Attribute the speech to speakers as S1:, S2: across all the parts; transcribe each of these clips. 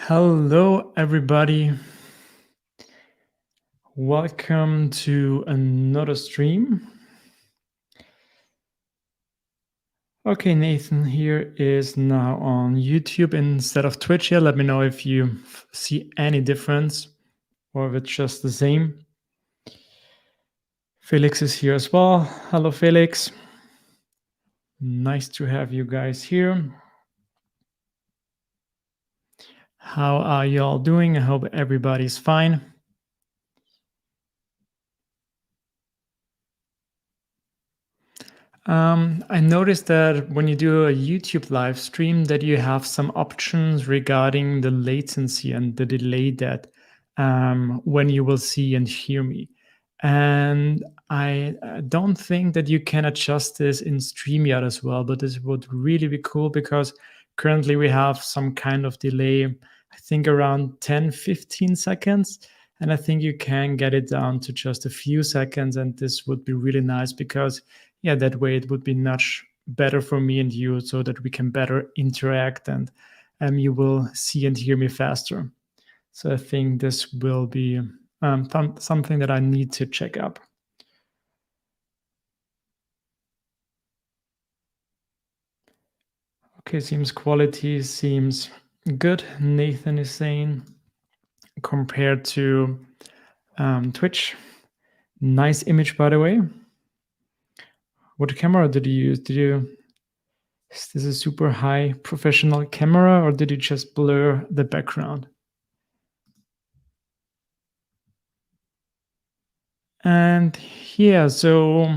S1: Hello, everybody. Welcome to another stream. Okay, Nathan here is now on YouTube instead of Twitch here. Let me know if you see any difference or if it's just the same. Felix is here as well. Hello, Felix. Nice to have you guys here. How are you all doing? I hope everybody's fine. I noticed that when you do a YouTube live stream that you have some options regarding the latency and the delay that when you will see and hear me. And I don't think that you can adjust this in StreamYard as well, but this would really be cool because currently we have some kind of delay, I think around 10, 15 seconds. And I think you can get it down to just a few seconds. And this would be really nice because yeah, that way it would be much better for me and you so that we can better interact and you will see and hear me faster. So I think this will be something that I need to check up. Okay, seems quality seems good. Nathan is saying compared to Twitch. Nice image, by the way. What camera did you use? Is this a super high professional camera or did you just blur the background? And yeah, so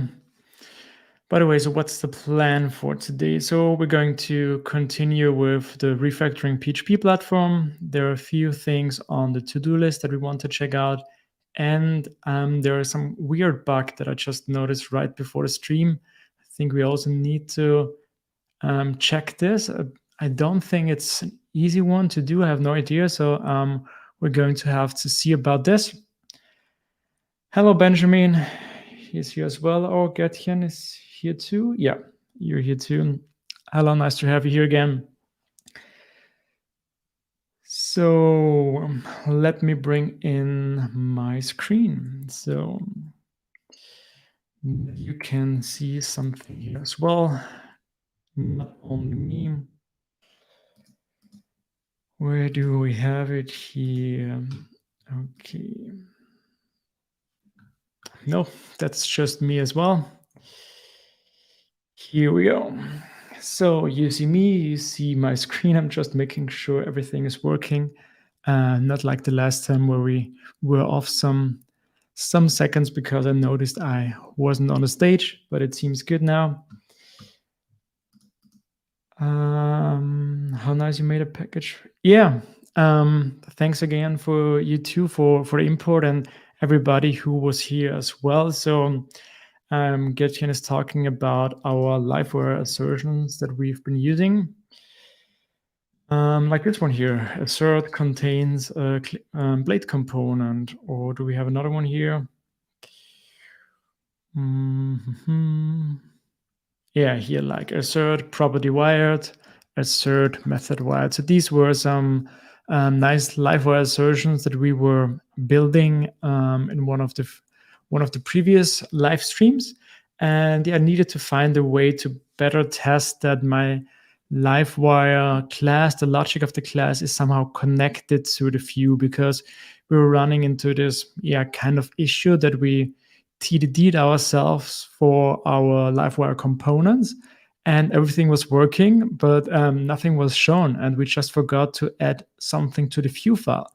S1: by the way, so what's the plan for today? So we're going to continue with the Refactoring PHP platform. There are a few things on the to-do list that we want to check out. And there are some weird bug that I just noticed right before the stream. I think we also need to check this. I don't think it's an easy one to do. I have no idea. So we're going to have to see about this. Hello, Benjamin. He's here as well. Oh, Gertjan is here too. Yeah, you're here too. Hello, nice to have you here again. So let me bring in my screen so you can see something here as well. Not only me. Where do we have it here? Okay. No, that's just me as well. Here we go. So you see me, you see my screen. I'm just making sure everything is working. Not like the last time where we were off some seconds because I noticed I wasn't on the stage, but it seems good now. How nice you made a package. Yeah. Thanks again for you too for the import and everybody who was here as well. So Gertjan is talking about our LiveWire assertions that we've been using. Like this one here, assert contains a blade component, or do we have another one here? Yeah, here like assert property wired, assert method wired. So these were some nice LiveWire assertions that we were building in one of the previous live streams, and I needed to find a way to better test that my LiveWire class, the logic of the class, is somehow connected to the view, because we were running into this kind of issue that we TDD'd ourselves for our LiveWire components, and everything was working, but nothing was shown, and we just forgot to add something to the view file.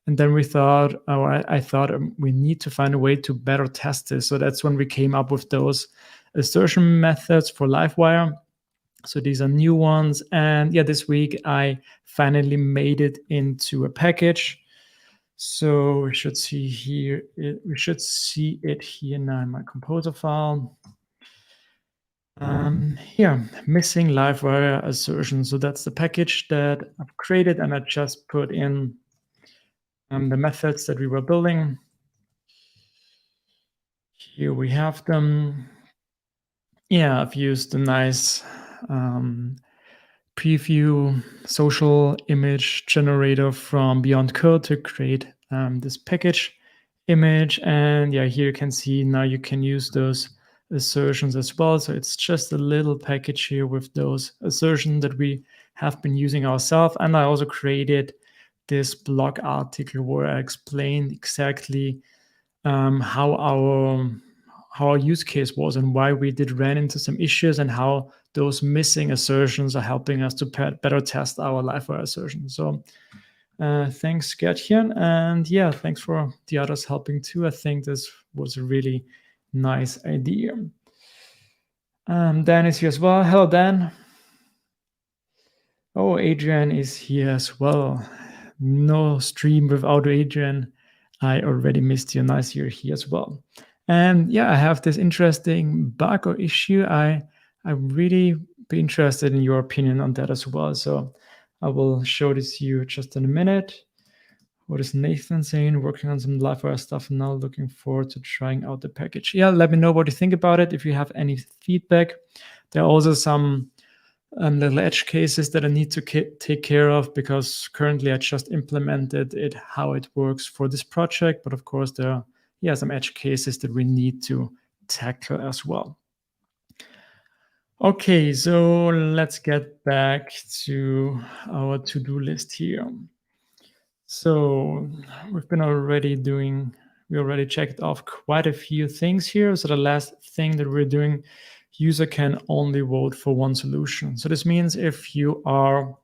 S1: And then we thought, I thought we need to find a way to better test this. So that's when we came up with those assertion methods for LiveWire. So these are new ones. And yeah, this week I finally made it into a package. So we should see here, we should see it here now in my composer file. Here, missing LiveWire assertion. So that's the package that I've created, and I just put in the methods that we were building. Here we have them. Yeah, I've used a nice preview social image generator from Beyond Code to create this package image. And yeah, here you can see now you can use those assertions as well. So it's just a little package here with those assertions that we have been using ourselves. And I also created this blog article where I explained exactly how our use case was and why we did ran into some issues and how those missing assertions are helping us to better test our LiveWire assertions. So thanks, Gertjan. And yeah, thanks for the others helping too. I think this was a really nice idea. Dan is here as well. Hello, Dan. Oh, Adrian is here as well. No stream without Adrian. I already missed you. Nice you're here as well. And yeah, I have this interesting bug or issue. I really be interested in your opinion on that as well. So I will show this to you just in a minute. What is Nathan saying? Working on some LiveWire stuff now. Looking forward to trying out the package. Yeah, let me know what you think about it. If you have any feedback, there are also some little edge cases that I need to take care of because currently I just implemented it, how it works for this project. But of course, there are some edge cases that we need to tackle as well. Okay, so let's get back to our to-do list here. So we've been we already checked off quite a few things here. So the last thing that we're doing, user can only vote for one solution. So this means if you are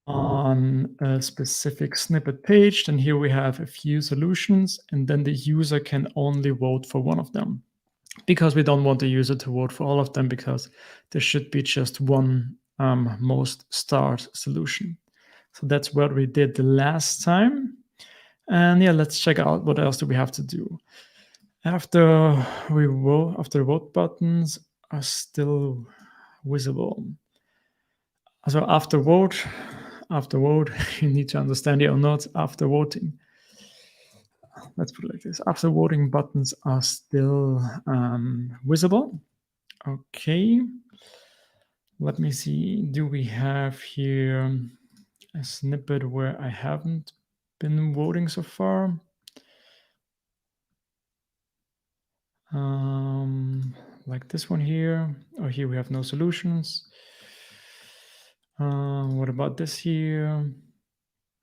S1: on a specific snippet page, then here we have a few solutions, and then the user can only vote for one of them. Because we don't want the user to vote for all of them, because there should be just one most starred solution. So that's what we did the last time. And yeah, let's check out what else do we have to do. After the vote buttons are still visible. So after vote, you need to understand it or not, after voting. Let's put it like this. After voting buttons are still visible. Okay. Let me see. Do we have here a snippet where I haven't been voting so far? Like this one here. Oh, here we have no solutions. What about this here?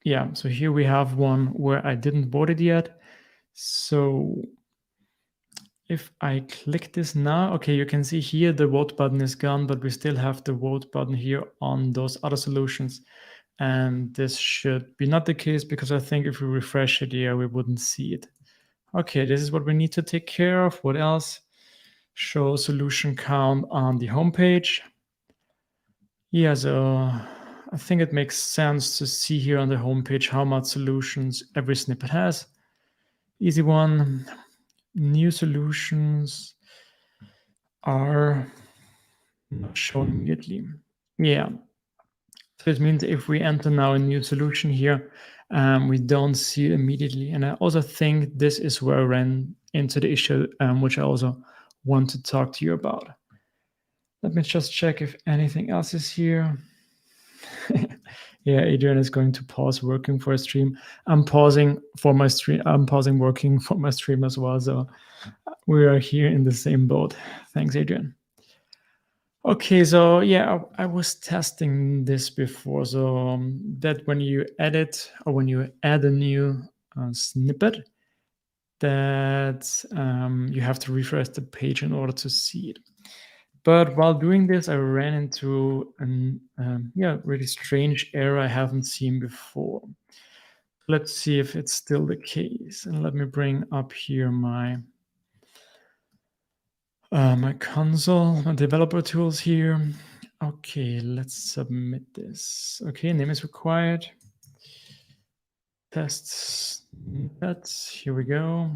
S1: Yeah, so here we have one where I didn't vote it yet. So if I click this now, okay, you can see here the vote button is gone, but we still have the vote button here on those other solutions. And this should be not the case because I think if we refresh it here, we wouldn't see it. Okay, this is what we need to take care of. What else? Show solution count on the home page. Yeah, so I think it makes sense to see here on the home page how much solutions every snippet has. Easy one. New solutions are not shown immediately. Yeah. So it means if we enter now a new solution here, we don't see it immediately. And I also think this is where I ran into the issue, which I also want to talk to you about. Let me just check if anything else is here. Yeah, Adrian is going to pause working for a stream. I'm pausing for my stream. I'm pausing working for my stream as well. So we are here in the same boat. Thanks, Adrian. Okay, so yeah, I was testing this before. So that when you edit or when you add a new snippet, that you have to refresh the page in order to see it. But while doing this, I ran into a really strange error I haven't seen before. Let's see if it's still the case. And let me bring up here my console, my developer tools here. Okay, let's submit this. Okay, name is required. Tests, here we go.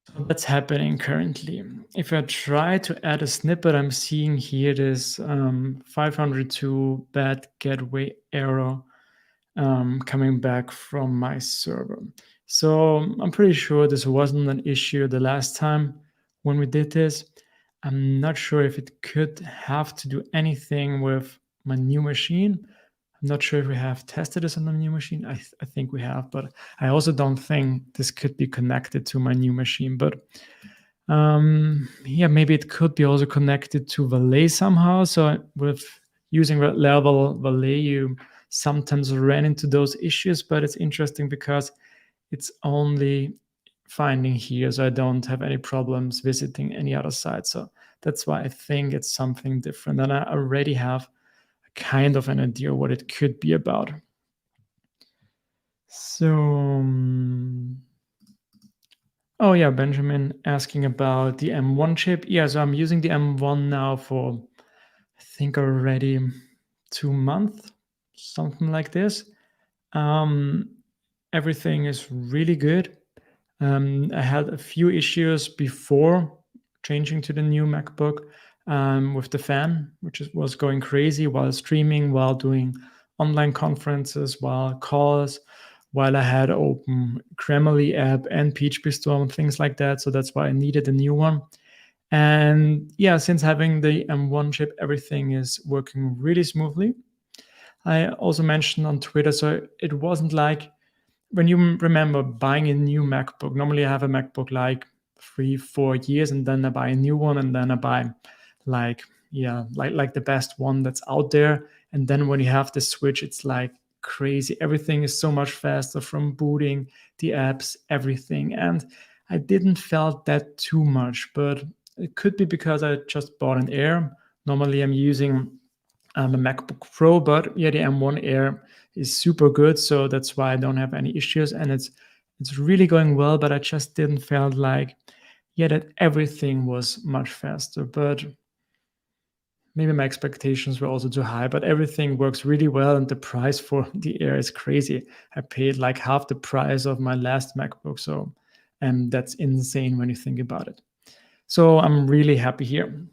S1: So that's happening currently. If I try to add a snippet, I'm seeing here this 502 bad gateway error coming back from my server. So I'm pretty sure this wasn't an issue the last time when we did this. I'm not sure if it could have to do anything with my new machine. I'm not sure if we have tested this on the new machine. I think we have, but I also don't think this could be connected to my new machine. But yeah, maybe it could be also connected to Valet somehow. So with using Laravel Valet, you sometimes ran into those issues, but it's interesting because it's only finding here, so I don't have any problems visiting any other site. So that's why I think it's something different, and I already have kind of an idea what it could be about. So, oh yeah, Benjamin asking about the M1 chip. Yeah, so I'm using the M1 now for, I think already 2 months, something like this. Everything is really good. I had a few issues before changing to the new MacBook with the fan, which was going crazy while streaming, while doing online conferences, while calls, while I had open Grammarly app and PHP Storm and things like that. So that's why I needed a new one. And yeah, since having the M1 chip, everything is working really smoothly. I also mentioned on Twitter, so it wasn't like, when you remember buying a new MacBook, normally I have a MacBook like 3-4 years, and then I buy a new one, and then I buy like the best one that's out there. And then when you have the Switch, it's like crazy. Everything is so much faster, from booting, the apps, everything. And I didn't felt that too much, but it could be because I just bought an Air. Normally I'm using a MacBook Pro, but yeah, the M1 Air is super good, so that's why I don't have any issues, and it's really going well. But I just didn't felt like, yeah, that everything was much faster. But maybe my expectations were also too high. But everything works really well, and the price for the Air is crazy. I paid like half the price of my last MacBook, so and that's insane when you think about it. So I'm really happy here.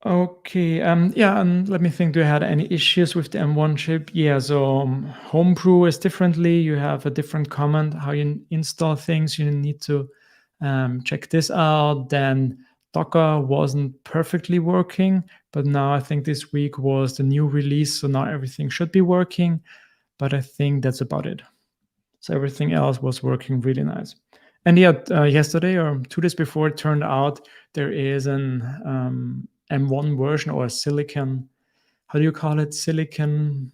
S1: Okay, yeah, and let me think, do I had any issues with the M1 chip? Yeah, so Homebrew is differently. You have a different command, how you install things. You need to check this out. Then Docker wasn't perfectly working, but now I think this week was the new release, so now everything should be working, but I think that's about it. So everything else was working really nice. And yeah, yesterday or 2 days before, it turned out there is an M1 version, or a silicon, how do you call it? Silicon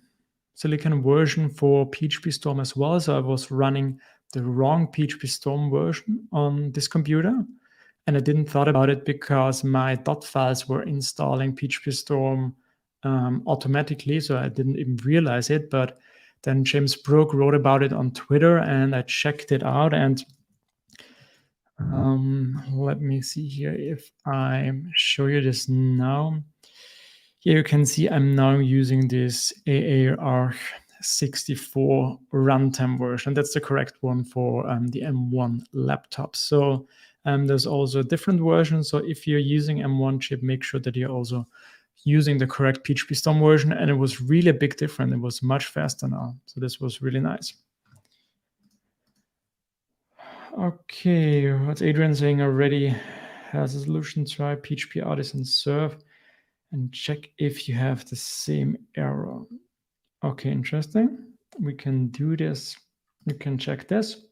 S1: version for PHP Storm as well. So I was running the wrong PHP Storm version on this computer, and I didn't thought about it because my dot files were installing PHP Storm automatically, so I didn't even realize it. But then James Brooke wrote about it on Twitter, and I checked it out. And let me see here if I show you this now. Here you can see I'm now using this AAR64 runtime version. That's the correct one for the M1 laptop. So there's also a different version. So if you're using M1 chip, make sure that you're also using the correct PHP Storm version. And it was really a big difference. It was much faster now. So this was really nice. Okay, what's Adrian saying? Already has a solution. Try PHP Artisan Serve and check if you have the same error. Okay, interesting. We can do this. You can check this.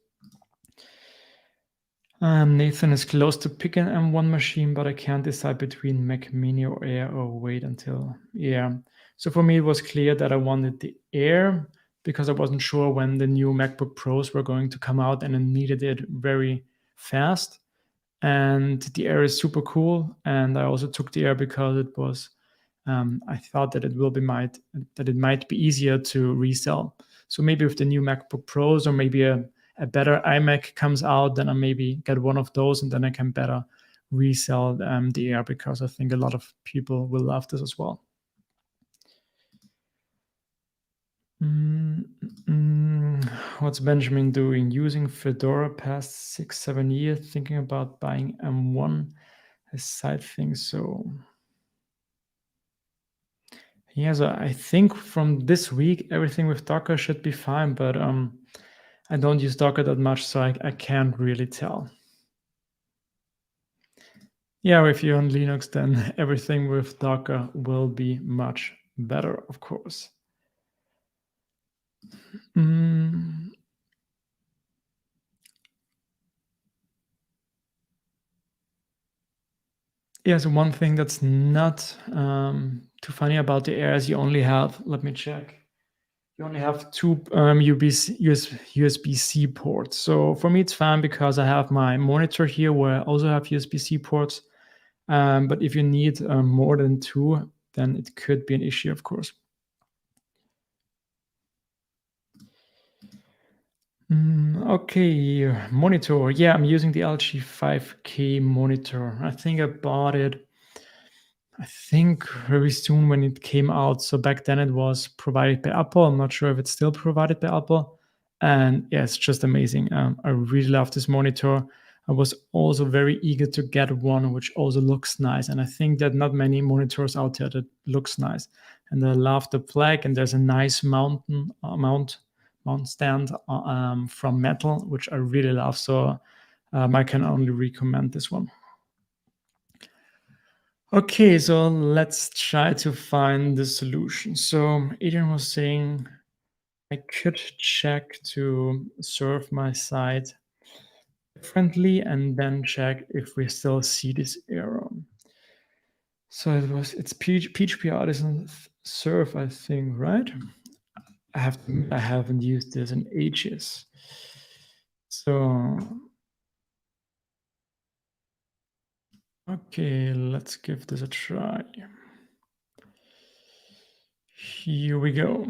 S1: Nathan is close to pick an M1 machine, but I can't decide between Mac Mini or Air, or wait until, yeah. So for me, it was clear that I wanted the Air because I wasn't sure when the new MacBook Pros were going to come out, and I needed it very fast. And the Air is super cool. And I also took the Air because it was, I thought that it might be easier to resell. So maybe with the new MacBook Pros, or maybe a better iMac comes out, then I maybe get one of those, and then I can better resell the Air, because I think a lot of people will love this as well. What's Benjamin doing? Using Fedora past 6-7 years, thinking about buying M1 as side thing. So yeah, so I think from this week, everything with Docker should be fine, but I don't use Docker that much, so I can't really tell. Yeah, if you're on Linux, then everything with Docker will be much better, of course. Mm, yeah, so one thing that's not too funny about the Air is you only have, let me check, you only have two USB-C ports. So for me, it's fine because I have my monitor here where I also have USB-C ports. But if you need more than two, then it could be an issue, of course. Okay, monitor. Yeah, I'm using the LG 5K monitor. I think I bought it, I think very soon when it came out. So back then it was provided by Apple. I'm not sure if it's still provided by Apple. And yeah, it's just amazing. I really love this monitor. I was also very eager to get one which also looks nice. And I think that not many monitors out there that looks nice. And I love the black. And there's a nice mount stand from metal, which I really love. So I can only recommend this one. Okay, so let's try to find the solution. So Adrian was saying I could check to serve my site differently and then check if we still see this error. So it's PHP artisan serve, I think, right? I haven't used this in ages. So okay, let's give this a try. Here we go.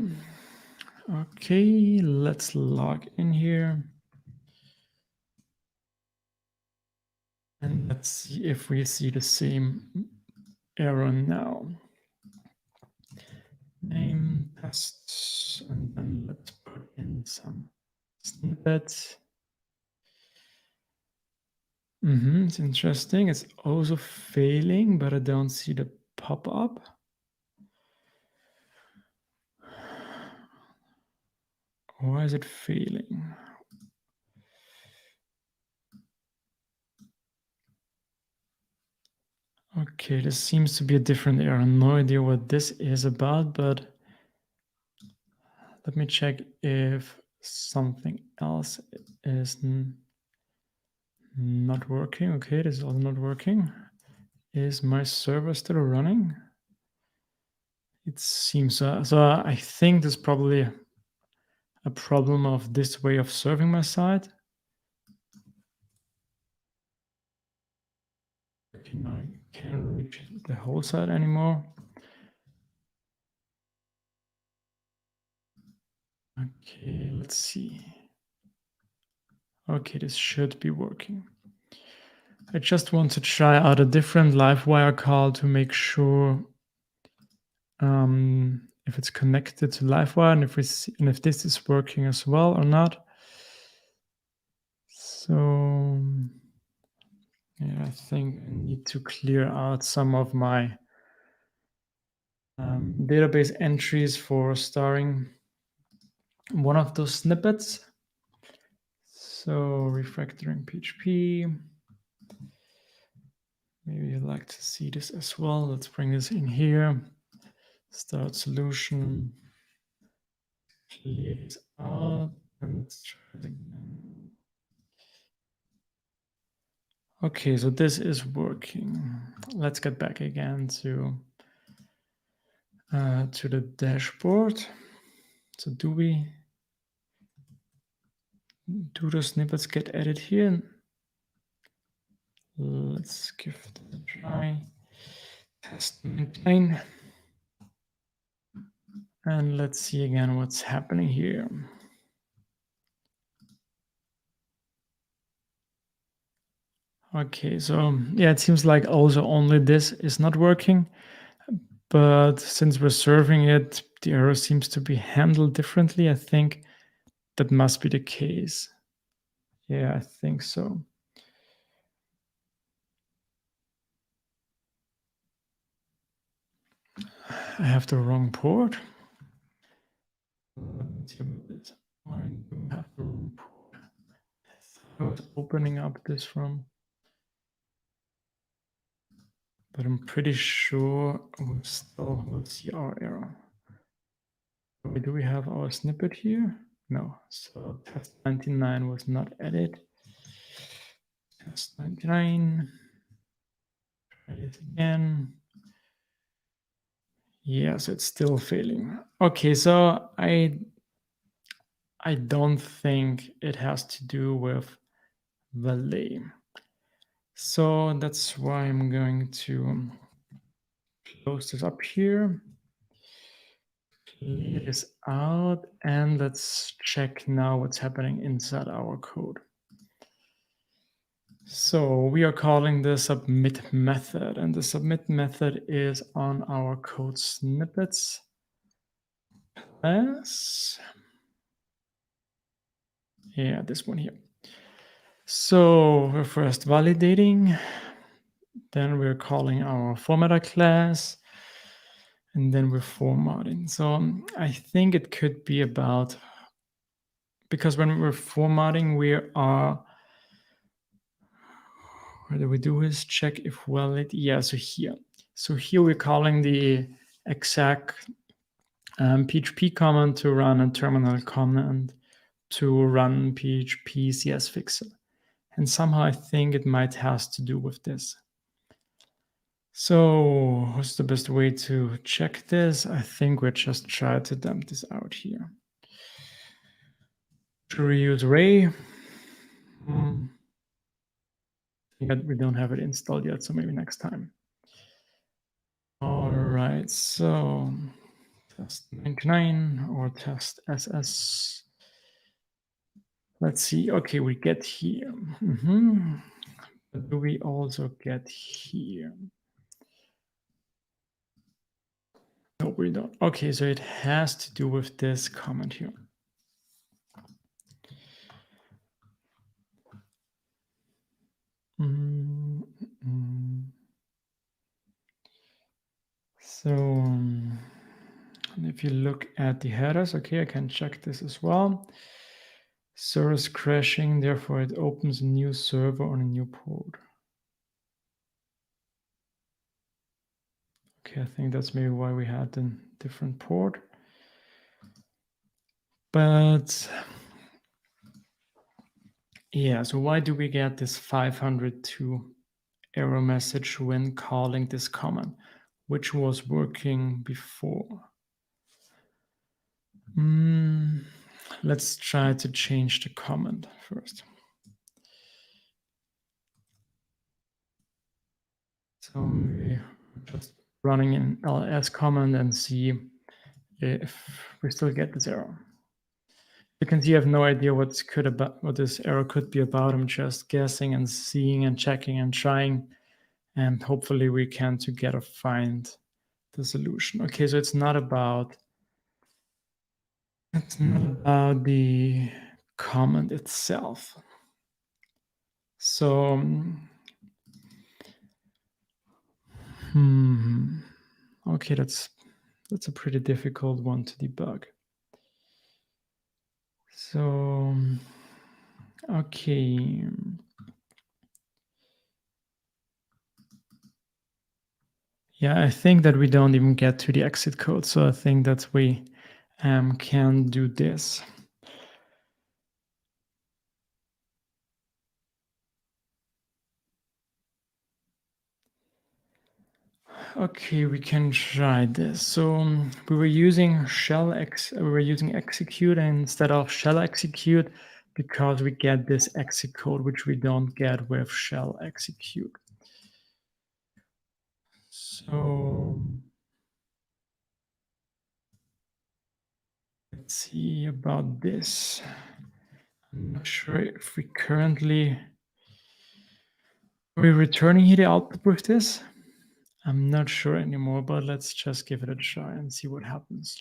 S1: Okay, let's log in here. And let's see if we see the same error now. Name tests, and then let's put in some snippets. It's interesting. It's also failing, but I don't see the pop-up. Why is it failing? Okay, this seems to be a different error. No idea what this is about, but let me check if something else is not working. Okay, this is also not working. Is my server still running? It seems so. I think there's probably a problem of this way of serving my site. Okay, now I can't reach the whole site anymore. Okay, let's see. Okay, this should be working. I just want to try out a different LiveWire call to make sure if it's connected to LiveWire and if this is working as well or not. So yeah, I think I need to clear out some of my database entries for starring one of those snippets. So refactoring PHP. Maybe you'd like to see this as well. Let's bring this in here. Start solution. Clear this out. And let's try it again. Okay, so this is working. Let's get back again to the dashboard. So do the snippets get added here? Let's give it a try. Test maintain. And let's see again what's happening here. Okay, so yeah, it seems like also only this is not working. But since we're serving it, the error seems to be handled differently. I think that must be the case. Yeah, I think so. I have the wrong port. Let's see about this. Why do I have the wrong port? I was opening up this from. but I'm pretty sure we still will see our error. Do we have our snippet here? No. So test 99 was not added. Test 99. Try it again. Yes, it's still failing. Okay, so I don't think it has to do with valet. So that's why I'm going to close this up here. Clear this out, and let's check now what's happening inside our code. So we are calling the submit method, and the submit method is on our code snippets class. Yeah, this one here. So we're first validating, then we're calling our formatter class, and then we're formatting. So I think it could be about, because when we're formatting, we are, what do we do is check if valid. Yeah, so here. So here we're calling the exec PHP command to run a terminal command to run PHP CS fixer. And somehow I think it might has to do with this. So what's the best way to check this? I think we'll just try to dump this out here. Should we use Ray? We don't have it installed yet, so maybe next time. All right, so test 99 or test SS. Let's see. Okay, we get here. But do we also get here? No, we don't. Okay, so it has to do with this comment here. So if you look at the headers, okay, I can check this as well. Server's crashing, therefore it opens a new server on a new port. Okay, I think that's maybe why we had a different port. But yeah, so why do we get this 502 error message when calling this command, which was working before? Let's try to change the command first. So we're just running an ls command and see if we still get this error. You can see I have no idea what this error could be about. I'm just guessing and seeing and checking and trying, and hopefully we can together find the solution. Okay, so it's not about the command itself. So okay, that's a pretty difficult one to debug. So okay. Yeah, I think that we don't even get to the exit code. So I think that we can do this. Okay, we can try this. So we were using execute instead of shell execute because we get this exit code, which we don't get with shell execute. So let's see about this. I'm not sure if we currently are we returning here the output with this. I'm not sure anymore, but let's just give it a try and see what happens.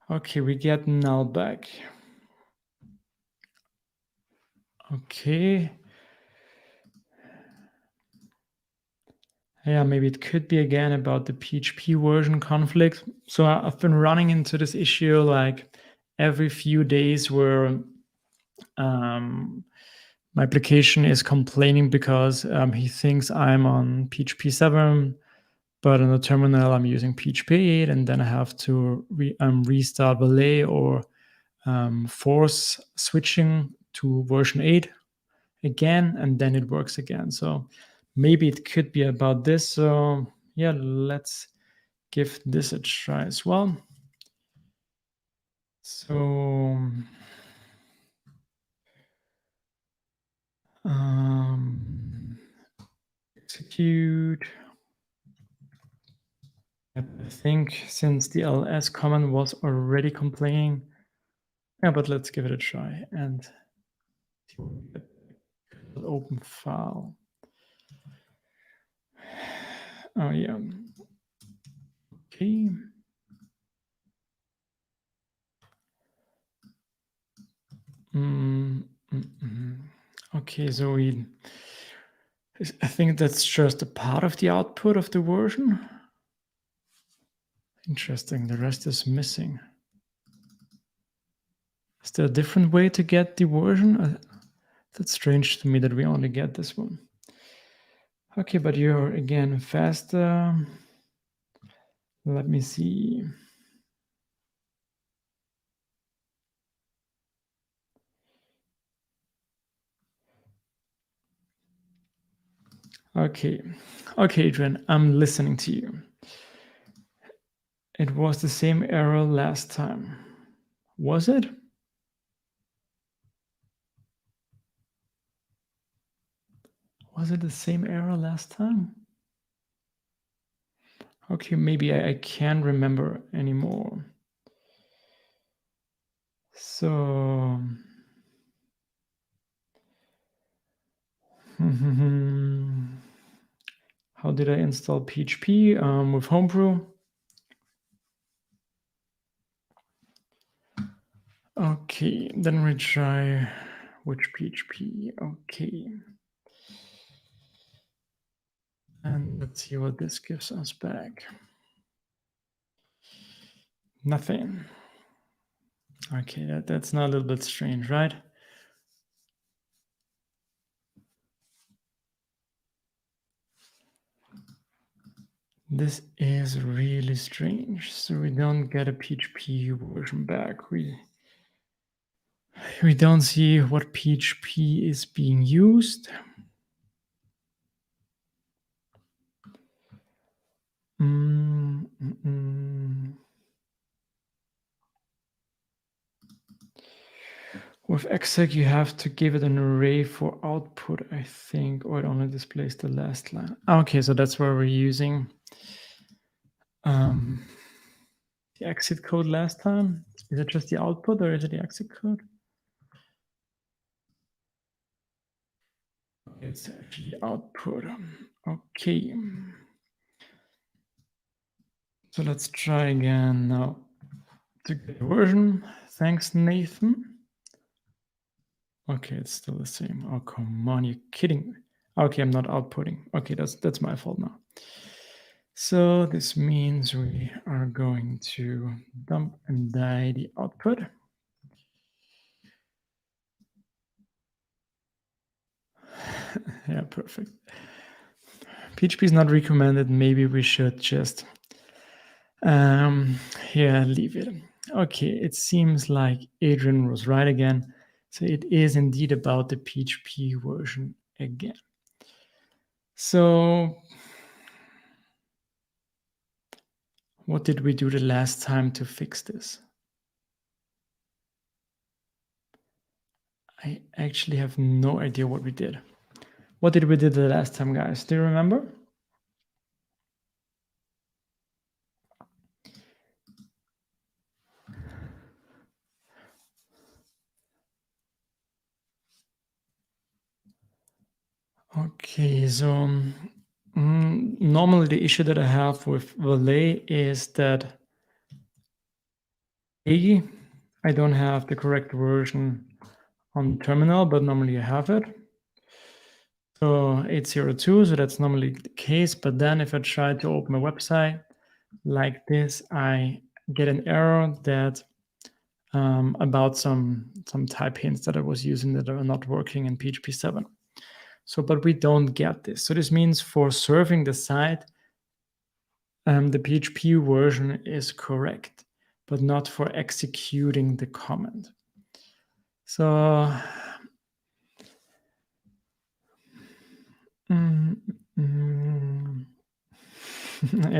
S1: Okay, we get null back. Okay. Yeah, maybe it could be again about the PHP version conflict. So I've been running into this issue like every few days where my application is complaining because he thinks I'm on PHP 7, but on the terminal I'm using PHP 8, and then I have to restart Valet or force switching to version 8 again, and then it works again. So maybe it could be about this. So yeah, let's give this a try as well. So execute. I think since the ls command was already complaining, yeah, but let's give it a try and open file. Oh yeah. Okay. Okay, so I think that's just a part of the output of the version. Interesting, the rest is missing. Is there a different way to get the version? That's strange to me that we only get this one. Okay, but you're again faster. Let me see. Okay, Adrian, I'm listening to you. It was the same error last time. Was it? Was it the same error last time? Okay, maybe I can't remember anymore. So, how did I install PHP with Homebrew? Okay, then we try which PHP. Okay. And let's see what this gives us back. Nothing. Okay, that's now a little bit strange, right? This is really strange. So we don't get a PHP version back. We don't see what PHP is being used. With exec, you have to give it an array for output, I think, or it only displays the last line. Okay, so that's where we're using the exit code last time. Is it just the output or is it the exit code? It's actually output. Okay. So let's try again now to get the version. Thanks, Nathan. Okay, it's still the same. Oh, come on, you're kidding me. Okay, I'm not outputting. Okay, that's my fault now. So this means we are going to dump and die the output. Yeah, perfect. PHP is not recommended. Maybe we should just leave it. Okay, it seems like Adrian was right again. So it is indeed about the PHP version again. So what did we do the last time to fix this? I actually have no idea what we did. What did we do the last time, guys? Do you remember? Okay, so normally the issue that I have with Valet is that I don't have the correct version on the terminal, but normally I have it. So 802, so that's normally the case. But then if I try to open a website like this, I get an error that about some type hints that I was using that are not working in PHP 7. So, but we don't get this. So this means for serving the site, the PHP version is correct, but not for executing the command. So, yeah,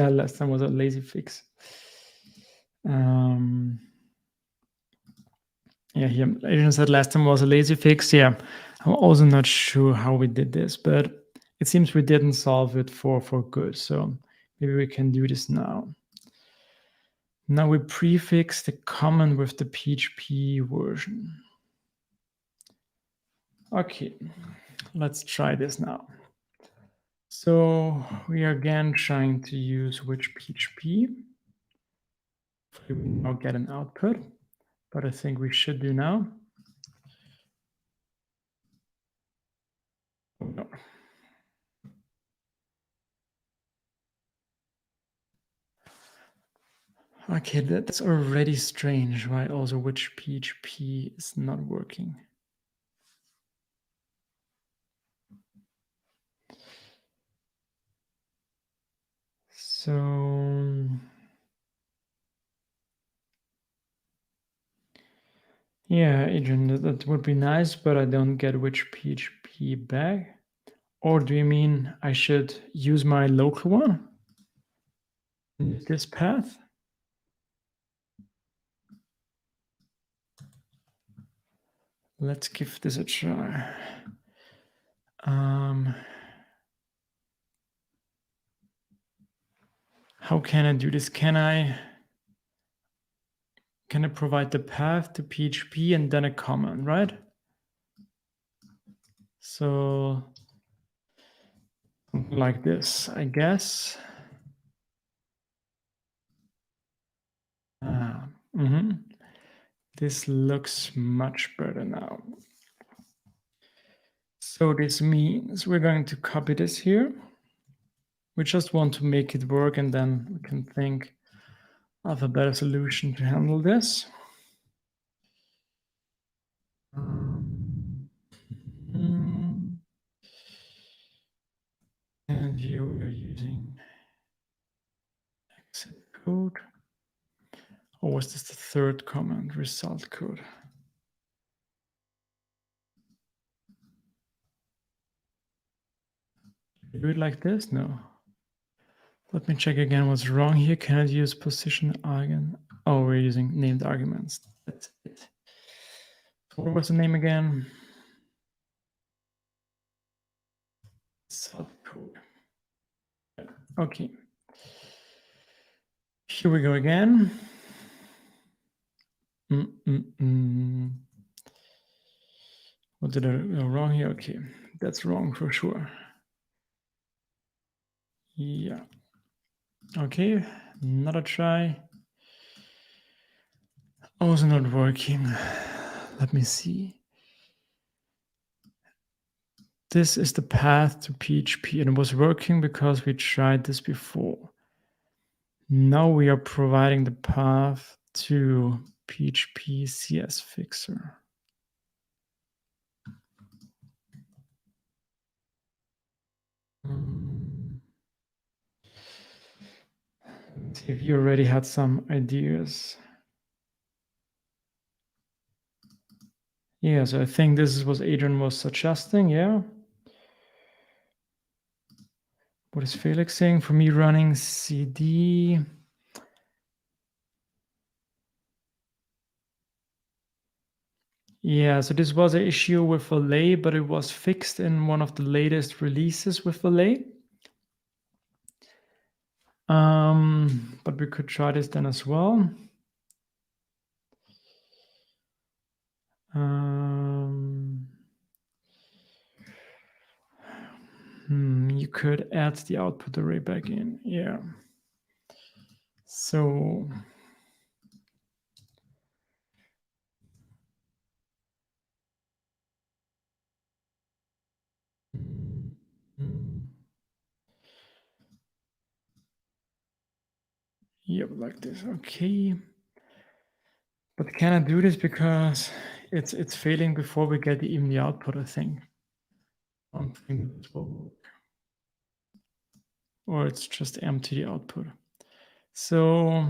S1: last time was a lazy fix. Yeah, here Adrian said last time was a lazy fix. Yeah, I'm also not sure how we did this, but it seems we didn't solve it for good. So maybe we can do this now. Now we prefix the comment with the PHP version. Okay, let's try this now. So we are again trying to use which PHP. We now get an output, but I think we should do now. Oh, no. Okay, that's already strange. Why also which PHP is not working? So yeah, Adrian, that would be nice, but I don't get which PHP back. Or do you mean I should use my local one? This path? Let's give this a try. How can I do this? Can I provide the path to PHP and then a comment, right? So like this, I guess. This looks much better now. So this means we're going to copy this here. We just want to make it work, and then we can think of a better solution to handle this. And here we are using exit code. Or was this the third command, result code? Do it like this? No. Let me check again what's wrong here. Can I use position argent? Oh, we're using named arguments. That's it. What was the name again? Subcode. Okay. Here we go again. What did I go wrong here? Okay, that's wrong for sure. Yeah. Okay, another try. Also not working. Let me see. This is the path to PHP, and it was working because we tried this before. Now we are providing the path to PHP CS Fixer. See if you already had some ideas. Yeah, so I think this is what Adrian was suggesting, yeah. What is Felix saying? For me, running CD. Yeah, so this was an issue with Valet, but it was fixed in one of the latest releases with Valet. But we could try this then as well. You could add the output array back in, yeah. So yep, like this, okay. But can I do this because it's failing before we get even the output, I think. I don't think this will work. Or it's just empty the output. So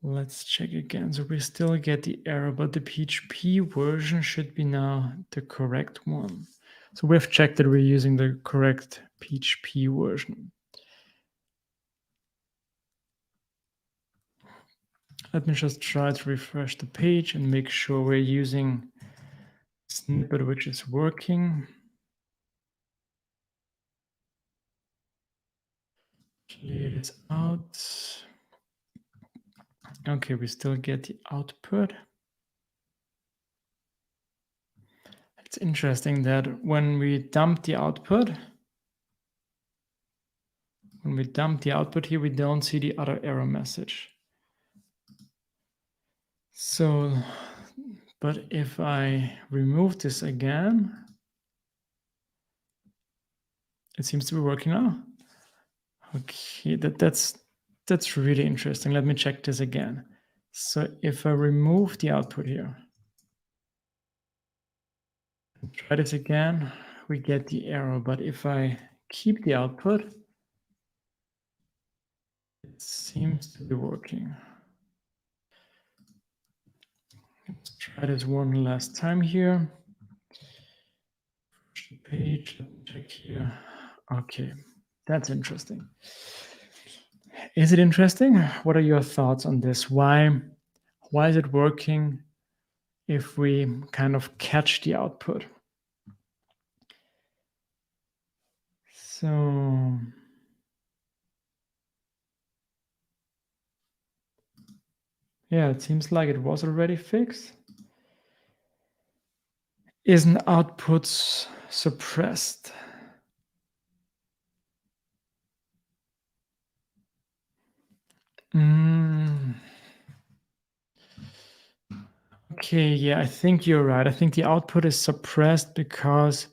S1: let's check again. So we still get the error, but the PHP version should be now the correct one. So we've checked that we're using the correct PHP version. Let me just try to refresh the page and make sure we're using snippet which is working. Clear this out. Okay, we still get the output. It's interesting that when we dump the output, here, we don't see the other error message. So, but if I remove this again, it seems to be working now. Okay, that's really interesting. Let me check this again. So if I remove the output here, try this again, we get the error. But if I keep the output, it seems to be working. Let's try this one last time here. Page, let me check here. Okay, that's interesting. Is it interesting? What are your thoughts on this? Why is it working if we kind of catch the output? So yeah, it seems like it was already fixed. Isn't outputs suppressed? Okay, yeah, I think you're right. I think the output is suppressed because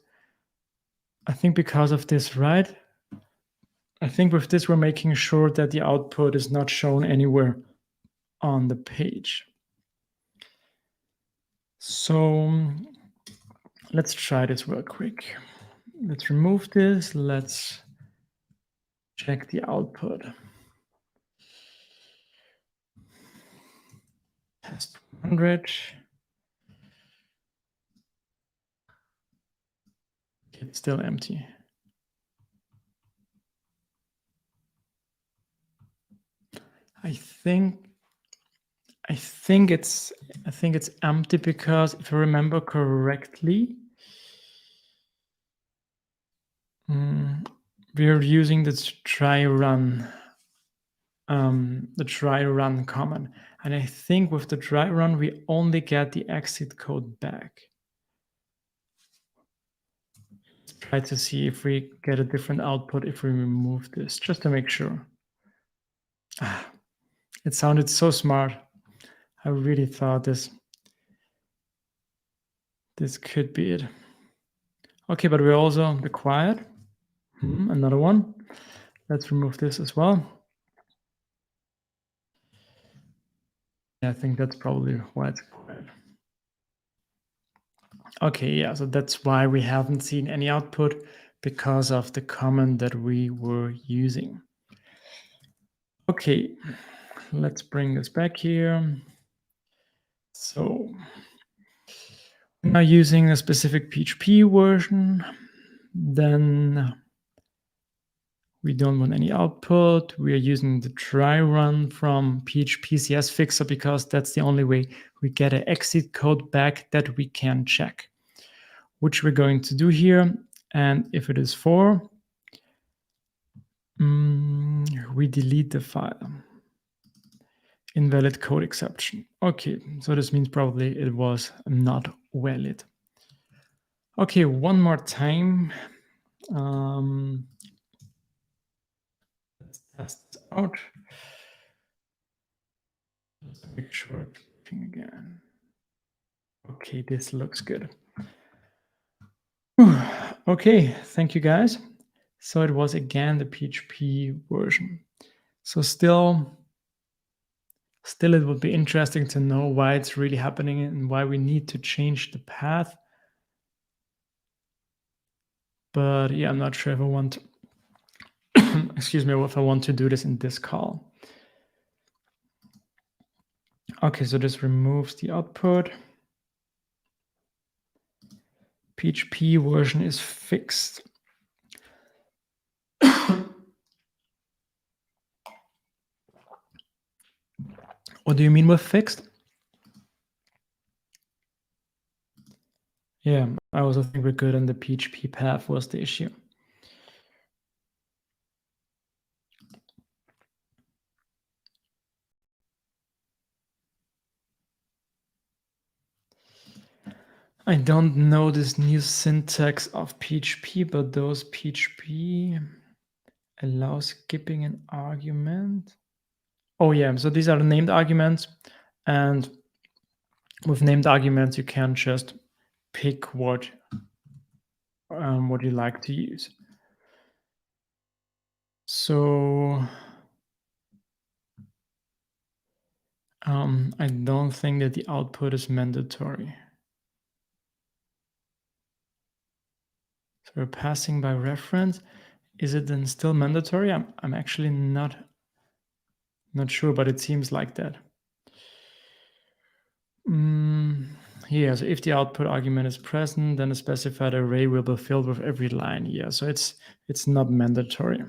S1: of this, right? I think with this, we're making sure that the output is not shown anywhere on the page. So let's try this real quick. Let's remove this. Let's check the output. Test 100. It's still empty. I think it's empty because if I remember correctly, we're using the try run command, and I think with the try run we only get the exit code back. Let's try to see if we get a different output if we remove this, just to make sure. It sounded so smart. I really thought this could be it. Okay, but we're also required another one. Let's remove this as well. I think that's probably why it's required. Okay, yeah, so that's why we haven't seen any output, because of the comment that we were using. Okay, let's bring this back here. So we're now using a specific PHP version, then we don't want any output. We are using the try run from PHP CS Fixer because that's the only way we get an exit code back that we can check, which we're going to do here. And if it is 4, we delete the file. Invalid code exception. Okay, so this means probably it was not valid. Okay, one more time. Let's test this out. Let's make sure it's working again. Okay, this looks good. Okay, thank you guys. So it was again the PHP version. So still it would be interesting to know why it's really happening and why we need to change the path. But yeah, I'm not sure if I want to, excuse me, if I want to do this in this call. Okay, so this removes the output. PHP version is fixed. What do you mean with fixed? Yeah, I also think we're good, and the PHP path was the issue. I don't know this new syntax of PHP, but those PHP allow skipping an argument. Oh yeah, so these are the named arguments, and with named arguments, you can just pick what you like to use. So I don't think that the output is mandatory. So we're passing by reference. Is it then still mandatory? I'm actually not sure, but it seems like that. Yeah, so if the output argument is present, then a specified array will be filled with every line. Yeah, so it's not mandatory.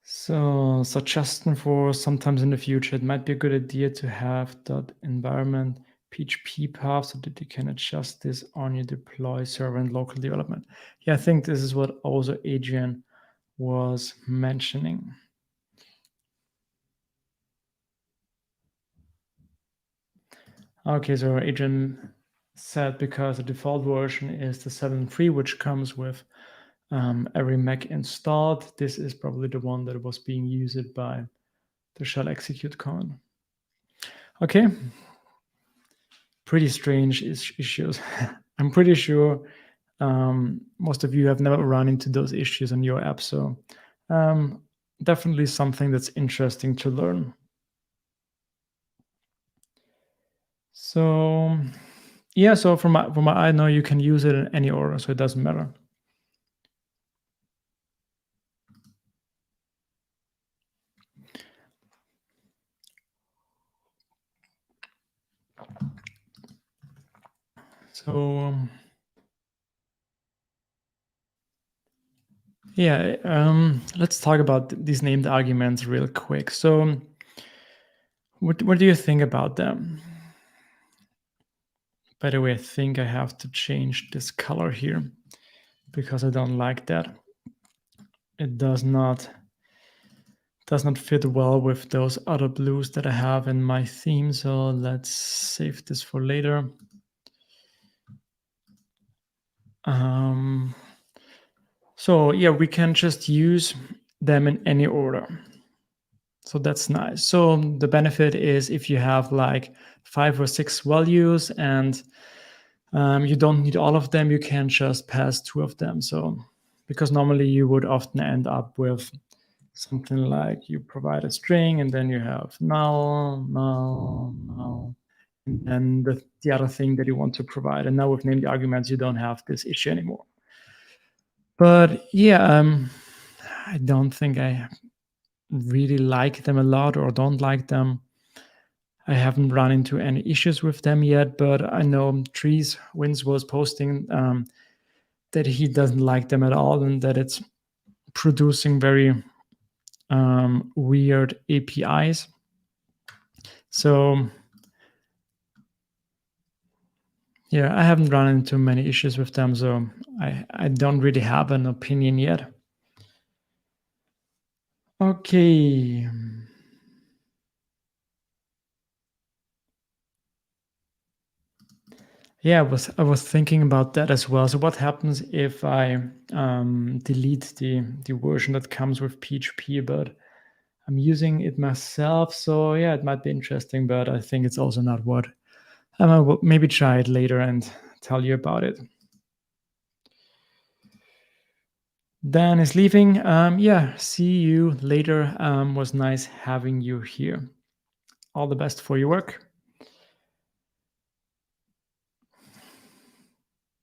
S1: So suggestion for sometimes in the future, it might be a good idea to have .environment PHP path so that you can adjust this on your deploy server and local development. Yeah, I think this is what also Adrian was mentioning. Okay, so Adrian said because the default version is the 7.3, which comes with every Mac installed. This is probably the one that was being used by the shell execute command. Okay, pretty strange issues. I'm pretty sure most of you have never run into those issues on your app, so definitely something that's interesting to learn. So yeah, so from my I know you can use it in any order, so it doesn't matter. So yeah, let's talk about these named arguments real quick. So what do you think about them? By the way, I think I have to change this color here because I don't like that. It does not fit well with those other blues that I have in my theme. So let's save this for later. So yeah, we can just use them in any order. So that's nice. So the benefit is if you have like 5 or 6 values and you don't need all of them, you can just pass 2 of them. So because normally you would often end up with something like you provide a string and then you have null, and then the other thing that you want to provide. And now with named arguments, you don't have this issue anymore. But yeah, I don't think I really like them a lot or don't like them. I haven't run into any issues with them yet, but I know Wins was posting that he doesn't like them at all and that it's producing very weird APIs. So yeah, I haven't run into many issues with them, so I don't really have an opinion yet. Okay. Yeah, I was thinking about that as well. So what happens if I delete the version that comes with PHP, but I'm using it myself? So yeah, it might be interesting, but I think it's also not what I will maybe try it later and tell you about it. Dan is leaving. Yeah, see you later. Was nice having you here. All the best for your work.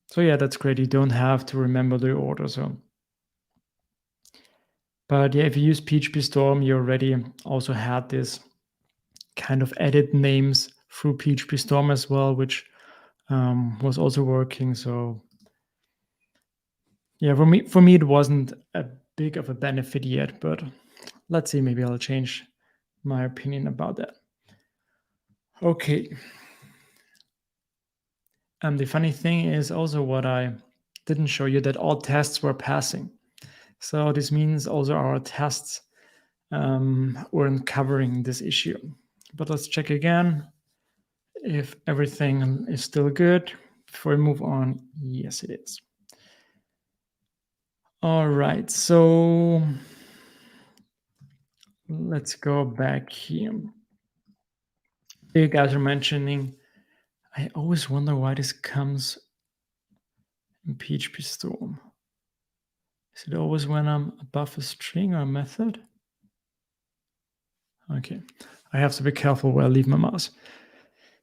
S1: So yeah, that's great. You don't have to remember the order. But yeah, if you use PHP Storm, you already also had this kind of edit names through PHP Storm as well, which was also working. So yeah, for me, it wasn't a big of a benefit yet, but let's see, maybe I'll change my opinion about that. Okay. The funny thing is also what I didn't show you, that all tests were passing. So this means also our tests weren't covering this issue. But let's check again if everything is still good before we move on. Yes, it is. All right, so let's go back here. You guys are mentioning, I always wonder why this comes in PHP Storm. Is it always when I'm above a string or a method? Okay, I have to be careful where I leave my mouse.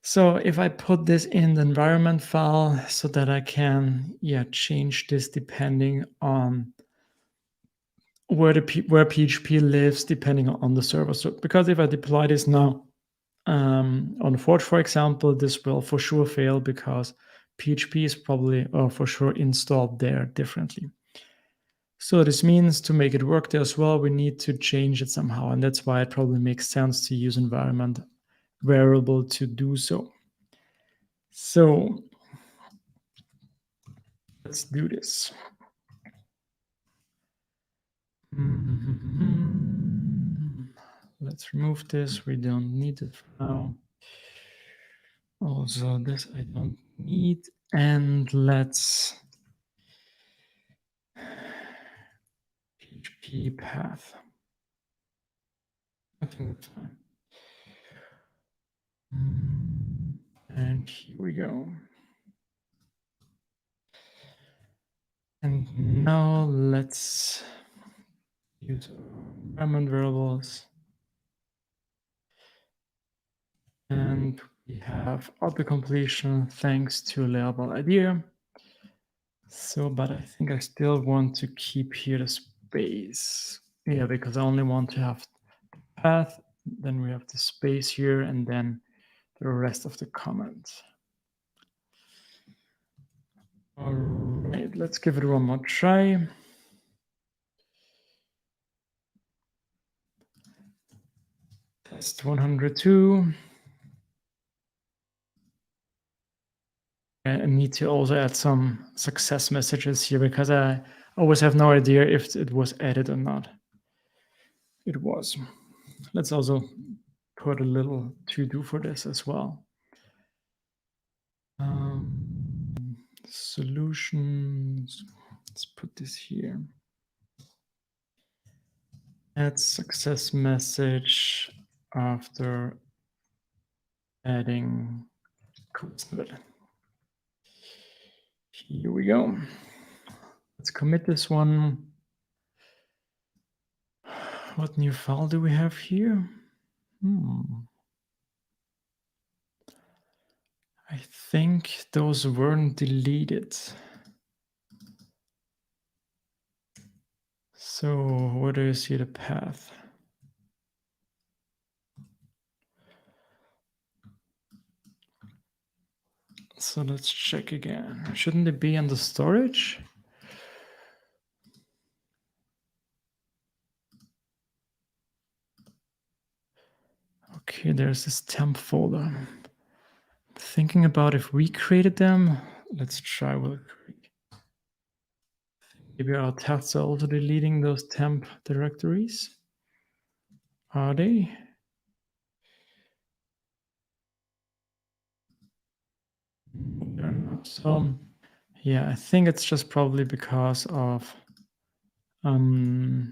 S1: So if I put this in the environment file so that I can change this depending on where PHP lives, depending on the server. So because if I deploy this now on Forge, for example, this will for sure fail because PHP is probably or for sure installed there differently. So this means to make it work there as well, we need to change it somehow. And that's why it probably makes sense to use environment variable to do so. So let's do this. Let's remove this. We don't need it now. Also, this I don't need. And let's PHP path. I think that's fine. And here we go. And now let's use environment variables. And we have auto-completion thanks to label idea. So, but I think I still want to keep here the space. Yeah, because I only want to have the path. Then we have the space here and then the rest of the comments. All right, let's give it one more try. Test 102. I need to also add some success messages here because I always have no idea if it was added or not. It was. Let's also put a little to-do for this as well. Solutions. Let's put this here. Add success message after adding code snippet. Here we go. Let's commit this one. What new file do we have here? I think those weren't deleted. So where do you see the path? So let's check again. Shouldn't it be on the storage? Okay, there's this temp folder. Thinking about if we created them. Let's try real quick. Maybe our tests are also deleting those temp directories. Are they? They're not. So yeah, I think it's just probably because of the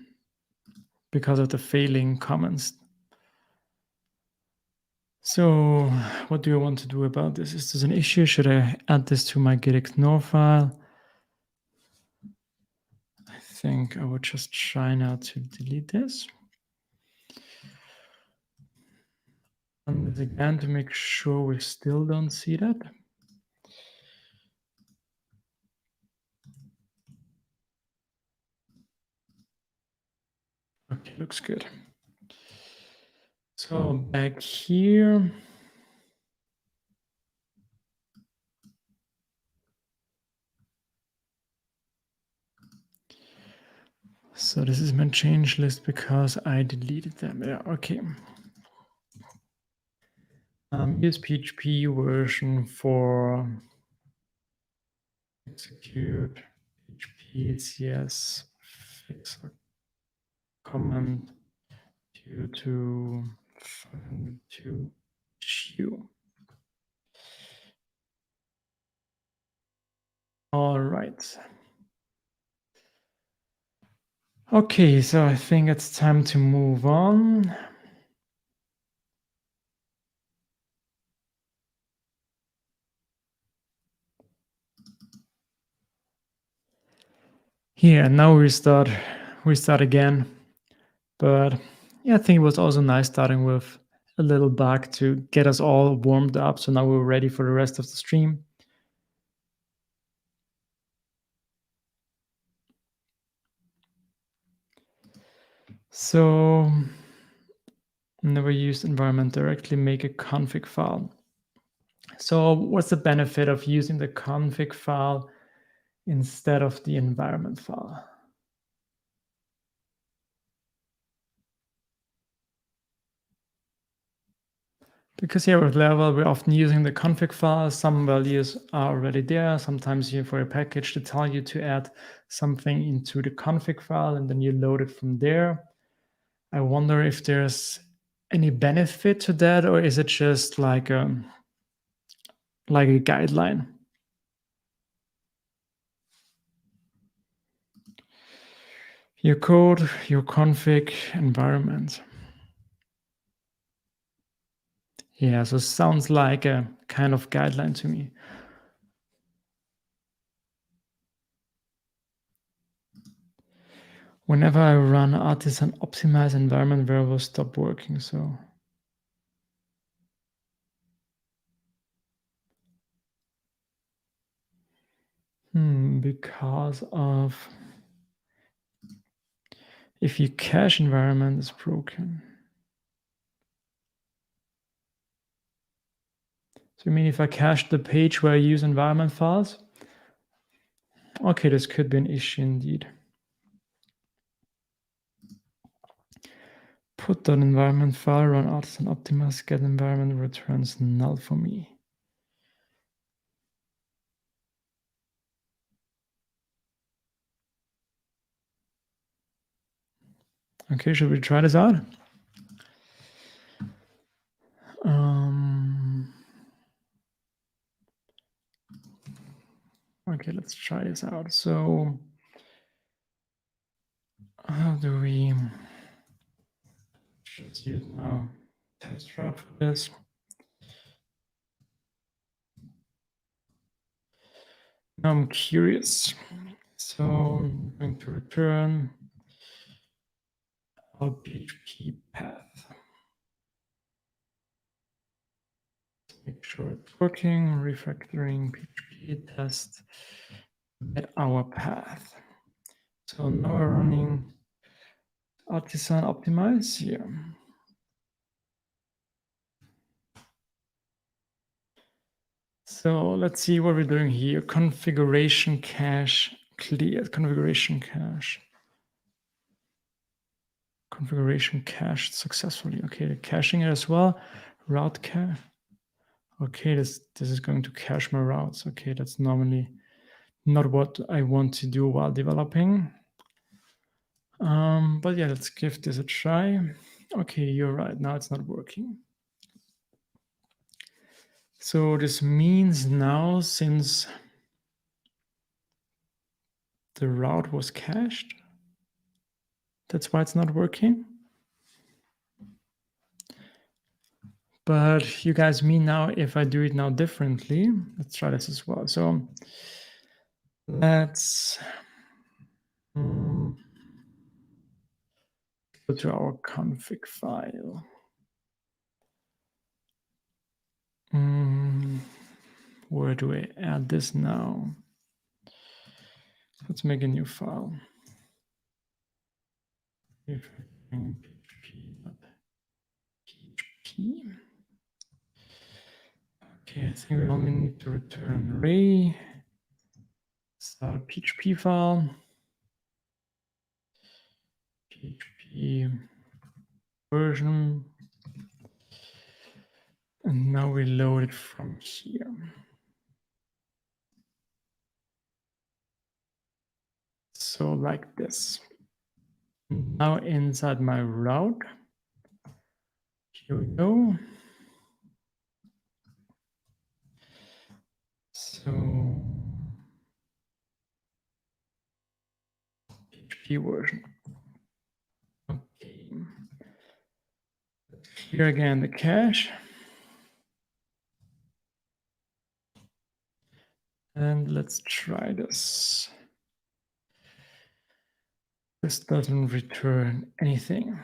S1: failing comments. So what do I want to do about this? Is this an issue? Should I add this to my git ignore file? I think I would just try now to delete this. Run this again to make sure we still don't see that. Okay, looks good. So back here. So this is my change list because I deleted them. Yeah, okay. Here's PHP version for execute PHP CS fix command due to 502 issue. All right. Okay, so I think it's time to move on. Here, now we start again. But yeah, I think it was also nice starting with a little bug to get us all warmed up. So now we're ready for the rest of the stream. So never used environment directly, make a config file. So what's the benefit of using the config file instead of the environment file? Because here with Laravel, we're often using the config file. Some values are already there. Sometimes you for a package to tell you to add something into the config file and then you load it from there. I wonder if there's any benefit to that, or is it just like a guideline? Your code, your config environment. Yeah, so sounds like a kind of guideline to me. Whenever I run artisan optimize environment variables stop working, so. Because of if your cache environment is broken. So you mean if I cache the page where I use environment files? Okay, this could be an issue indeed. Put that environment file, run artisan optimize, get environment returns null for me. Okay, should we try this out? Okay, let's try this out. So how do we just use now test route for this? Now I'm curious. So I'm going to return our PHP path. Make sure it's working. Refactoring PHP test at our path. So now we're running artisan optimize here. So let's see what we're doing here. Configuration cache cleared. Configuration cache. Configuration cached successfully. Okay, the caching it as well. Route cache. Okay, this is going to cache my routes. Okay, that's normally not what I want to do while developing. But yeah, let's give this a try. Okay, you're right. Now it's not working. So this means now, since the route was cached, that's why it's not working. But you guys mean now if I do it now differently, let's try this as well. So let's go to our config file. Where do I add this now? Let's make a new file. PHP. Okay, I think we only need to return array. Start a PHP file. PHP version. And now we load it from here. So like this. Now inside my route, here we go. So PHP version. Okay. Here again the cache. And let's try this. This doesn't return anything.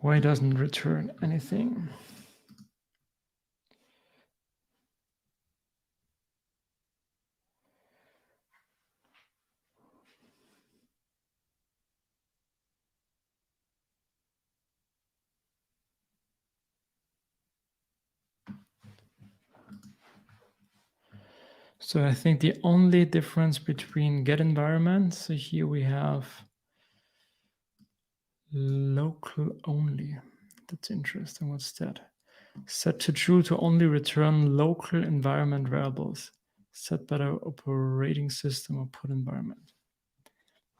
S1: Why doesn't return anything? So I think the only difference between get environment, so here we have local only. That's interesting. What's that? Set to true to only return local environment variables set by the operating system or put environment.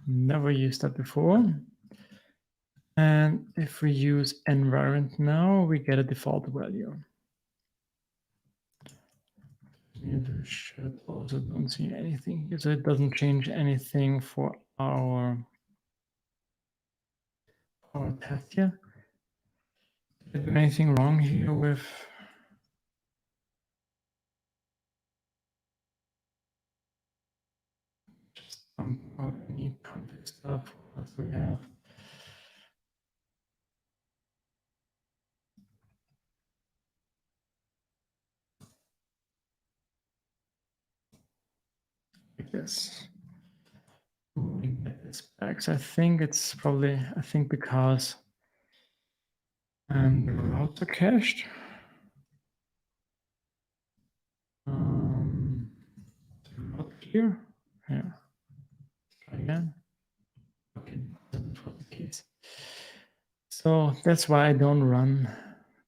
S1: Never used that before. And if we use environment now, we get a default value. Also don't see anything here, so it doesn't change anything for our test here. Is there anything wrong here with just any config stuff that we have? Like this. We get this back. So I think it's probably, because the routes are cached. Not here. Yeah. Try again. Okay, that's not the case. So that's why I don't run.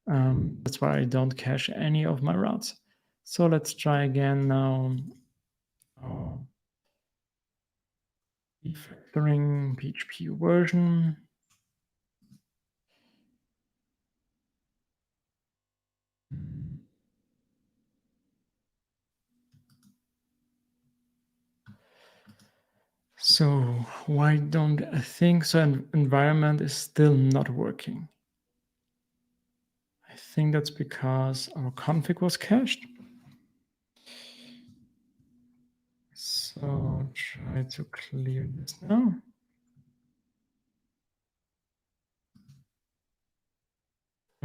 S1: That's why I don't cache any of my routes. So let's try again now. Refactoring PHP version. So why don't I think so? Environment is still not working. I think that's because our config was cached. So try to clear this now.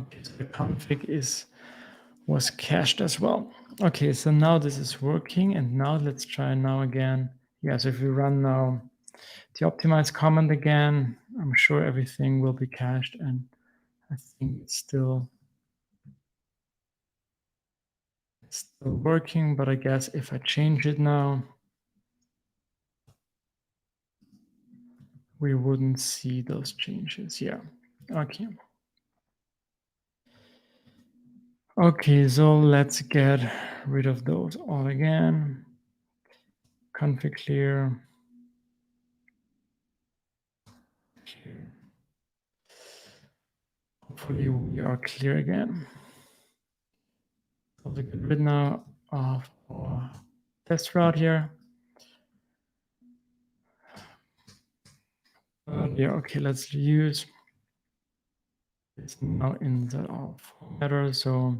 S1: Okay, so the config was cached as well. Okay, so now this is working, and now let's try now again. Yeah, so if we run now the optimize command again, I'm sure everything will be cached, and I think it's still working, but I guess if I change it now, we wouldn't see those changes. Yeah, okay. Okay, so let's get rid of those all again. Config clear. Hopefully we are clear again. So get rid now of our test route here. Yeah, okay, let's use it's now in the formatter. So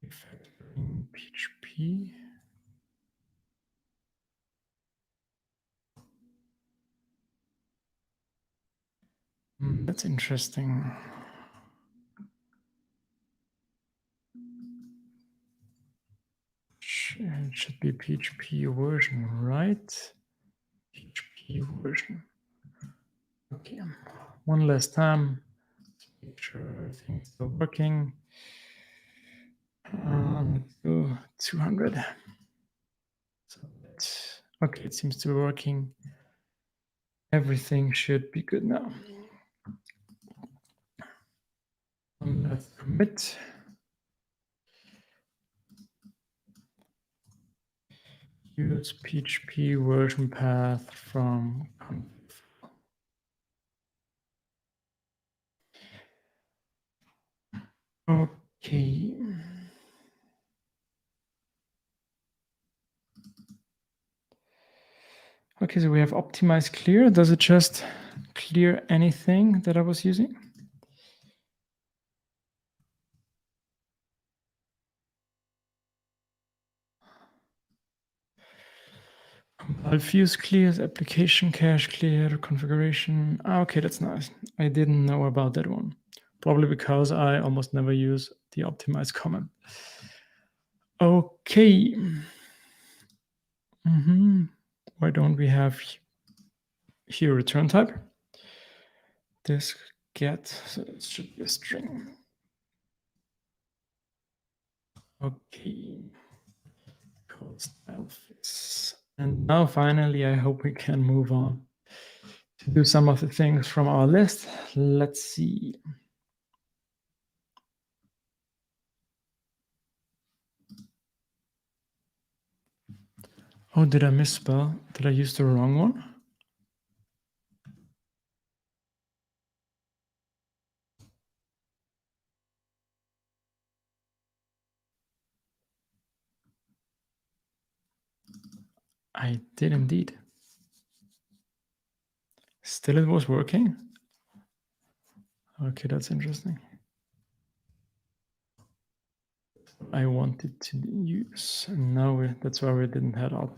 S1: refactoring PHP. That's interesting. It should be PHP version, right? PHP version. Okay, one last time. Make sure everything's still working. Let's do 200. So okay, it seems to be working. Everything should be good now. Let's commit. Use PHP version path from okay. Okay, so we have optimize clear. Does it just clear anything that I was using? Fuse clears, application cache clear, configuration. Okay, that's nice. I didn't know about that one. Probably because I almost never use the optimize command. Okay. Why don't we have here return type? This get, so it should be a string. Okay. Style fix. And now finally, I hope we can move on to do some of the things from our list. Let's see. Oh, did I misspell? Did I use the wrong one? I did indeed. Still it was working? Okay, that's interesting. I wanted to use, and now that's why we didn't have out.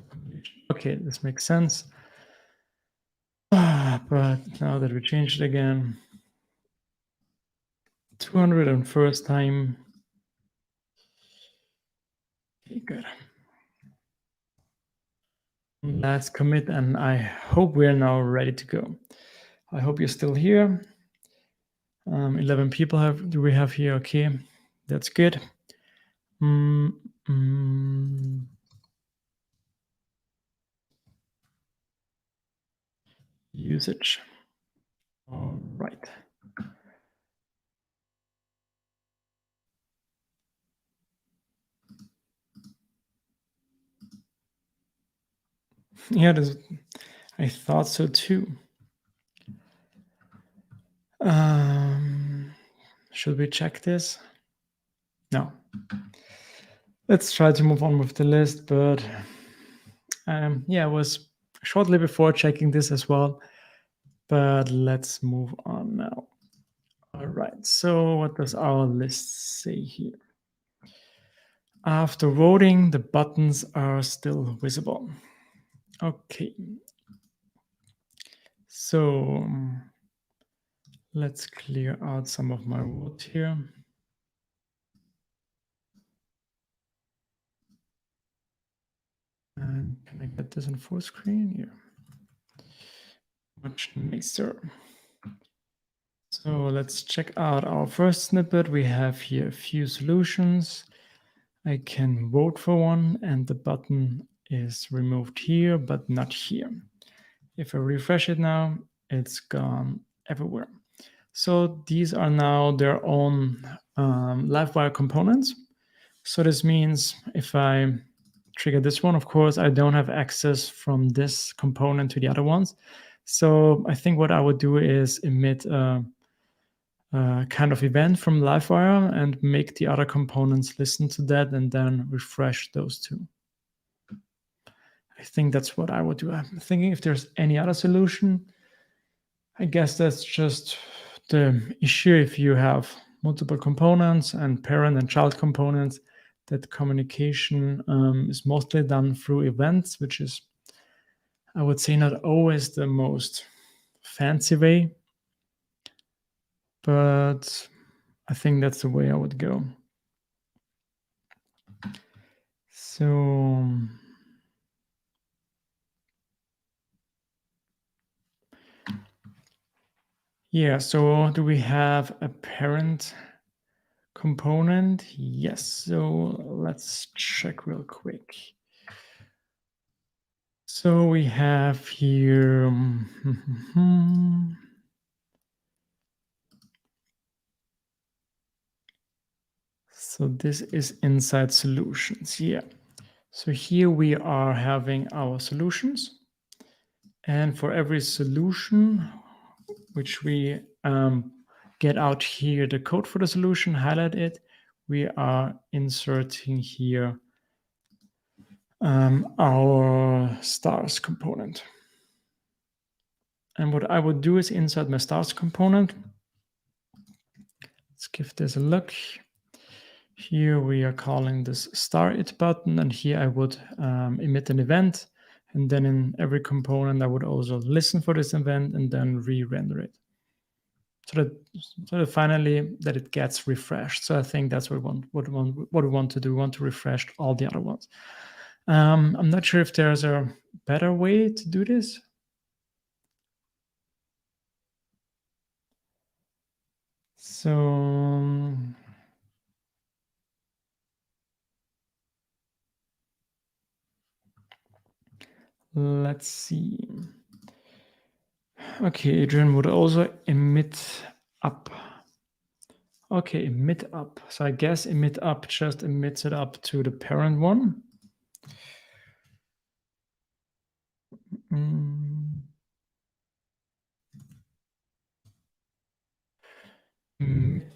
S1: Okay, this makes sense. But now that we changed it again, 200 on first time. Okay, good. Last commit, and I hope we're now ready to go. I hope you're still here. 11 people do we have here? Okay, that's good. Usage. All right. Yeah, I thought so too. Should we check this? No. Let's try to move on with the list, but yeah, it was shortly before checking this as well, but let's move on now. All right, so what does our list say here? After voting, the buttons are still visible. Okay. So let's clear out some of my votes here. And can I get this in full screen here? Much nicer. So let's check out our first snippet. We have here a few solutions. I can vote for one, and the button is removed here, but not here. If I refresh it now, it's gone everywhere. So these are now their own LiveWire components. So this means if I trigger this one, of course, I don't have access from this component to the other ones. So I think what I would do is emit a kind of event from LiveWire and make the other components listen to that and then refresh those two. I think that's what I would do. I'm thinking if there's any other solution. I guess that's just the issue if you have multiple components and parent and child components, that communication is mostly done through events, which is, I would say, not always the most fancy way, but I think that's the way I would go. So yeah, so do we have a parent component? Yes, so let's check real quick. So we have here, so this is inside solutions, yeah. So here we are having our solutions, and for every solution, which we get out here, the code for the solution, highlight it, we are inserting here our stars component. And what I would do is inside my stars component. Let's give this a look. Here we are calling this star it button, and here I would emit an event, and then in every component I would also listen for this event and then re-render it, so that finally that it gets refreshed. So I think that's what we want to do. We want to refresh all the other ones. I'm not sure if there's a better way to do this. So let's see. Okay, Adrian would also emit up. Okay, emit up. So I guess emit up just emits it up to the parent one.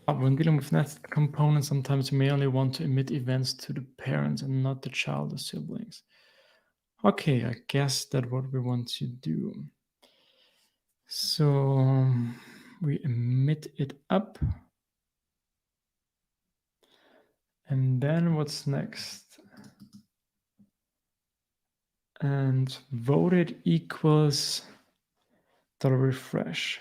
S1: When dealing with nested components, sometimes you may only want to emit events to the parents and not the child or siblings. Okay, I guess that's what we want to do. So we emit it up. And then what's next? And voted equals the refresh.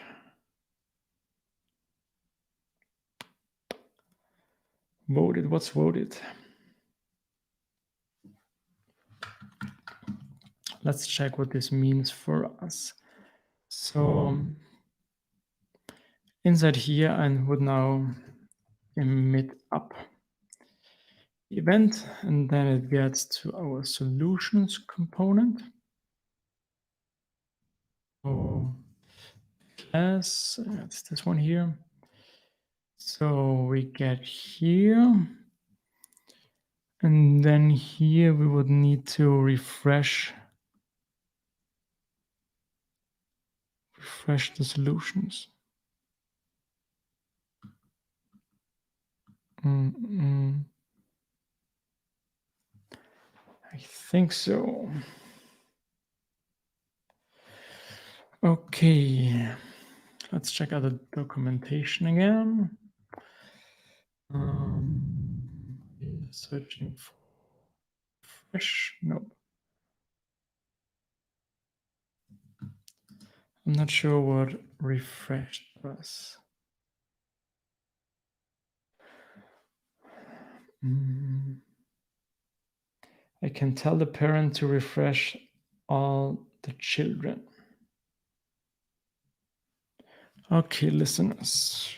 S1: Voted, what's voted? Let's check what this means for us. So inside here, I would now emit up event, and then it gets to our solutions component. So class, it's this one here. So we get here, and then here we would need to refresh the solutions. I think so. Okay, let's check out the documentation again. Searching for fresh, nope. I'm not sure what refreshed was. I can tell the parent to refresh all the children. Okay, listeners.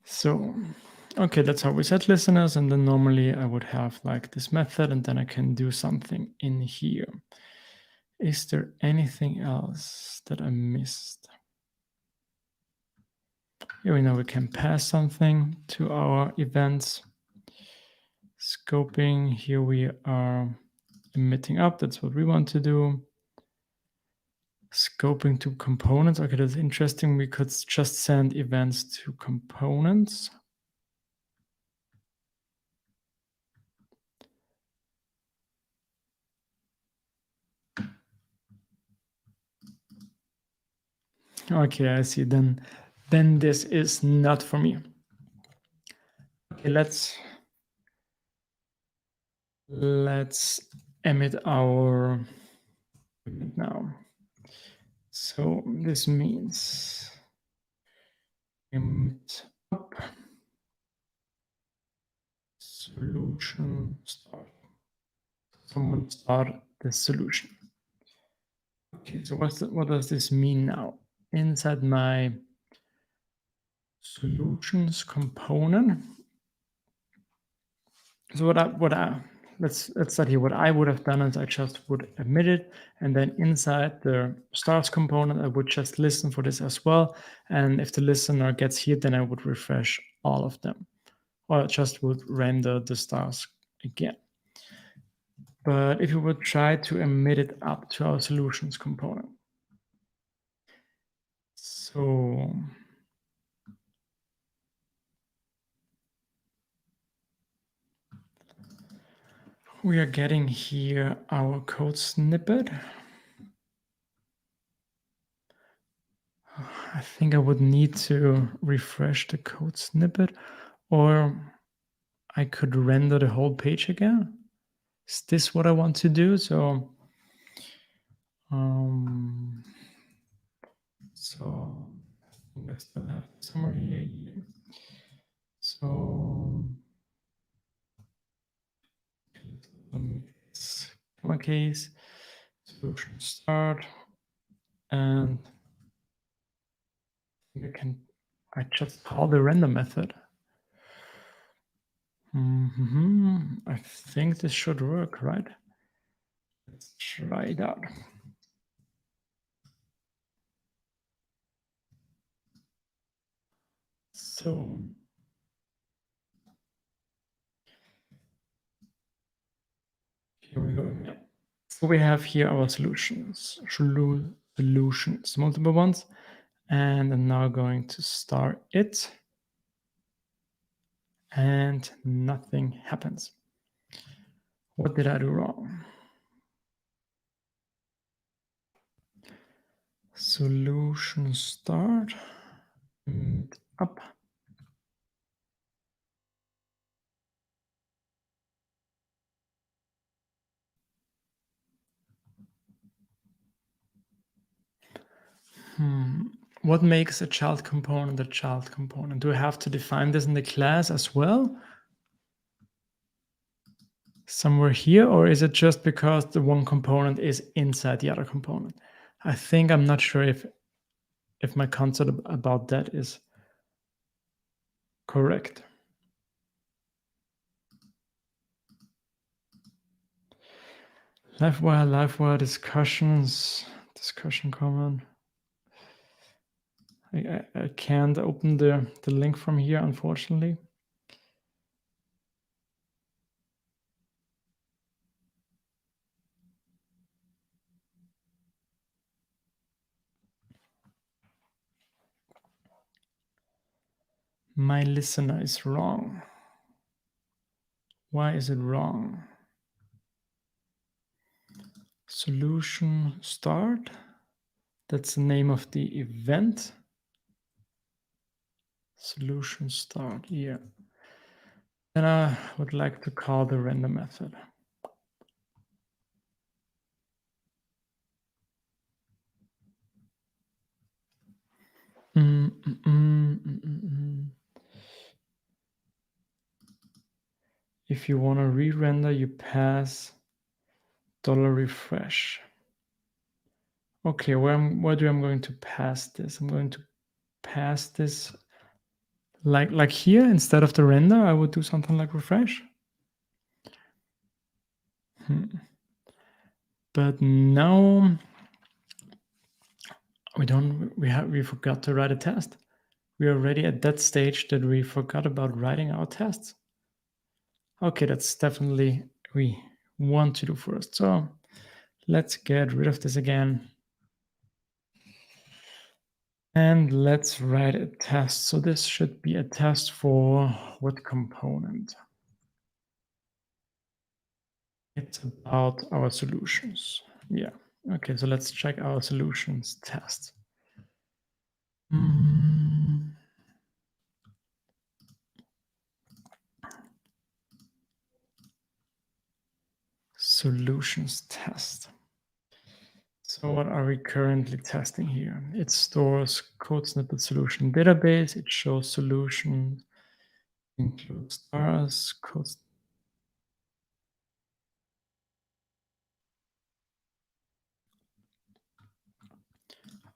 S1: So, okay, that's how we set listeners. And then normally I would have like this method, and then I can do something in here. Is there anything else that I missed? Here we know we can pass something to our events. Scoping, here we are emitting up. That's what we want to do. Scoping to components. Okay, that's interesting. We could just send events to components. Okay, I see. Then this is not for me. Okay, let's emit our now. So this means emit up solution start. Someone start the solution. Okay, so what does this mean now? Inside my solutions component. So let's start here. What I would have done is I just would emit it, and then inside the stars component, I would just listen for this as well. And if the listener gets here, then I would refresh all of them, or I just would render the stars again. But if you would try to emit it up to our solutions component, so we are getting here our code snippet. I think I would need to refresh the code snippet, or I could render the whole page again. Is this what I want to do? So I still have somewhere here. So my case solution start, and I just call the render method. I think this should work, right? Let's try it out. So here we go. So we have here our solutions, multiple ones, and I'm now going to start it, and nothing happens. What did I do wrong? Solution start and up. What makes a child component a child component? Do I have to define this in the class as well? Somewhere here, or is it just because the one component is inside the other component? I think I'm not sure if my concept about that is correct. LiveWire discussion comment. I can't open the link from here, unfortunately. My listener is wrong. Why is it wrong? Solution start. That's the name of the event. Solution start here. Then I would like to call the render method. If you want to re-render, you pass $refresh. Okay, where do I'm going to pass this? I'm going to pass this like here. Instead of the render, I would do something like refresh. But now we forgot to write a test. We are already at that stage that we forgot about writing our tests. Okay, that's definitely we want to do first. So let's get rid of this again. And let's write a test. So this should be a test for what component? It's about our solutions. Yeah. Okay, so let's check our solutions test. Solutions test. So what are we currently testing here? It stores code snippet solution database. It shows solutions, includes stars, code.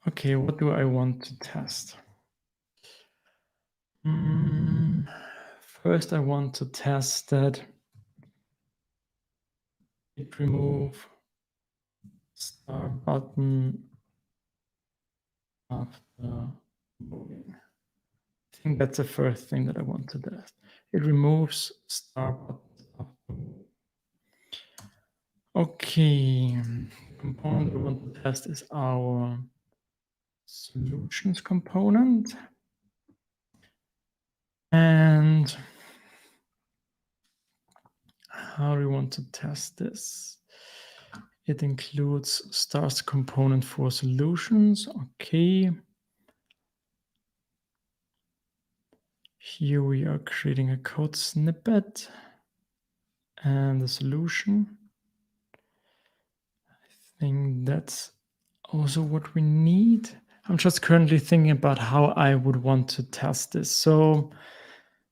S1: Okay, what do I want to test? First, I want to test that it remove star button after moving. I think that's the first thing that I want to test. It removes star button after moving. Okay, component we want to test is our solutions component. And how do we want to test this? It includes stars component for solutions. Okay. Here we are creating a code snippet and the solution. I think that's also what we need. I'm just currently thinking about how I would want to test this. So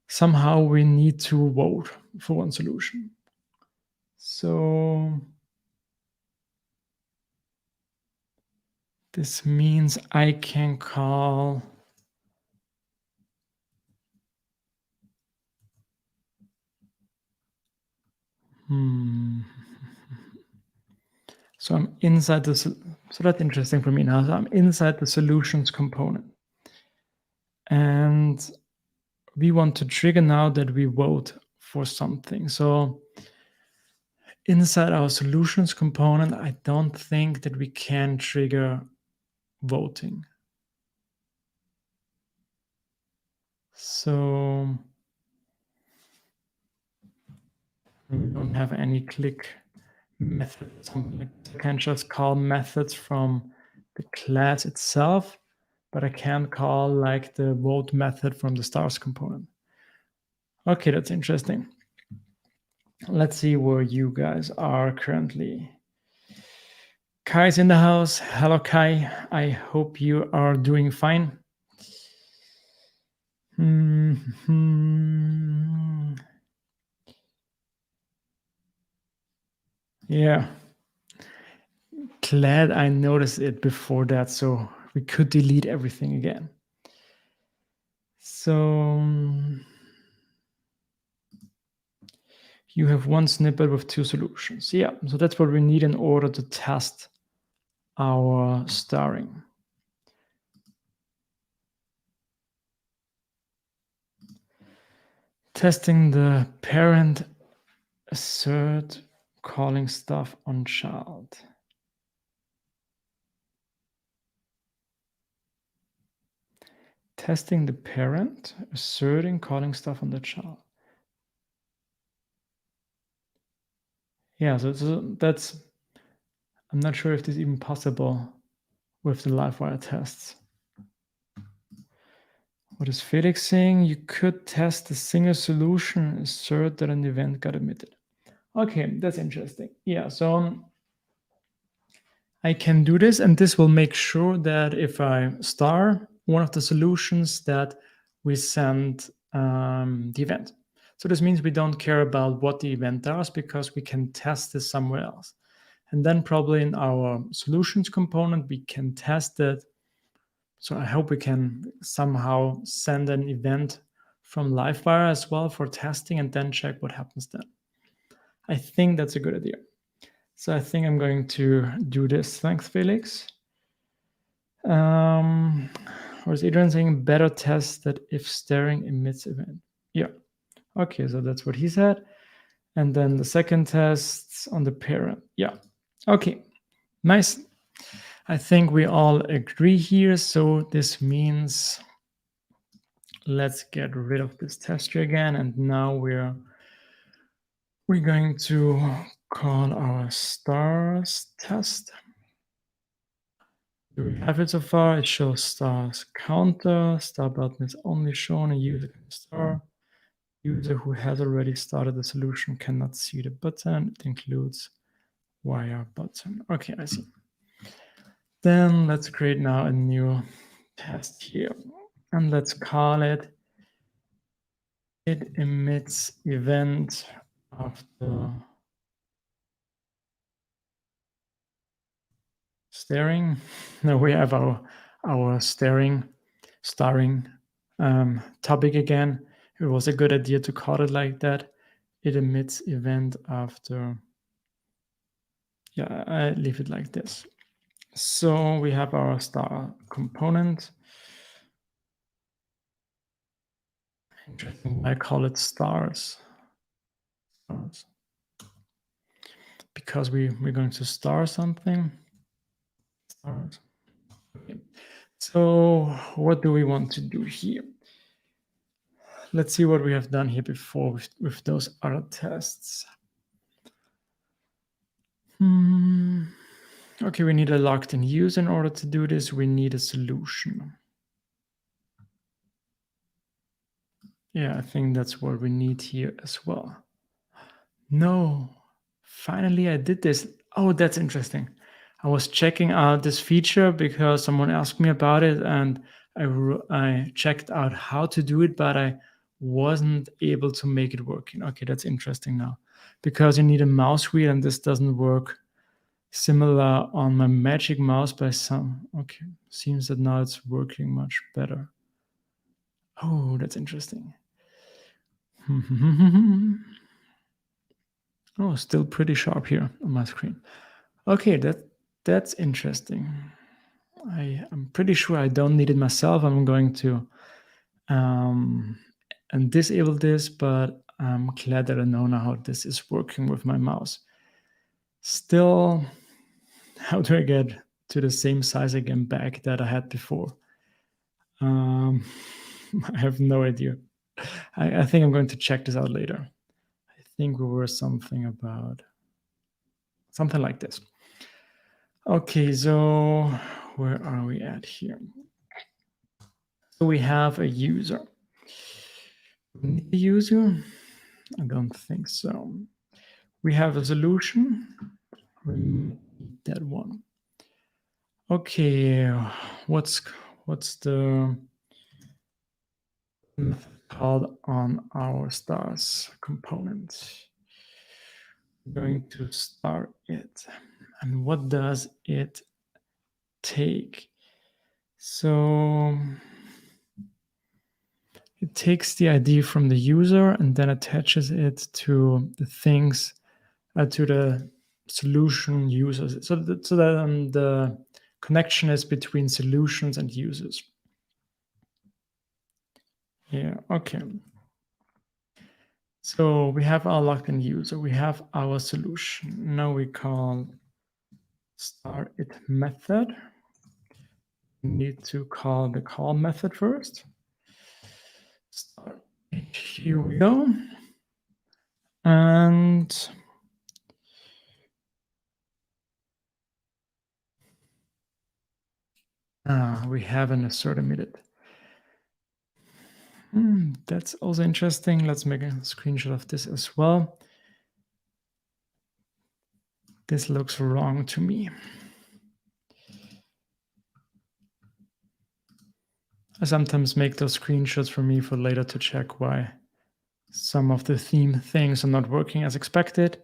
S1: somehow we need to vote for one solution. So this means I can call So I'm inside the, so that's interesting for me now. So I'm inside the solutions component. And we want to trigger now that we vote for something. So inside our solutions component, I don't think that we can trigger voting. So we don't have any click method. Something like that. I can just call methods from the class itself, but I can't call like the vote method from the stars component. Okay, that's interesting. Let's see where you guys are currently. Kai's in the house. Hello, Kai. I hope you are doing fine. Yeah. Glad I noticed it before that, so we could delete everything again. So you have one snippet with two solutions. Yeah, so that's what we need in order to test our starring. Testing the parent assert calling stuff on child. Testing the parent, asserting calling stuff on the child. Yeah, so that's, I'm not sure if this is even possible with the LiveWire tests. What is Felix saying? You could test a single solution, assert that an event got emitted. Okay, that's interesting. Yeah, so I can do this, and this will make sure that if I star one of the solutions, that we send the event. So this means we don't care about what the event does because we can test this somewhere else. And then probably in our solutions component, we can test it. So I hope we can somehow send an event from LiveWire as well for testing and then check what happens then. I think that's a good idea. So I think I'm going to do this. Thanks, Felix. Or is Adrian saying better test that if staring emits event? Yeah. Okay, so that's what he said. And then the second test on the parent. Yeah. Okay. Nice. I think we all agree here. So this means let's get rid of this tester again. And now we're going to call our stars test. Do we have it so far? It shows stars counter. Star button is only shown a user star. User who has already started the solution cannot see the button. It includes wire button. Okay, I see. Then let's create now a new test here. And let's call it emits event after staring. Now we have our starring topic again. It was a good idea to call it like that. It emits event after. Yeah, I leave it like this. So we have our star component. Interesting. I call it stars. Because we're going to star something. Stars. Okay. So what do we want to do here? Let's see what we have done here before with those other tests. Okay, we need a logged in user in order to do this. We need a solution. Yeah, I think that's what we need here as well. No, finally I did this. Oh, that's interesting. I was checking out this feature because someone asked me about it, and I checked out how to do it, but I wasn't able to make it working. Okay, that's interesting now, because you need a mouse wheel, and this doesn't work similar on my Magic Mouse by some. Okay, seems that now it's working much better. Oh, that's interesting. Oh, still pretty sharp here on my screen. Okay, that's interesting. I'm pretty sure I don't need it myself. I'm going to and disable this, but I'm glad that I know now how this is working with my mouse. Still, how do I get to the same size again back that I had before? I have no idea. I think I'm going to check this out later. I think we were something like this. Okay, so where are we at here? So we have a user. We need a user? I don't think so. We have a solution. Remove that one. Okay, what's the method called on our stars component? We're going to star it. And what does it take? So it takes the ID from the user and then attaches it to the things, to the solution users. So that the connection is between solutions and users. Yeah, okay. So we have our logged in user, we have our solution. Now we call star it method. We need to call the call method first. Start it, here we go. And we have an assert emitted. That's also interesting. Let's make a screenshot of this as well. This looks wrong to me. I sometimes make those screenshots for me for later to check why some of the theme things are not working as expected.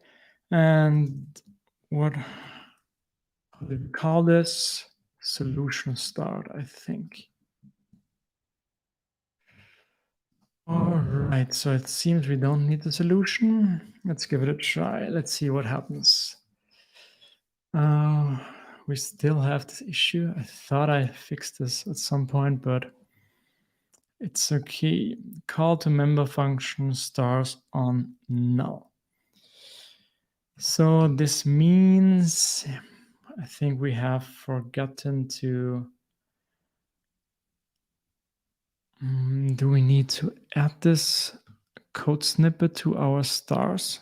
S1: And how do we call this? Solution start, I think. All right, so it seems we don't need the solution. Let's give it a try. Let's see what happens. We still have this issue. I thought I fixed this at some point, but it's okay. Call to member function stars on null. So this means, I think we have forgotten to, do we need to add this code snippet to our stars?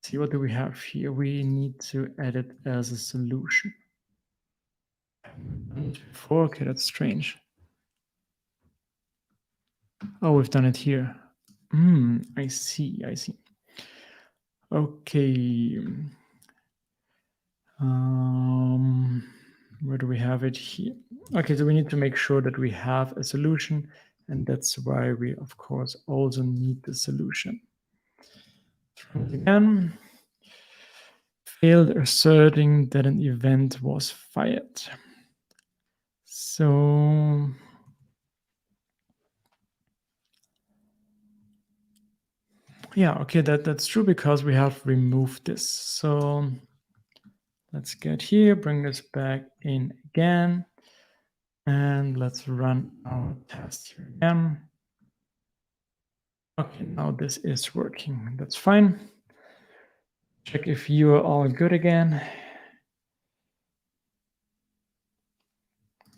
S1: See, what do we have here? We need to add it as a solution. Before, okay, that's strange. Oh, we've done it here. I see. Okay. Where do we have it here? Okay, so we need to make sure that we have a solution, and that's why we, of course, also need the solution. Again, failed asserting that an event was fired. So yeah, okay, that's true because we have removed this. So let's get here, bring this back in again, and let's run our test here again. Okay, now this is working. That's fine. Check if you are all good again.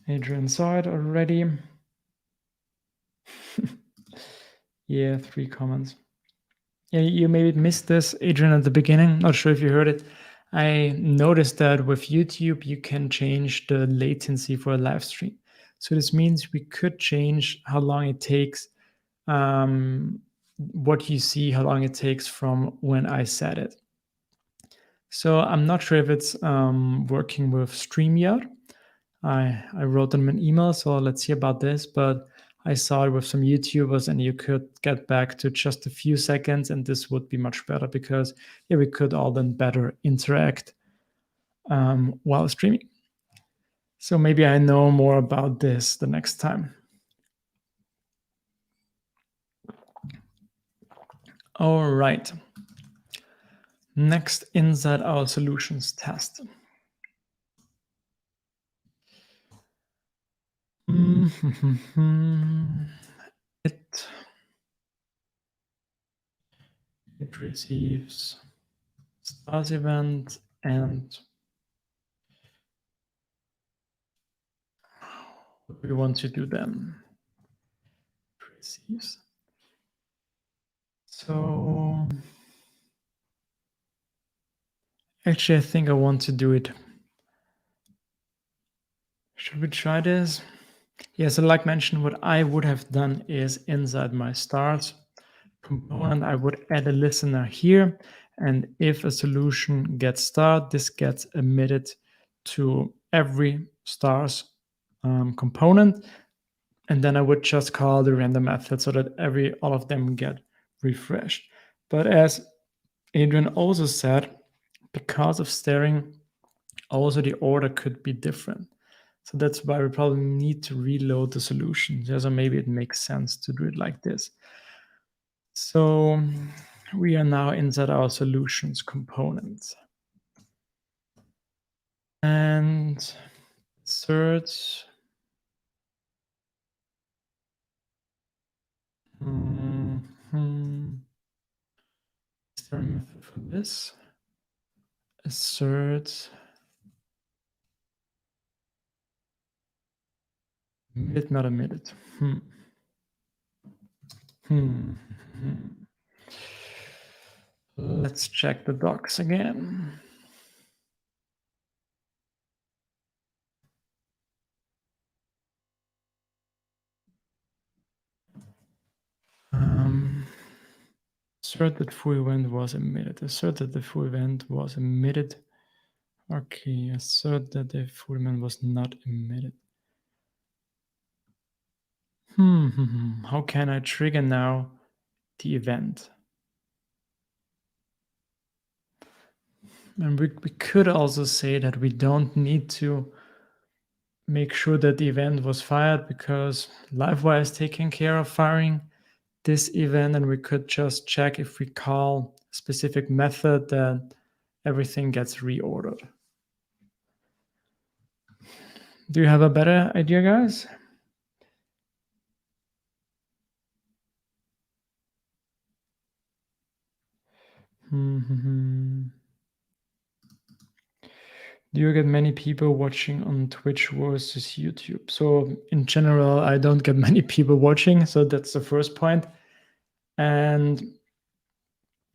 S1: Adrian saw it already. Yeah, 3 comments. Yeah, you maybe missed this, Adrian, at the beginning. Not sure if you heard it. I noticed that with YouTube, you can change the latency for a live stream. So this means we could change how long it takes, what you see, how long it takes from when I said it. So I'm not sure if it's working with StreamYard. I wrote them an email, so let's see about this. But I saw it with some YouTubers, and you could get back to just a few seconds, and this would be much better because yeah, we could all then better interact while streaming. So maybe I know more about this the next time. All right. Next, inside our solutions test. It receives stars event and what we want to do then. Receives. So actually, I think I want to do it. Should we try this? Yeah, so like mentioned, what I would have done is inside my stars component, I would add a listener here. And if a solution gets starred, this gets emitted to every stars component. And then I would just call the random method so that all of them get refreshed. But as Adrian also said, because of staring, also the order could be different. So that's why we probably need to reload the solution. Yeah, so maybe it makes sense to do it like this. So we are now inside our solutions component. And search. Is there a method for this? Assert. Emitted, not emitted. Let's check the docs again. Assert that full event was emitted. Assert that the full event was emitted. Okay, assert that the full event was not emitted. How can I trigger now the event? And we could also say that we don't need to make sure that the event was fired because LiveWire is taking care of firing this event, and we could just check if we call a specific method that everything gets reordered. Do you have a better idea, guys? Do you get many people watching on Twitch versus YouTube? So in general, I don't get many people watching. So that's the first point. And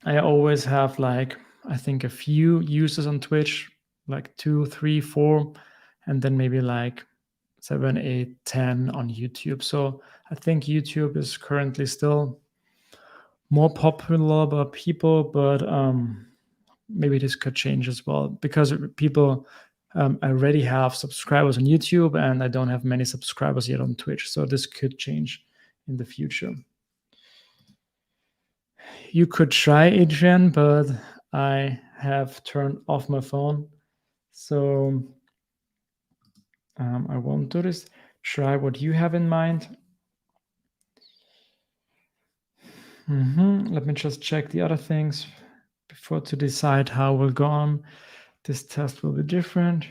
S1: I always have like, I think a few users on Twitch, like 2, 3, 4, and then maybe like 7, 8, 10 on YouTube. So I think YouTube is currently still more popular by people, but maybe this could change as well because people already have subscribers on YouTube and I don't have many subscribers yet on Twitch. So this could change in the future. You could try, Adrian, but I have turned off my phone. So I won't do this. Try what you have in mind. Let me just check the other things before to decide how we'll go on. This test will be different.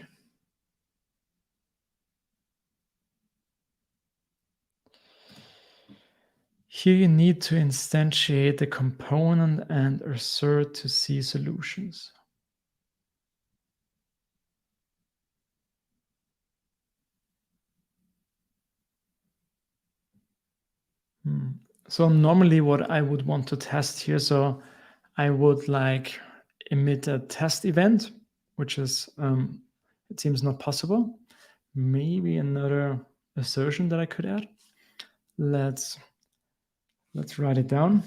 S1: Here you need to instantiate the component and assert to see solutions. So normally what I would want to test here, so I would like emit a test event, which is, it seems not possible. Maybe another assertion that I could add. Let's write it down.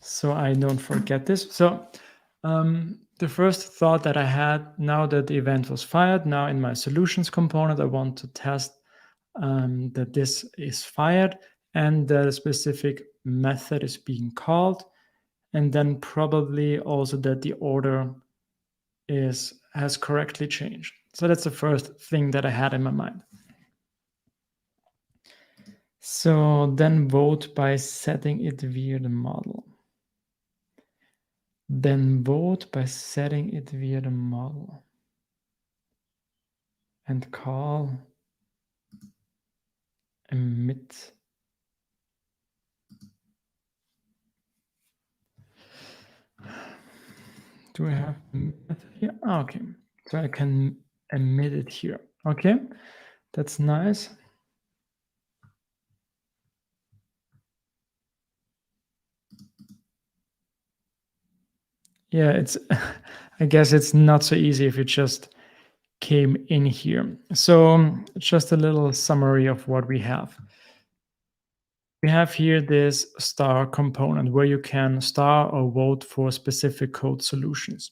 S1: So I don't forget this. So the first thought that I had, now that the event was fired, now in my solutions component, I want to test that this is fired and that a specific method is being called, and then probably also that the order has correctly changed. So that's the first thing that I had in my mind. So then vote by setting it via the model. Then vote by setting it via the model and call emit. Do I have a method here? Oh, okay, so I can emit it here. Okay, that's nice. Yeah, it's I guess it's not so easy if you just came in here. So just a little summary of what we have. We have here this star component where you can star or vote for specific code solutions.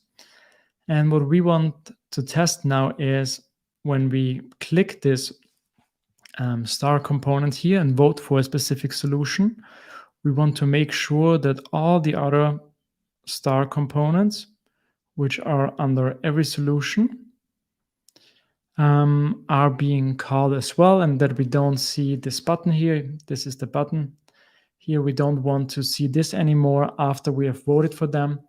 S1: And what we want to test now is when we click this star component here and vote for a specific solution, we want to make sure that all the other star components, which are under every solution, are being called as well, and that we don't see this button here. This is the button. Here we don't want to see this anymore after we have voted for them.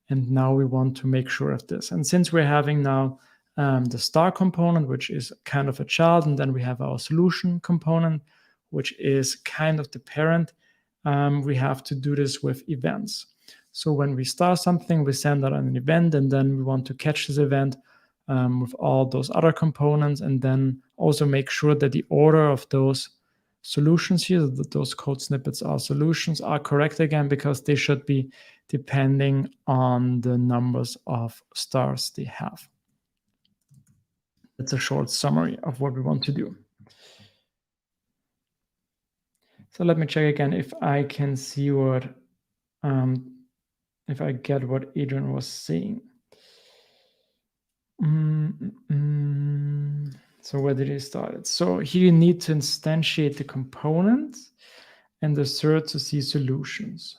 S1: And now we want to make sure of this. And since we're having now the star component, which is kind of a child, and then we have our solution component, which is kind of the parent, we have to do this with events. So when we start something, we send out an event, and then we want to catch this event with all those other components, and then also make sure that the order of those solutions here, that those code snippets are solutions, are correct again, because they should be depending on the numbers of stars they have. That's a short summary of what we want to do. So let me check again if I can see what, if I get what Adrian was saying. So where did he start it? So here you need to instantiate the component and assert to see solutions.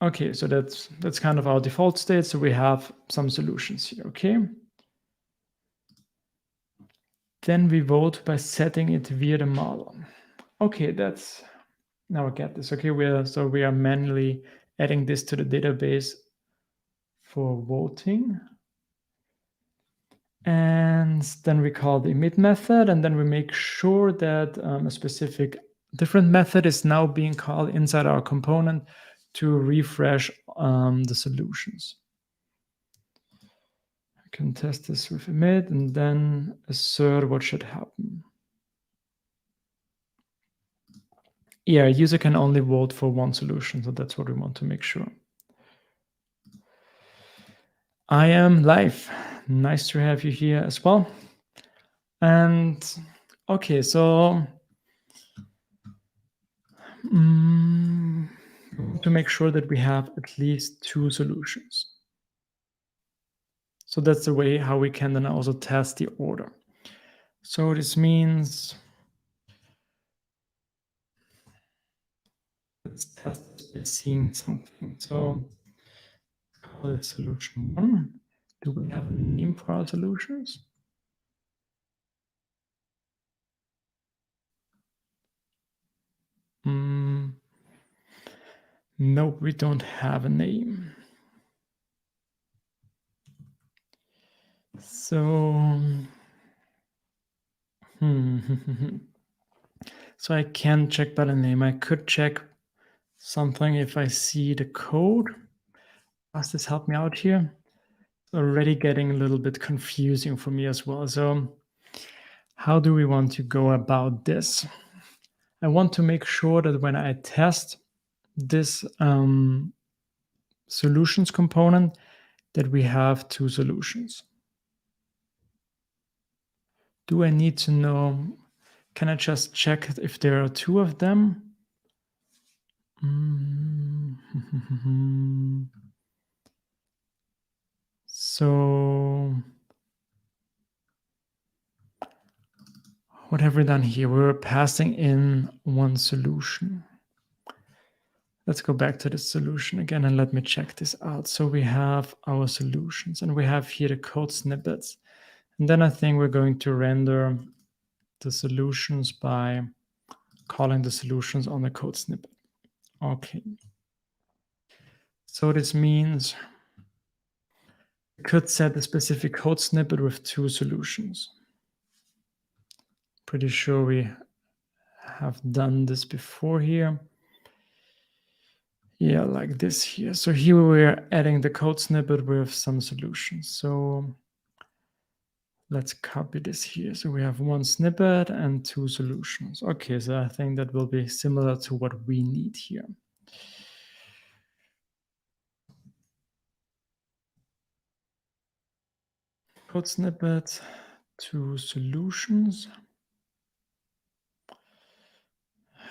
S1: Okay, so that's kind of our default state. So we have some solutions here, okay? Then we vote by setting it via the model. Okay, that's, now I get this. Okay, we are manually adding this to the database for voting. And then we call the emit method, and then we make sure that a specific different method is now being called inside our component to refresh the solutions. I can test this with emit and then assert what should happen. Yeah, a user can only vote for one solution, so that's what we want to make sure. I am live. Nice to have you here as well. And okay, so to make sure that we have at least two solutions. So that's the way how we can then also test the order. So this means let's test this by seeing something. So call it solution 1. Do we have a name for our solutions? No, we don't have a name. So, so I can check by the name. I could check something if I see the code. Does this help me out here? It's already getting a little bit confusing for me as well. So how do we want to go about this? I want to make sure that when I test this solutions component, that we have two solutions. Do I need to know? Can I just check if there are two of them? So what have we done here? We're passing in one solution. Let's go back to the solution again and let me check this out. So we have our solutions and we have here the code snippets. And then I think we're going to render the solutions by calling the solutions on the code snippet. Okay. So this means we could set a specific code snippet with two solutions. Pretty sure we have done this before here. Yeah, like this here. So here we're adding the code snippet with some solutions. So let's copy this here. So we have one snippet and two solutions. Okay, so I think that will be similar to what we need here. Code snippet, two solutions.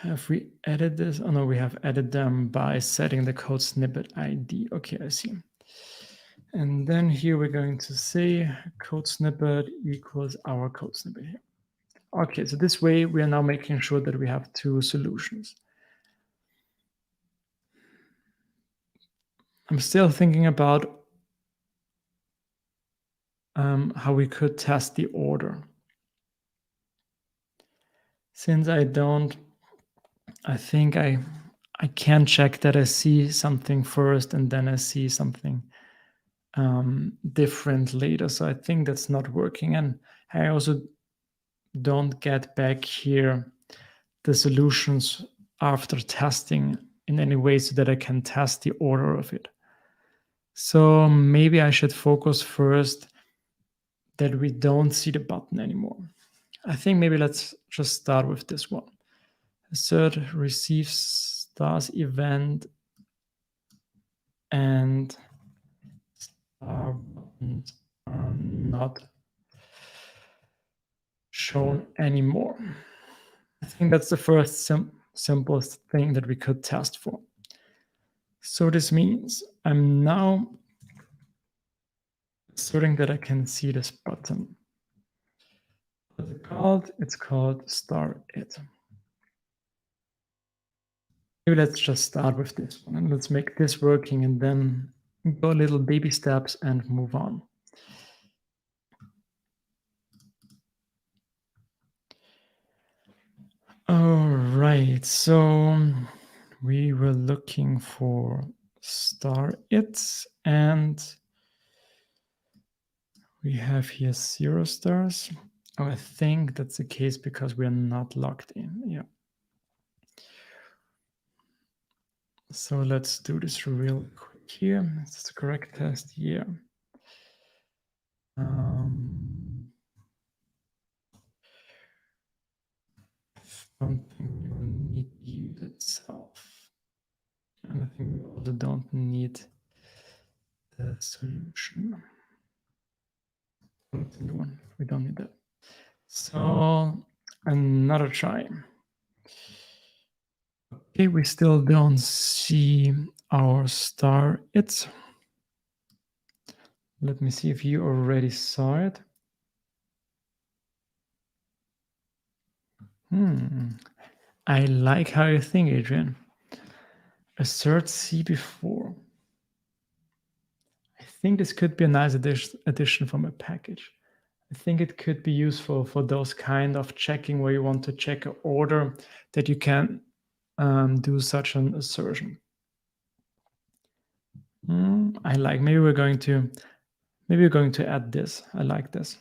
S1: Have we added this? Oh no, we have added them by setting the code snippet ID. Okay, I see. And then here we're going to say code snippet equals our code snippet here. Okay, so this way we are now making sure that we have two solutions. I'm still thinking about how we could test the order. Since I think I can check that I see something first and then I see something different later. So I think that's not working. And I also don't get back here the solutions after testing in any way so that I can test the order of it. So maybe I should focus first that we don't see the button anymore. I think maybe let's just start with this one. Assert receives stars event and star buttons are not shown anymore. I think that's the first simplest thing that we could test for. So this means I'm now asserting that I can see this button. It's called star it. Maybe let's just start with this one and let's make this working and then go little baby steps and move on. All right, so we were looking for star it and We have here 0 stars. Oh, I think that's the case because we are not logged in. Yeah. So let's do this real quick here. Is this the correct test? Yeah. Don't think we will need use itself. And I think we also don't need the solution. The one. We don't need that. So another try. Okay, we still don't see our star it. Let me see if you already saw it. I like how you think, Adrian. Assert C before. I think this could be a nice addition from a package. I think it could be useful for those kind of checking where you want to check an order that you can do such an assertion. I like. Maybe we're going to add this. I like this.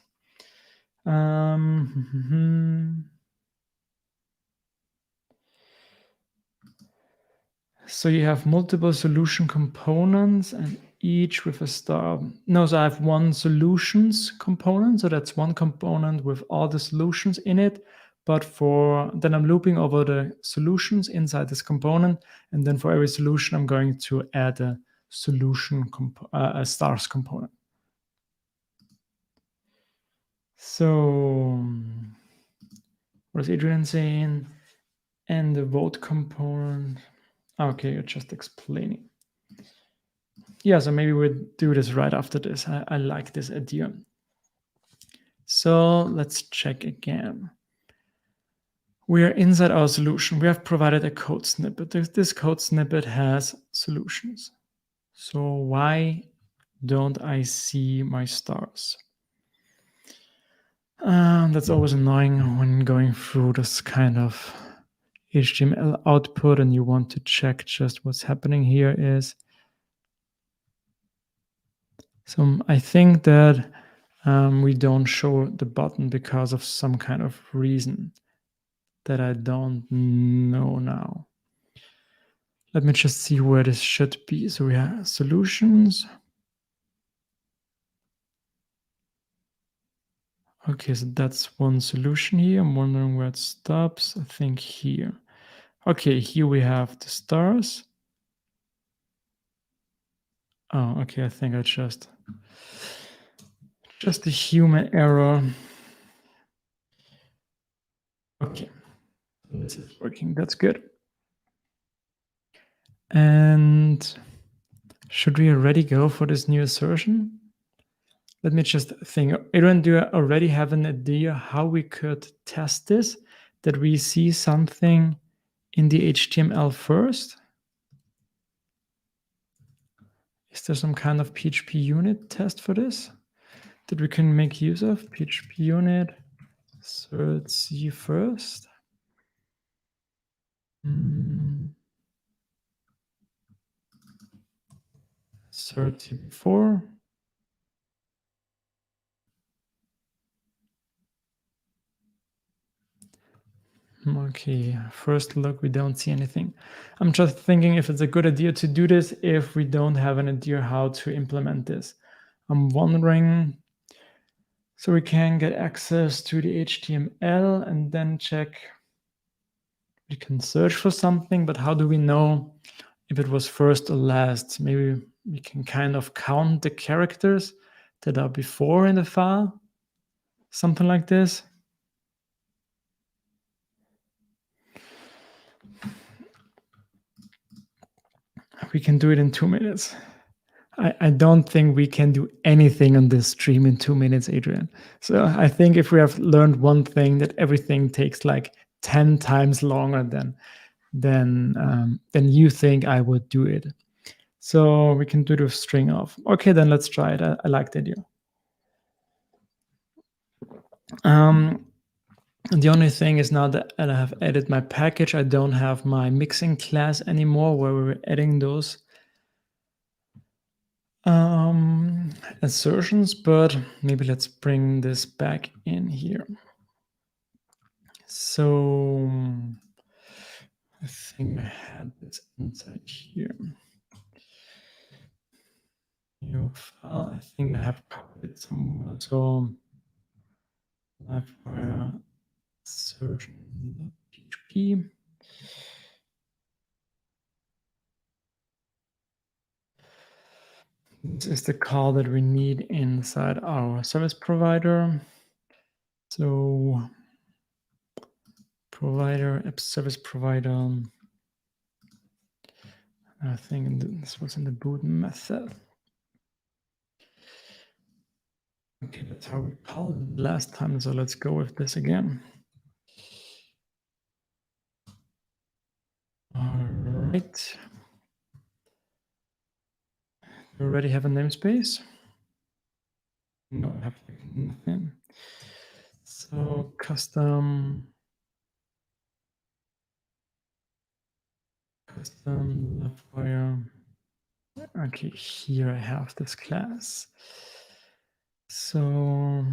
S1: So you have multiple solution components and each with a star. No, so I have one solutions component. So that's one component with all the solutions in it. But then I'm looping over the solutions inside this component. And then for every solution, I'm going to add a solution, a stars component. So what is Adrian saying? And the vote component. Okay, you're just explaining. Yeah, so maybe we'll do this right after this. I like this idea. So let's check again. We are inside our solution. We have provided a code snippet. This code snippet has solutions. So why don't I see my stars? That's always annoying when going through this kind of HTML output and you want to check just what's happening here is. So I think that we don't show the button because of some kind of reason that I don't know now. Let me just see where this should be. So we have solutions. Okay, so that's one solution here. I'm wondering where it stops. I think here. Okay, here we have the stars. Oh, okay, I think I just a human error. Okay, this is working. That's good. And should we already go for this new assertion? Let me just think. Adrian, do you already have an idea how we could test this? That we see something in the HTML first? Is there some kind of PHP unit test for this that we can make use of? PHP unit, assert C first. Assert C before. Okay, first look, we don't see anything. I'm just thinking if it's a good idea to do this if we don't have an idea how to implement this. I'm wondering, so we can get access to the HTML and then check. We can search for something, but how do we know if it was first or last? Maybe we can kind of count the characters that are before in the file, something like this. We can do it in 2 minutes. I don't think we can do anything on this stream in 2 minutes, Adrian. So I think if we have learned one thing, that everything takes like 10 times longer than you think I would do it. So we can do the string of. Okay, then let's try it. I like the idea. The only thing is now that I have added my package, I don't have my mixing class anymore where we're adding those. assertions, but maybe let's bring this back in here. So I think I had this inside here. New file, I think I have copied it somewhere. So LiveWire assertion.php. This is the call that we need inside our service provider. So provider, app service provider. I think this was in the boot method. Okay, that's how we called it last time. So let's go with this again. All right. We already have a namespace. No, I have nothing. So custom LiveWire. Okay, here I have this class. So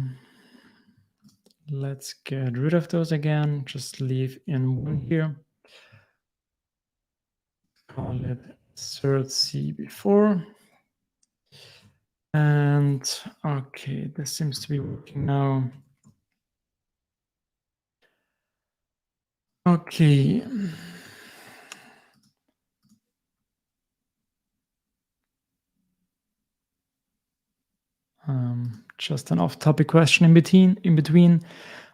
S1: let's get rid of those again. Just leave in one here. Call it assert C before. And okay, this seems to be working now. Okay. Just an off-topic question in between.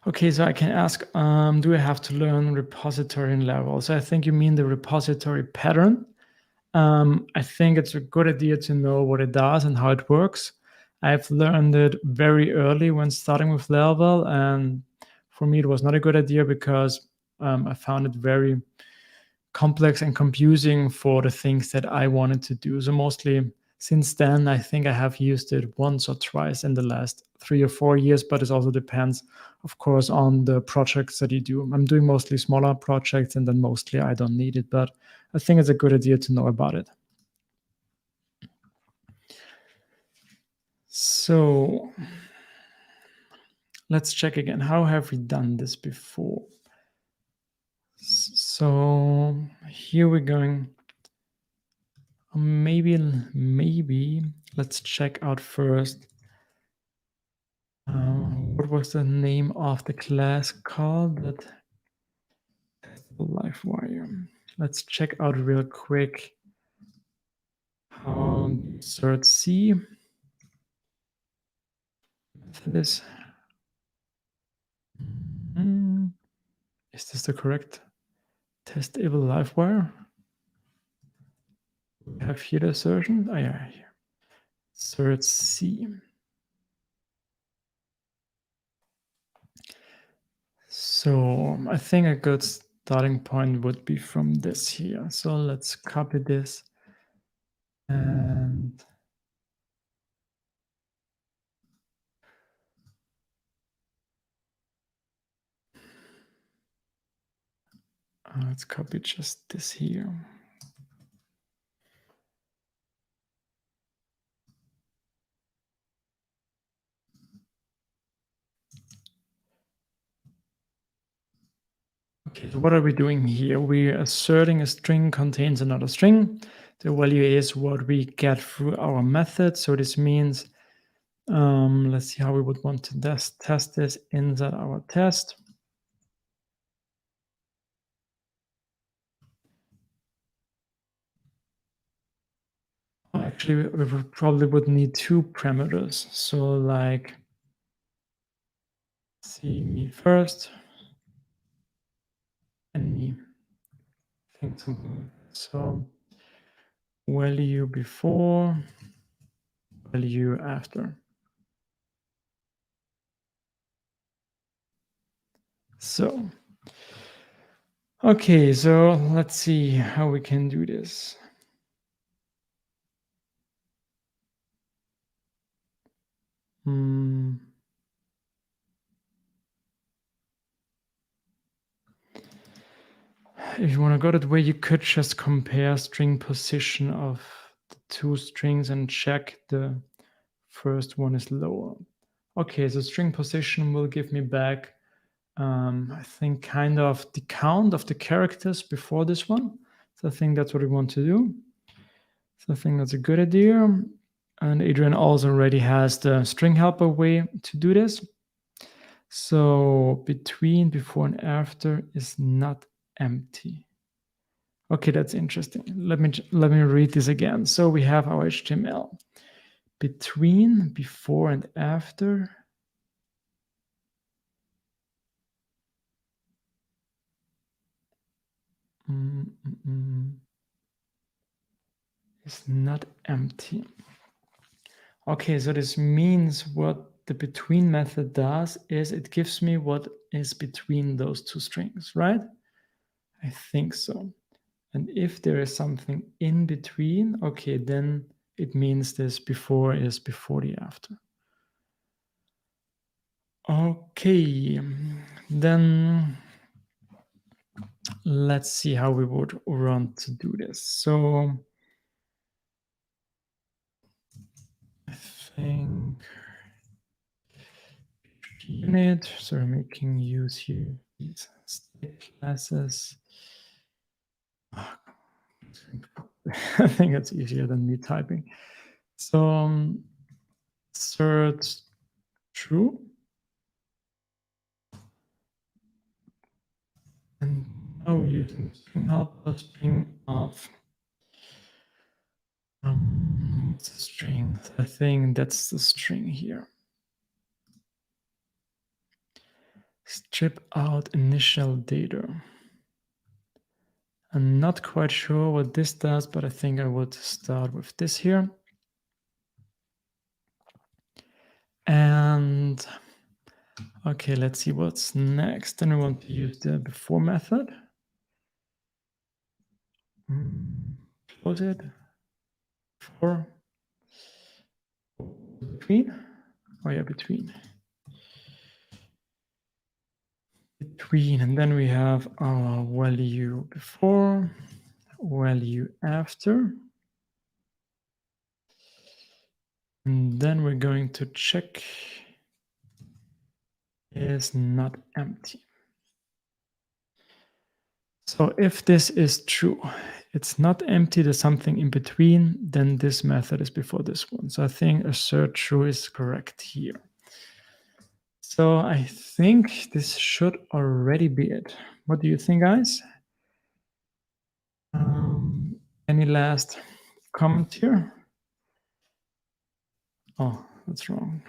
S1: Okay, so I can ask, do I have to learn repository level? So I think you mean the repository pattern. I think it's a good idea to know what it does and how it works. I've learned it very early when starting with Laravel, and for me it was not a good idea because I found it very complex and confusing for the things that I wanted to do. So mostly since then, I think I have used it once or twice in the last 3 or 4 years, but it also depends, of course, on the projects that you do. I'm doing mostly smaller projects, and then mostly I don't need it, but I think it's a good idea to know about it. So let's check again. How have we done this before? So here we're going. Maybe let's check out first. What was the name of the class called? That LiveWire. Let's check out real quick how assert C method is. Is this the correct testable LiveWire? We have here the assertion. Oh yeah, here. Assert C. So I think a good starting point would be from this here. So let's copy this and let's copy just this here. Okay, so what are we doing here? We're asserting a string contains another string. The value is what we get through our method. So this means, let's see how we would want to test this inside our test. Actually, we probably would need 2 parameters. So like, see me first and me. I think something. So value before, value after. So, okay, so let's see how we can do this. If you want to go that way, you could just compare string position of the 2 strings and check the first one is lower. Okay, so string position will give me back, I think, kind of the count of the characters before this one. So I think that's what we want to do. So I think that's a good idea. And Adrian also already has the string helper way to do this. So between, before, and after is not empty. Okay, that's interesting. Let me read this again. So we have our HTML. Between, before, and after is not empty. Okay, so this means what the between method does is it gives me what is between those two strings, right? I think so. And if there is something in between, okay, then it means this before is before the after. Okay, then let's see how we would want to do this. So I think unit, so we're making use here these state classes. I think it's easier than me typing. So assert true. And now using string helper, string of what's the string? I think that's the string here. Strip out initial data. I'm not quite sure what this does, but I think I would start with this here. And okay, let's see what's next. Then we want to use the before method. Close it. For between. Oh yeah, between. And then we have our value before, value after. And then we're going to check is not empty. So if this is true, it's not empty, there's something in between, then this method is before this one. So I think assert true is correct here. So I think this should already be it. What do you think, guys? Any last comment here? Oh, that's wrong.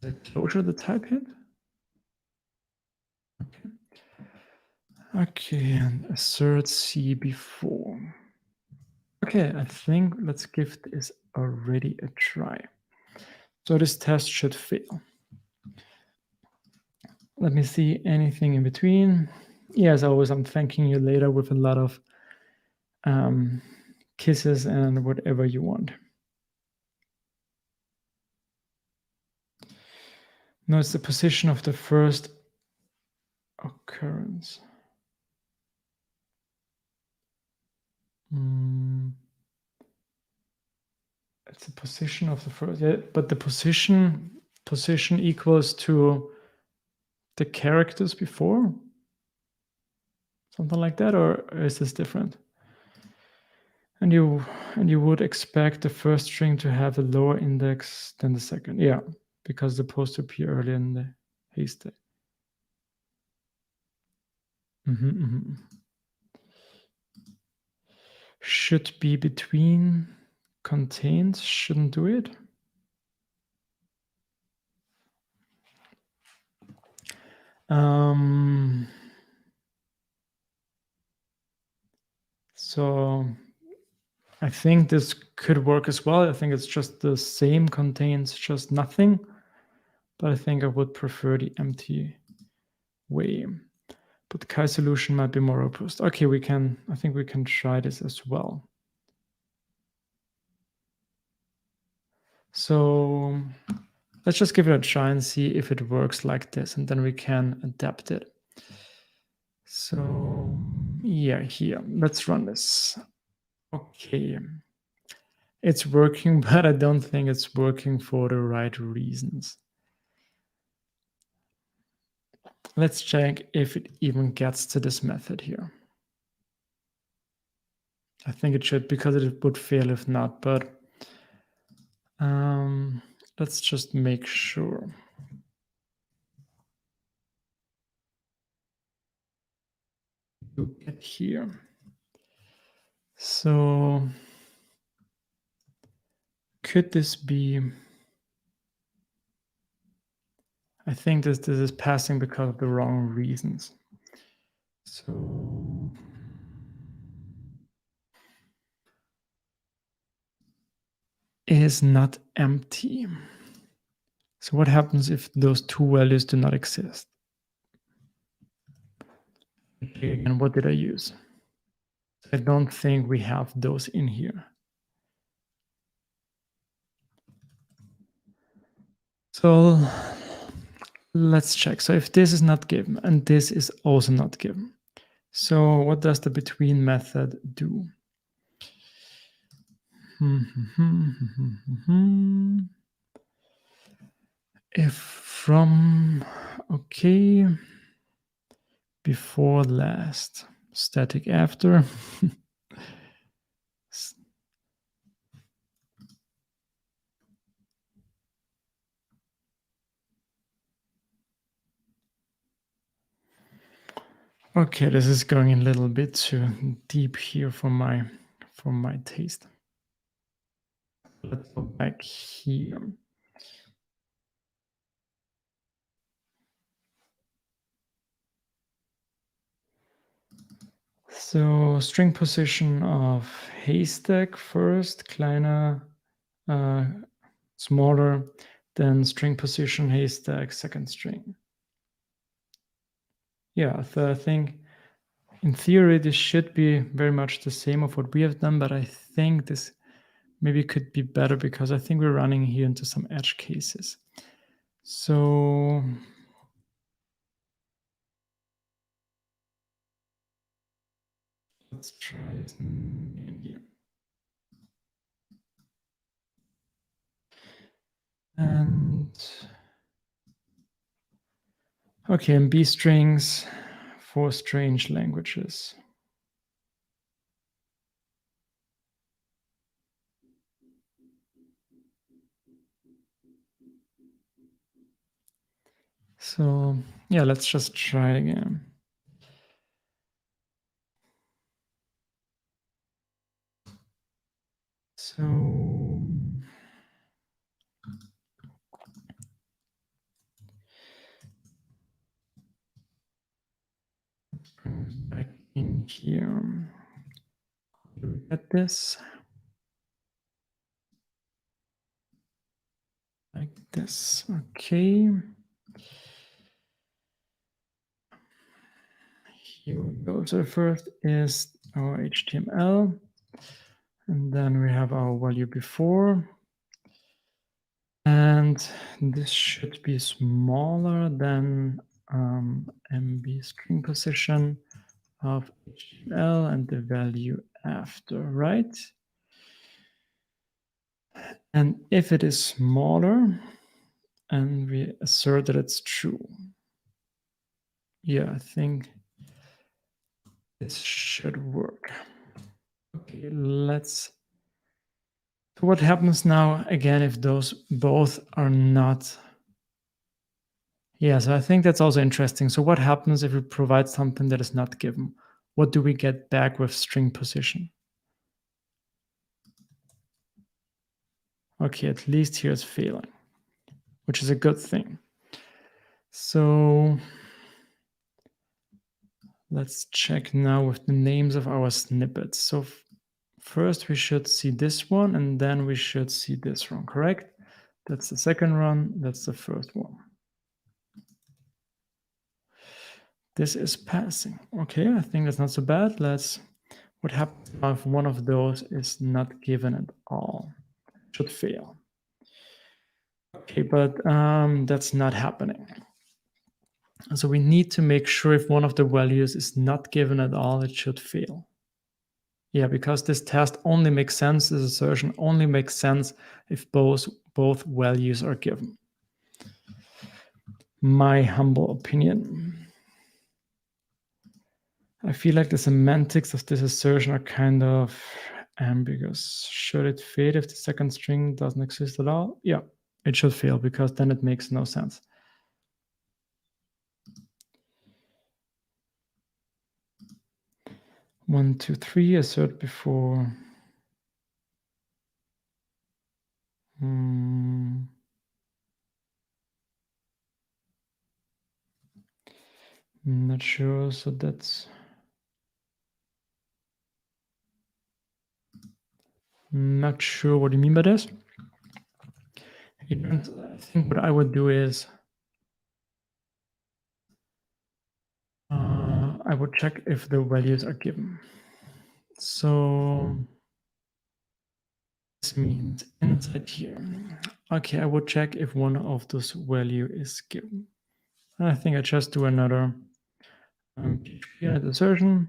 S1: Is it closure the type hit? Okay. Okay, and assert C before. Okay, I think let's give this already a try. So this test should fail. Let me see anything in between. Yeah, as always, I'm thanking you later with a lot of kisses and whatever you want. No, it's the position of the first occurrence. It's the position of the first, yeah, but the position equals to the characters before, something like that, or is this different? And you would expect the first string to have a lower index than the second, yeah, because they're supposed to appear earlier in the haystack. Should be between contains, shouldn't do it. So I think this could work as well. I think it's just the same contains just nothing, but I think I would prefer the empty way. But the Kai solution might be more robust. Okay, I think we can try this as well. So let's just give it a try and see if it works like this, and then we can adapt it. So yeah, here, let's run this. Okay. It's working, but I don't think it's working for the right reasons. Let's check if it even gets to this method here. I think it should, because it would fail if not, but let's just make sure. You get here. So could this be? I think this is passing because of the wrong reasons. So it is not empty. So what happens if those two values do not exist? And what did I use? I don't think we have those in here. So let's check. So if this is not given and this is also not given, so what does the between method do? If from, okay, before last, static after. Okay, this is going a little bit too deep here for my taste. Let's go back here. So string position of haystack first, kleiner, smaller, then string position haystack second string. Yeah, so I think in theory this should be very much the same of what we have done, but I think this maybe could be better because I think we're running here into some edge cases. So let's try it in here. And okay, and B strings for strange languages. So yeah, let's just try again. So back in here, look at this like this. Okay. Here we go. So first is our HTML, and then we have our value before. And this should be smaller than MB string position of HTML and the value after, right? And if it is smaller, and we assert that it's true, yeah, I think this should work. Okay, let's. So what happens now again if those both are not? Yeah, so I think that's also interesting. So what happens if we provide something that is not given? What do we get back with string position? Okay, at least here it's failing, which is a good thing. So let's check now with the names of our snippets. So first we should see this one, and then we should see this one, correct? That's the second one, that's the first one. This is passing. Okay, I think that's not so bad. What happens if one of those is not given at all? Should fail. Okay, but that's not happening. So we need to make sure if one of the values is not given at all, it should fail. Yeah, because this test only makes sense, this assertion only makes sense if both values are given. My humble opinion. I feel like the semantics of this assertion are kind of ambiguous. Should it fail if the second string doesn't exist at all? Yeah, it should fail because then it makes no sense. One, two, three, assert before. Not sure, so that's not sure what you mean by this. I think what I would do is I would check if the values are given. So this means inside here. Okay, I would check if one of those value is given. I think I just do another PHP assertion.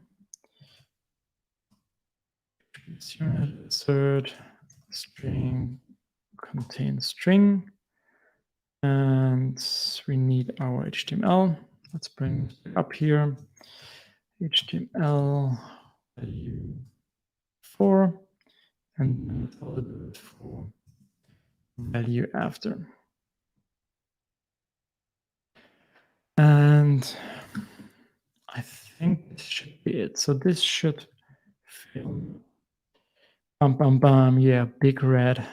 S1: Assert string contains string. And we need our HTML. Let's bring it up here. HTML value 4 and for value after. And I think this should be it. So this should fail. Bam, bam, bam. Yeah, big red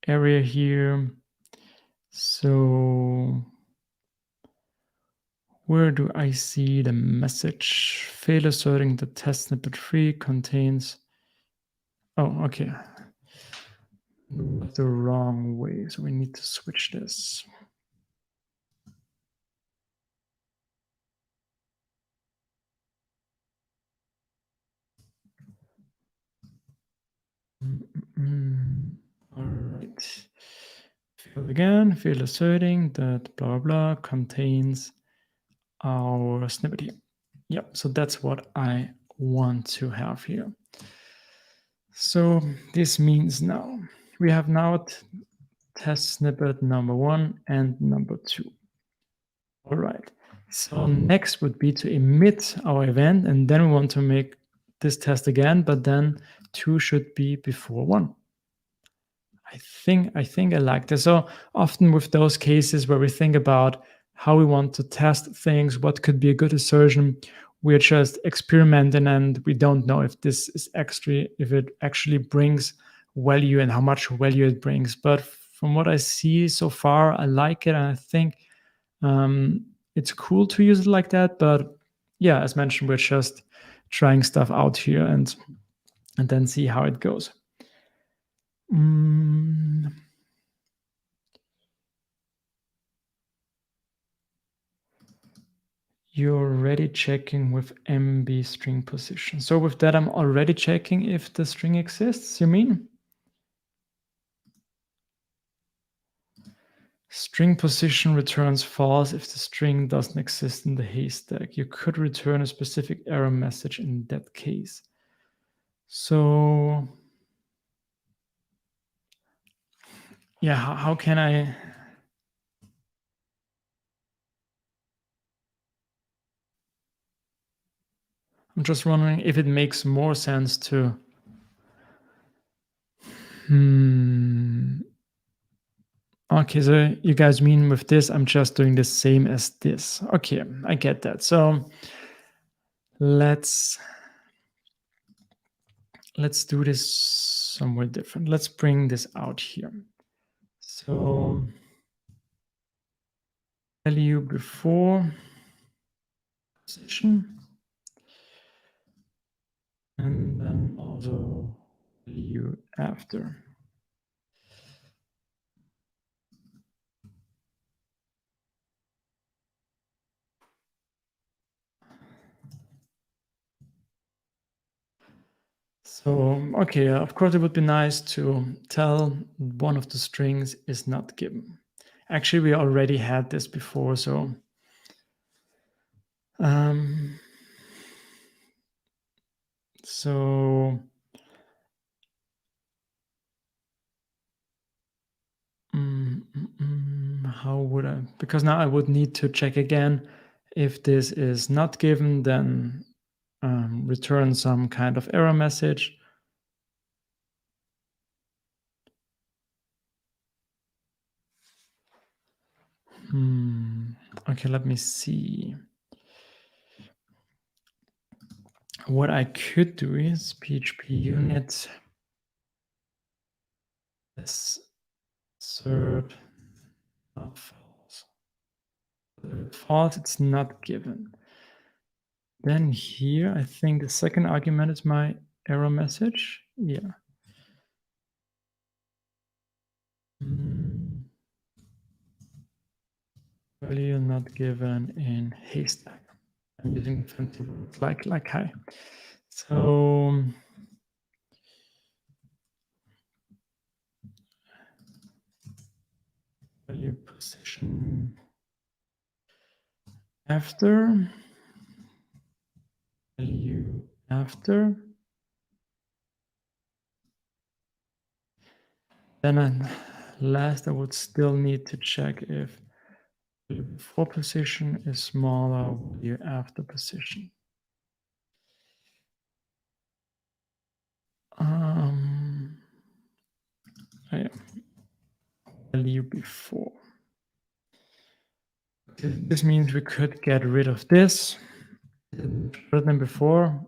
S1: area here. So where do I see the message? Fail asserting the test snippet 3 contains. Oh, okay. The wrong way. So we need to switch this. All right. Fail again. Fail asserting that blah, blah, blah contains our snippet here. Yep. So that's what I want to have here. So this means now we have now test snippet number 1 and number 2. All right. So next would be to emit our event, and then we want to make this test again, but then 2 should be before 1. I think I like this. So often with those cases where we think about how we want to test things, what could be a good assertion, we're just experimenting and we don't know if this is if it actually brings value and how much value it brings. But from what I see so far, I like it, and I think it's cool to use it like that. But yeah, as mentioned, we're just trying stuff out here and then see how it goes. You're already checking with MB string position. So with that, I'm already checking if the string exists, you mean? String position returns false if the string doesn't exist in the haystack. You could return a specific error message in that case. So yeah, how can I? I'm just wondering if it makes more sense to Okay, so you guys mean with this, I'm just doing the same as this. Okay, I get that. So let's do this somewhere different. Let's bring this out here. So value before position, and then also value after. So, okay, of course, it would be nice to tell one of the strings is not given. Actually, we already had this before, so how would I? Because now I would need to check again. If this is not given, then return some kind of error message. Okay, let me see. What I could do is PHP unit assert not false. False, it's not given. Then here, I think the second argument is my error message. Yeah. Value not given in haystack. I'm using fancy words like hi. So value position after value after. Then last, I would still need to check if before position is smaller value after position. Yeah. Value before. This means we could get rid of this. Better than before.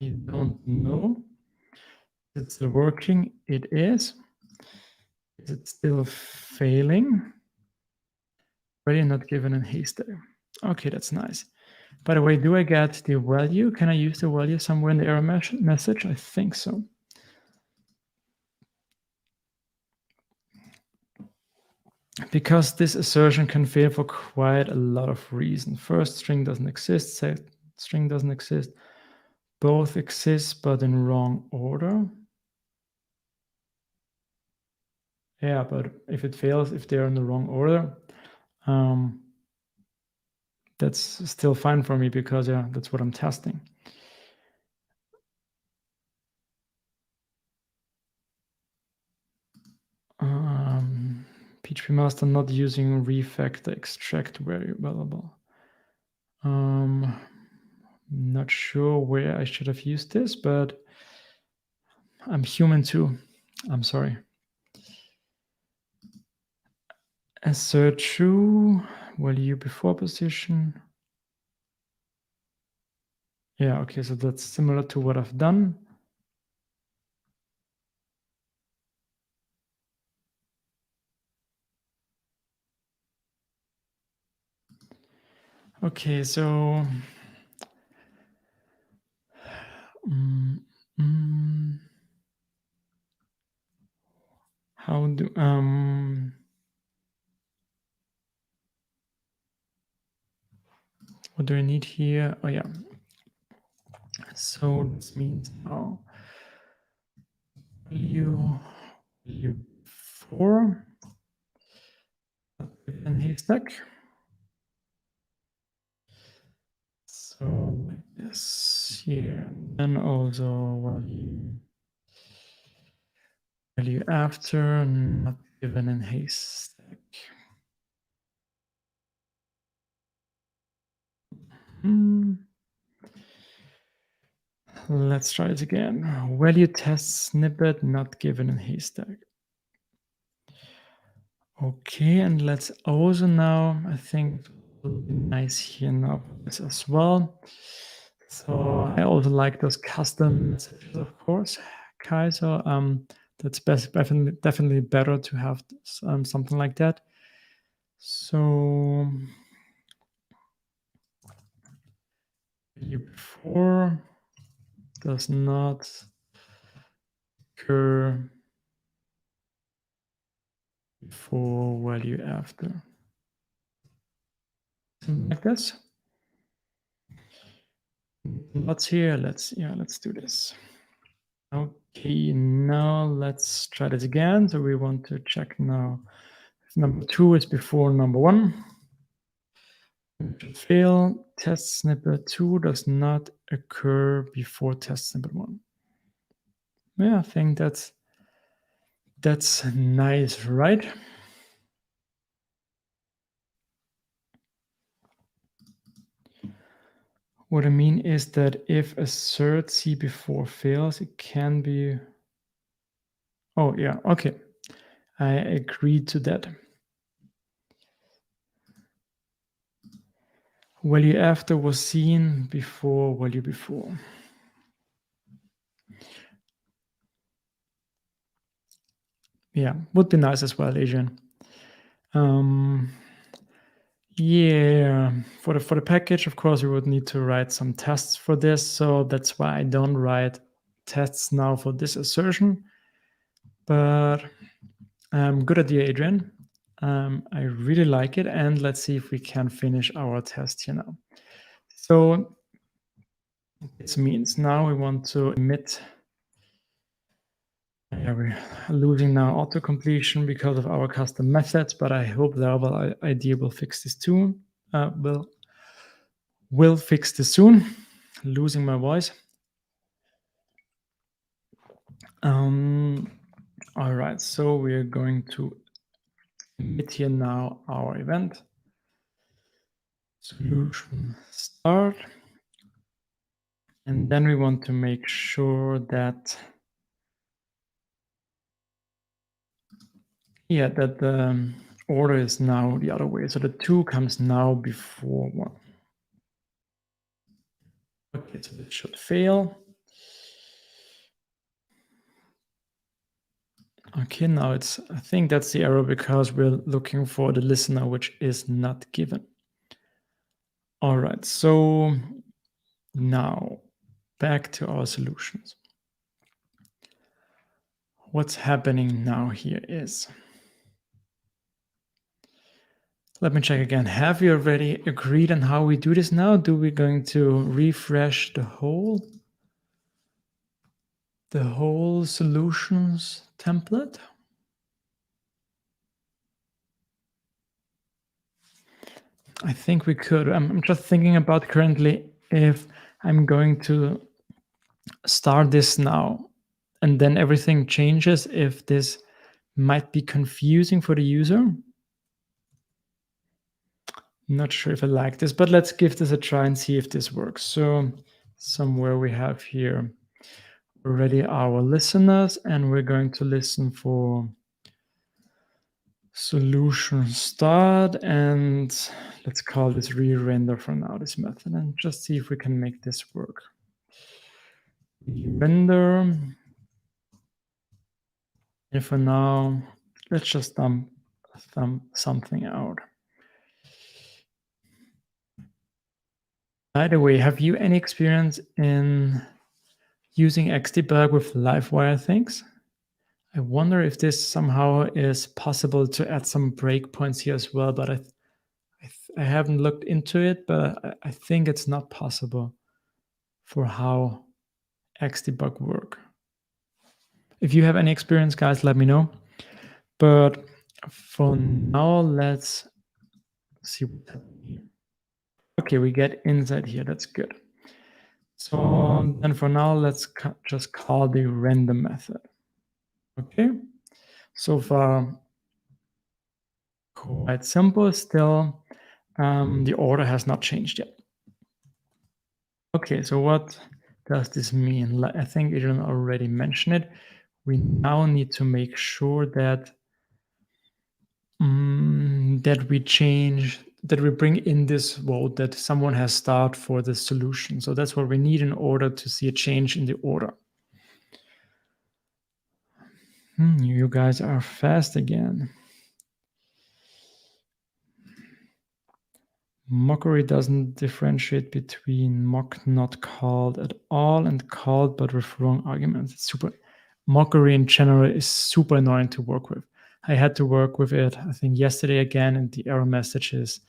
S1: You don't know. It's still working. It is. Is it still failing? Already not given in haystack. Okay, that's nice. By the way, do I get the value? Can I use the value somewhere in the error message? I think so. Because this assertion can fail for quite a lot of reasons. First, string doesn't exist. Second, string doesn't exist. Both exist, but in wrong order. Yeah, but if it fails, if they're in the wrong order, that's still fine for me because, yeah, that's what I'm testing. PHP master not using refactor extract variable. Not sure where I should have used this, but I'm human too. I'm sorry. Assert true, value before position. Yeah, okay, so that's similar to what I've done. Okay, so how do what do I need here? Oh yeah. So this means now value before and haystack. So like this here, and also value after, not given in haystack. Let's try it again. Value test snippet not given in haystack. Okay, and let's also now, I think it will be nice here now this as well. So I also like those custom messages, of course, Kai. So that's definitely better to have something like that. So value before does not occur before value after. Something like this. What's here? Let's do this. Okay, now let's try this again. So we want to check now number 2 is before number 1. Fail. Test snippet 2 does not occur before test snippet 1. Yeah, I think that's nice, right? What I mean is that if assert C before fails, it can be... Oh, yeah, okay. I agree to that. Value after was seen before value before. Yeah, would be nice as well, Adrian. Yeah, for the package, of course, we would need to write some tests for this. So that's why I don't write tests now for this assertion. But good idea, Adrian. I really like it. And let's see if we can finish our test here now. So this means now we want to emit. Yeah, we're losing now auto-completion because of our custom methods, but I hope the other idea will fix this too. Will fix this soon. Losing my voice. All right, so we're going to emit here now our event. Solution start. And then we want to make sure that that the order is now the other way. So the 2 comes now before 1. Okay, so this should fail. Okay, now I think that's the error because we're looking for the listener, which is not given. All right, so now back to our solutions. What's happening now here is, let me check again. Have we already agreed on how we do this now? Do we going to refresh the whole solutions template? I think we could. I'm just thinking about currently if I'm going to start this now and then everything changes, if this might be confusing for the user. Not sure if I like this, but let's give this a try and see if this works. So somewhere we have here already our listeners, and we're going to listen for solution start, and let's call this re-render for now, this method, and just see if we can make this work. Render. And for now, let's just thumb something out. By the way, have you any experience in using Xdebug with LiveWire things? I wonder if this somehow is possible to add some breakpoints here as well, but I haven't looked into it, but I think it's not possible for how Xdebug work. If you have any experience, guys, let me know. But for now, let's see what's happening here. Okay, we get inside here. That's good. So then for now, let's just call the render method. Okay, so far quite simple. Still, the order has not changed yet. Okay, so what does this mean? I think Adrian already mentioned it. We now need to make sure that that we bring in this vote that someone has started for the solution. So that's what we need in order to see a change in the order. You guys are fast again. Mockery doesn't differentiate between mock not called at all and called but with wrong arguments. It's super. Mockery in general is super annoying to work with. I had to work with it, I think, yesterday again, and the error messages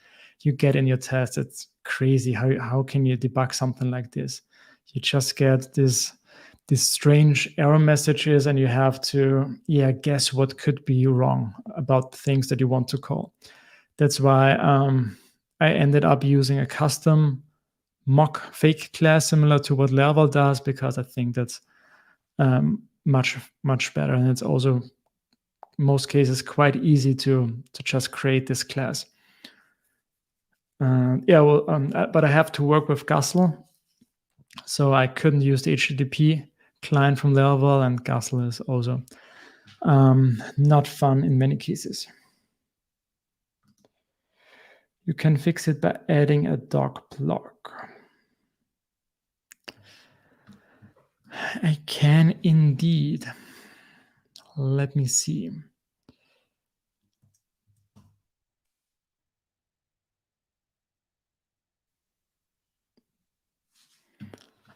S1: you get in your test, it's crazy. How can you debug something like this? You just get this these strange error messages, and you have to guess what could be wrong about the things that you want to call. That's why I ended up using a custom mock fake class similar to what Laravel does, because I think that's much better, and it's also in most cases quite easy to just create this class. But I have to work with Gussel, so I couldn't use the HTTP client from Laravel, and Gussel is also not fun in many cases. You can fix it by adding a doc block. I can indeed. Let me see.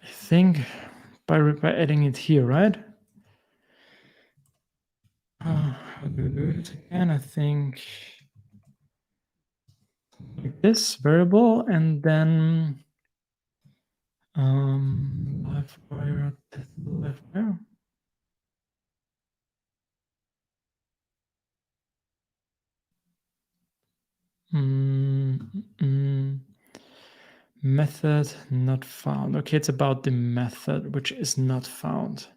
S1: I think by adding it here, right? How do we do it again? I think like this variable, and then LiveWire. Method not found. Okay, it's about the method which is not found.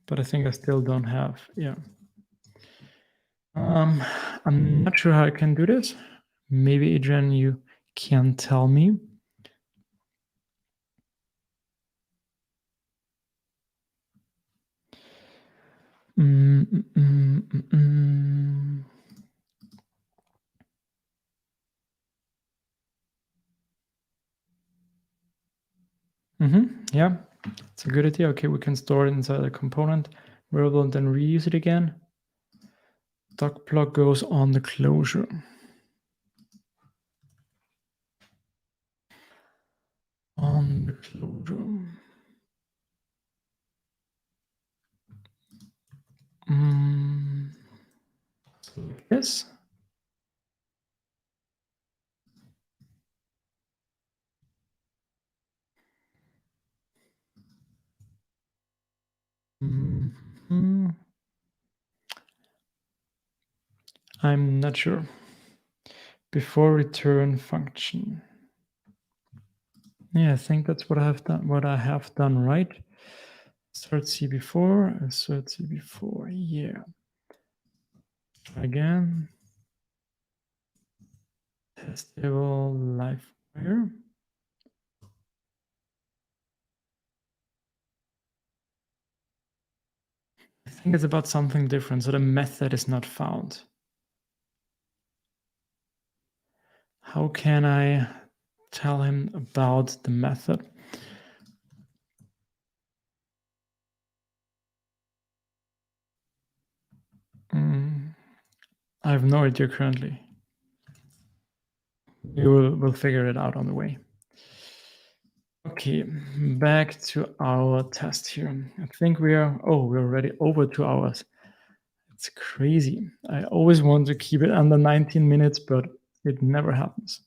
S1: But I think I still don't have, I'm not sure how I can do this. Maybe, Adrian, you can tell me. Yeah, it's a good idea. Okay, we can store it inside a component variable and then reuse it again. Doc block goes on the closure. On the closure. Like this. I'm not sure. Before return function. Yeah, I think that's what I have done. What I have done right. Assert C before. Assert C before. Yeah. Again. Test table LiveWire. I think it's about something different. So the method is not found. How can I tell him about the method? I have no idea currently. We'll figure it out on the way. Okay, back to our test here. I think we're already over 2 hours. It's crazy. I always want to keep it under 19 minutes, but it never happens.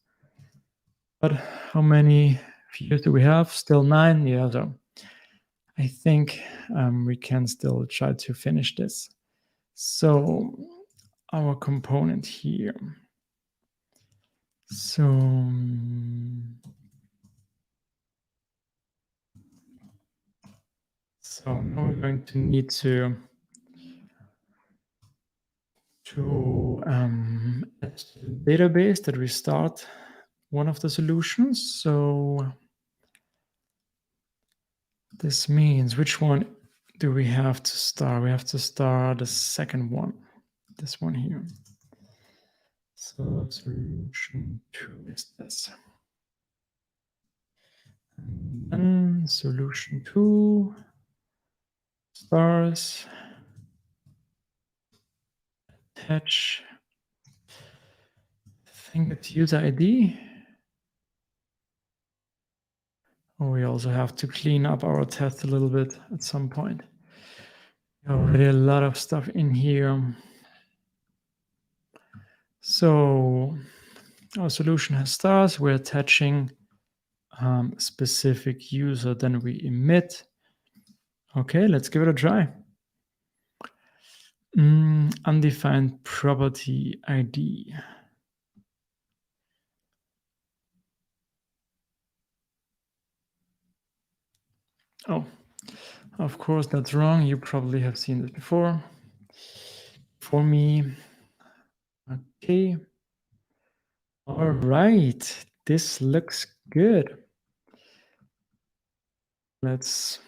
S1: But how many views do we have? Still 9? Yeah, so I think we can still try to finish this. So our component here. So now we're going to need to add to the database that we start one of the solutions. So this means, which one do we have to start? We have to start the second one, this one here. So solution 2 is this. And then solution 2 stars, attach, I think it's user ID. Oh, we also have to clean up our test a little bit at some point. Already a lot of stuff in here. So our solution has stars. We're attaching specific user, then we emit. Okay, let's give it a try. Undefined property ID. Oh, of course, that's wrong. You probably have seen this before. For me. Okay. All right. This looks good. Let's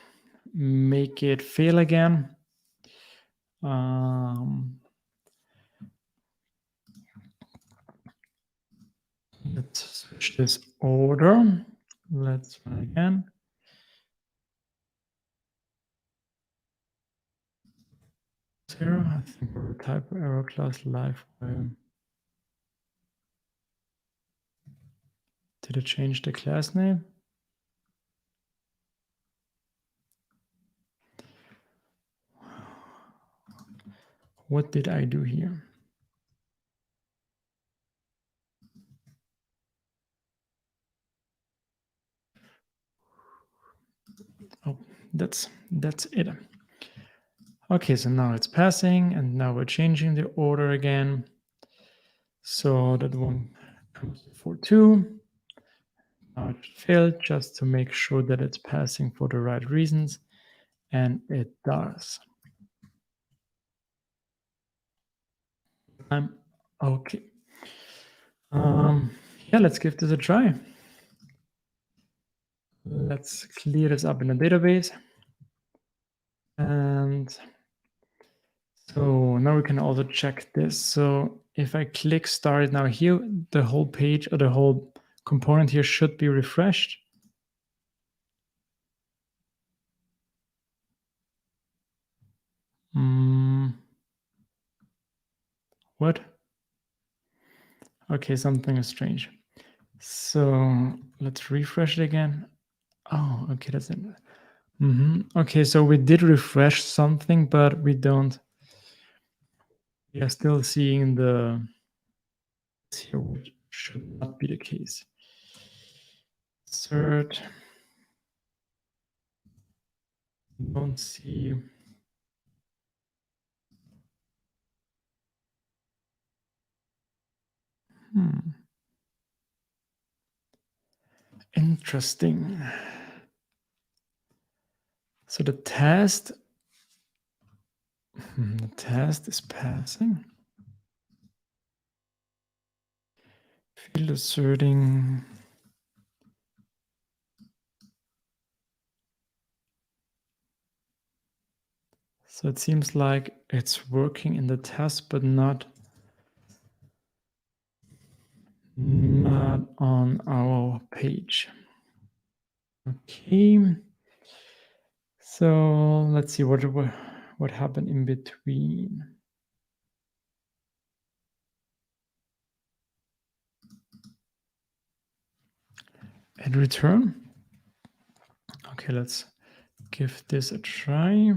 S1: make it fail again. Let's switch this order. Let's try again. Zero. I think we'll type error class LiveWire. Did it change the class name? What did I do here? Oh, that's it. Okay, so now it's passing, and now we're changing the order again. So that one comes for 2. Now it failed just to make sure that it's passing for the right reasons, and it does. Okay. Yeah, let's give this a try. Let's clear this up in the database. And so now we can also check this. So if I click start now here, the whole page or the whole component here should be refreshed. What? Okay, something is strange. So let's refresh it again. Oh, okay, that's it. Okay, so we did refresh something, but we don't. We are still seeing the here, which should not be the case. Assert. Don't see. Interesting. So the test is passing. Field asserting. So it seems like it's working in the test, but not on our page. Okay. So let's see what happened in between. And return. Okay, let's give this a try.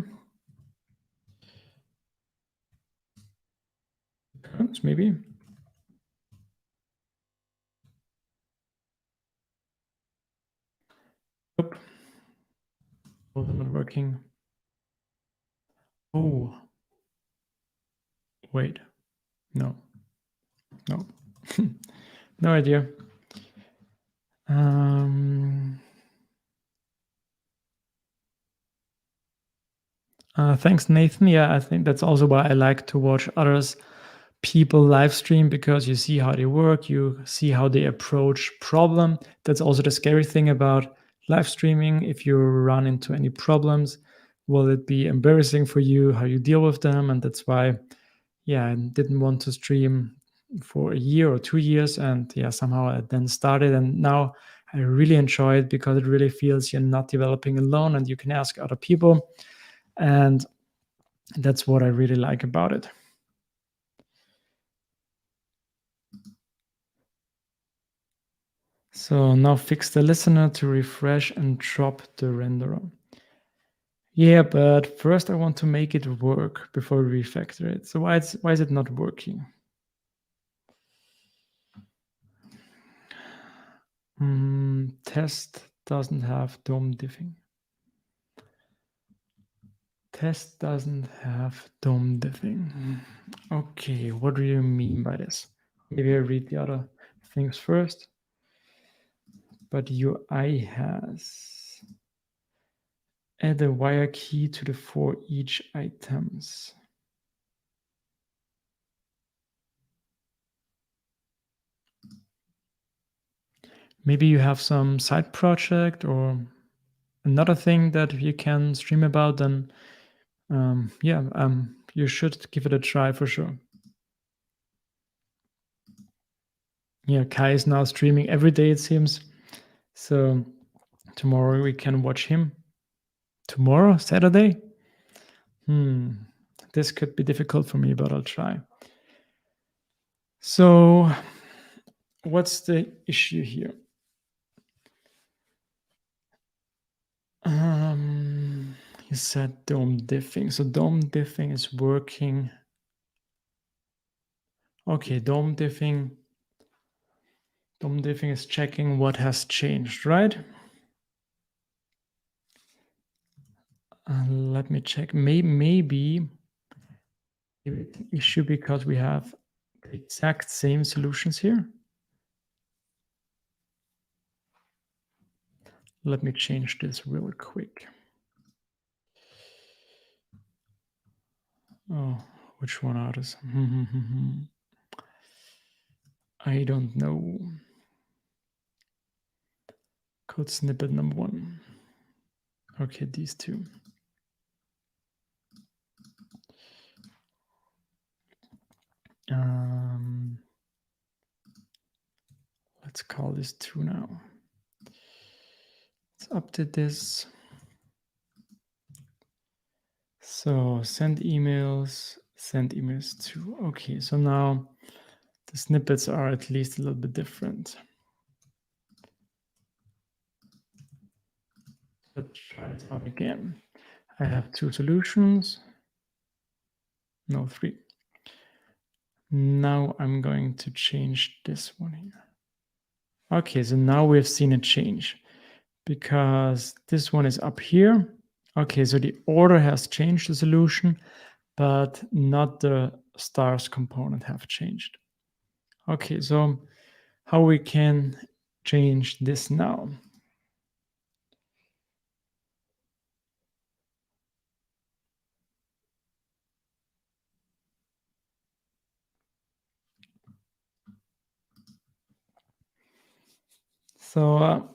S1: Maybe. Nope. Also not working. Oh. Wait. No. No. No idea. Thanks, Nathan. Yeah, I think that's also why I like to watch others people live stream, because you see how they work, you see how they approach problem. That's also the scary thing about live streaming. If you run into any problems, will it be embarrassing for you how you deal with them? And that's why, yeah, I didn't want to stream for a year or 2 years, and yeah, somehow I then started, and now I really enjoy it because it really feels you're not developing alone and you can ask other people, and that's what I really like about it. So now fix the listener to refresh and drop the renderer. Yeah, but first I want to make it work before we refactor it. So why is it not working? Test doesn't have DOM diffing. Test doesn't have DOM diffing. Okay, what do you mean by this? Maybe I read the other things first. But UI has add a wire key to the for each items. Maybe you have some side project or another thing that you can stream about, then you should give it a try for sure. Yeah, Kai is now streaming every day, it seems. So tomorrow we can watch him. Tomorrow, Saturday? This could be difficult for me, but I'll try. So what's the issue here? You said DOM diffing. So DOM diffing is working. Okay, DOM diffing is checking what has changed, right? Let me check. Maybe it's an issue because we have the exact same solutions here. Let me change this real quick. Oh, which one are these? I don't know. Code snippet number 1. Okay, these two. Let's call this 2 now. Let's update this. So send emails to. Okay, so now the snippets are at least a little bit different. Let's try it out again. I have 2 solutions. No, 3. Now I'm going to change this one here. Okay, so now we've seen a change because this one is up here. Okay, so the order has changed the solution, but not the stars component have changed. Okay, so how we can change this now? So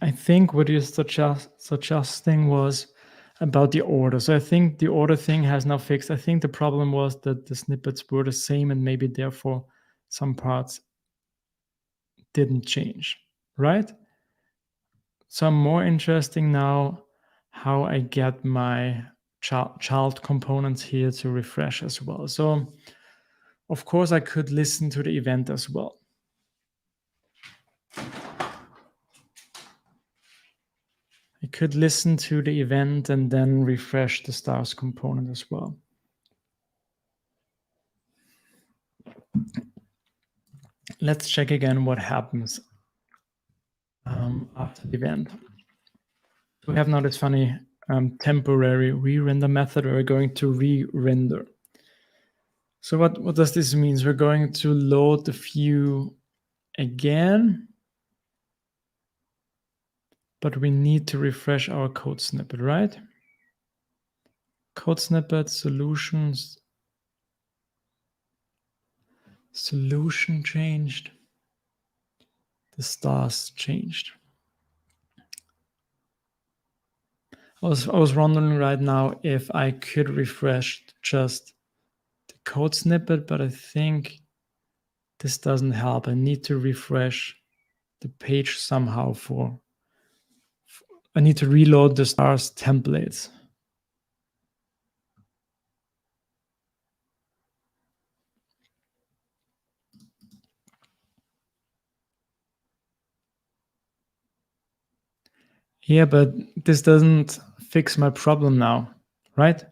S1: I think what you're suggesting was about the order. So I think the order thing has now fixed. I think the problem was that the snippets were the same and maybe therefore some parts didn't change, right? So I'm more interesting now how I get my child components here to refresh as well. So of course I could listen to the event as well. I could listen to the event and then refresh the stars component as well. Let's check again what happens after the event. We have now this funny temporary re-render method where we're going to re-render. So what does this mean? We're going to load the view again, but we need to refresh our code snippet, right? Code snippet, solutions, solution changed, the stars changed. I was wondering right now if I could refresh just the code snippet, but I think this doesn't help. I need to refresh the page somehow I need to reload the stars templates. Yeah, but this doesn't fix my problem now, right?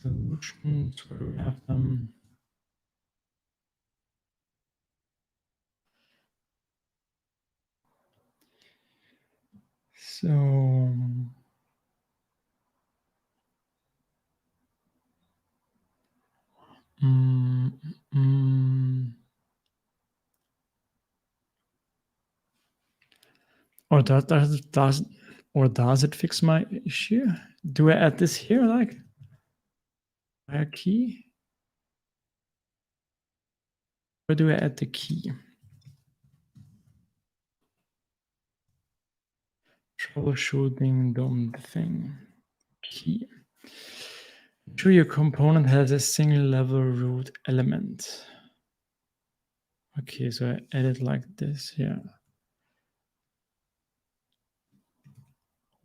S1: solutions where we have them. So or does it fix my issue? Do I add this here, like a key? Where do I add the key? Troubleshooting DOM thing. Key. Ensure your component has a single level root element. Okay, so I add it like this here.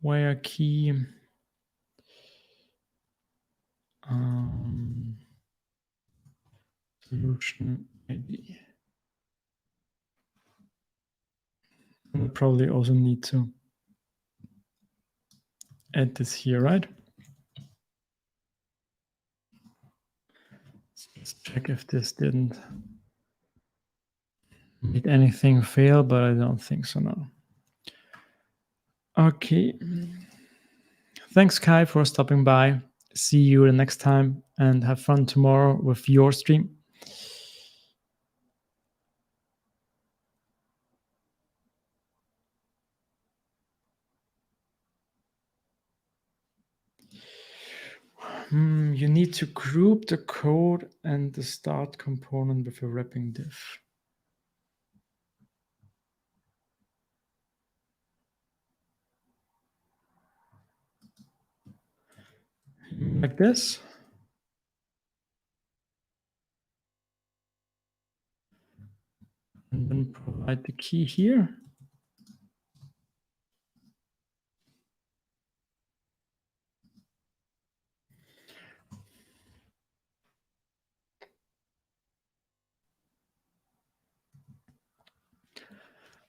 S1: Wire key. Solution ID. I probably also need to add this here, right? Let's check if this didn't make anything fail, but I don't think so now. Okay. Thanks, Kai, for stopping by. See you the next time and have fun tomorrow with your stream. You need to group the code and the start component with a wrapping div. Like this. And then provide the key here.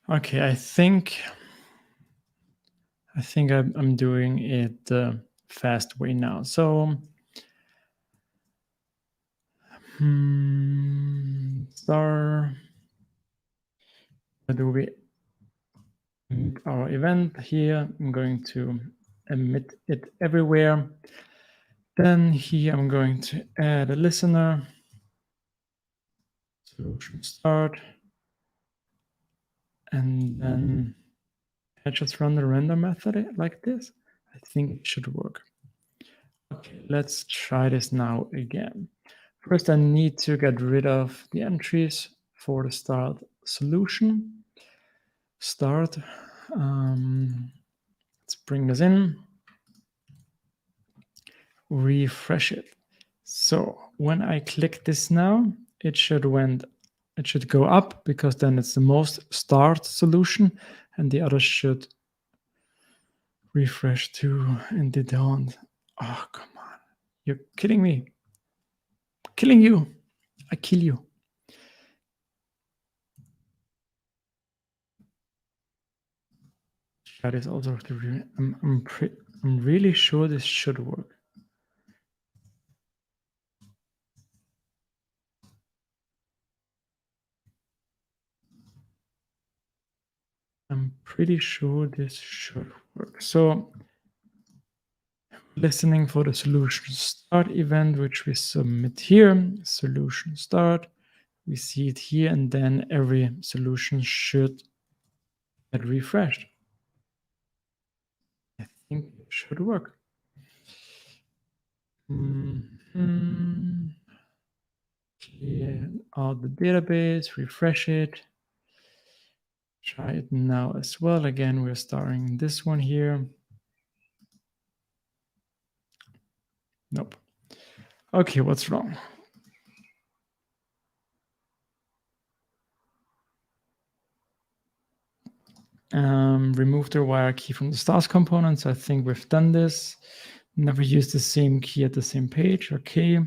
S1: Okay, I think I'm doing it the fast way now. So star, where do we emit our event here? I'm going to emit it everywhere. Then here I'm going to add a listener. Solution start. And then I just run the render method like this. I think it should work. Okay, let's try this now again. First, I need to get rid of the entries for the start solution. Start. Let's bring this in. Refresh it. So when I click this now, it should go up because then it's the most start solution, and the others should refresh too, and they don't. Oh, come on. You're kidding me. Killing you. I kill you. That is also I'm really sure this should work. I'm pretty sure this should work. So listening for the solution start event, which we submit here, solution start. We see it here, and then every solution should get refreshed. I think it should work. Clear out the database, refresh it. Try it now as well. Again, we're starting this one here. Nope. Okay, what's wrong? Remove the wire key from the stars components. I think we've done this. Never use the same key at the same page. Okay.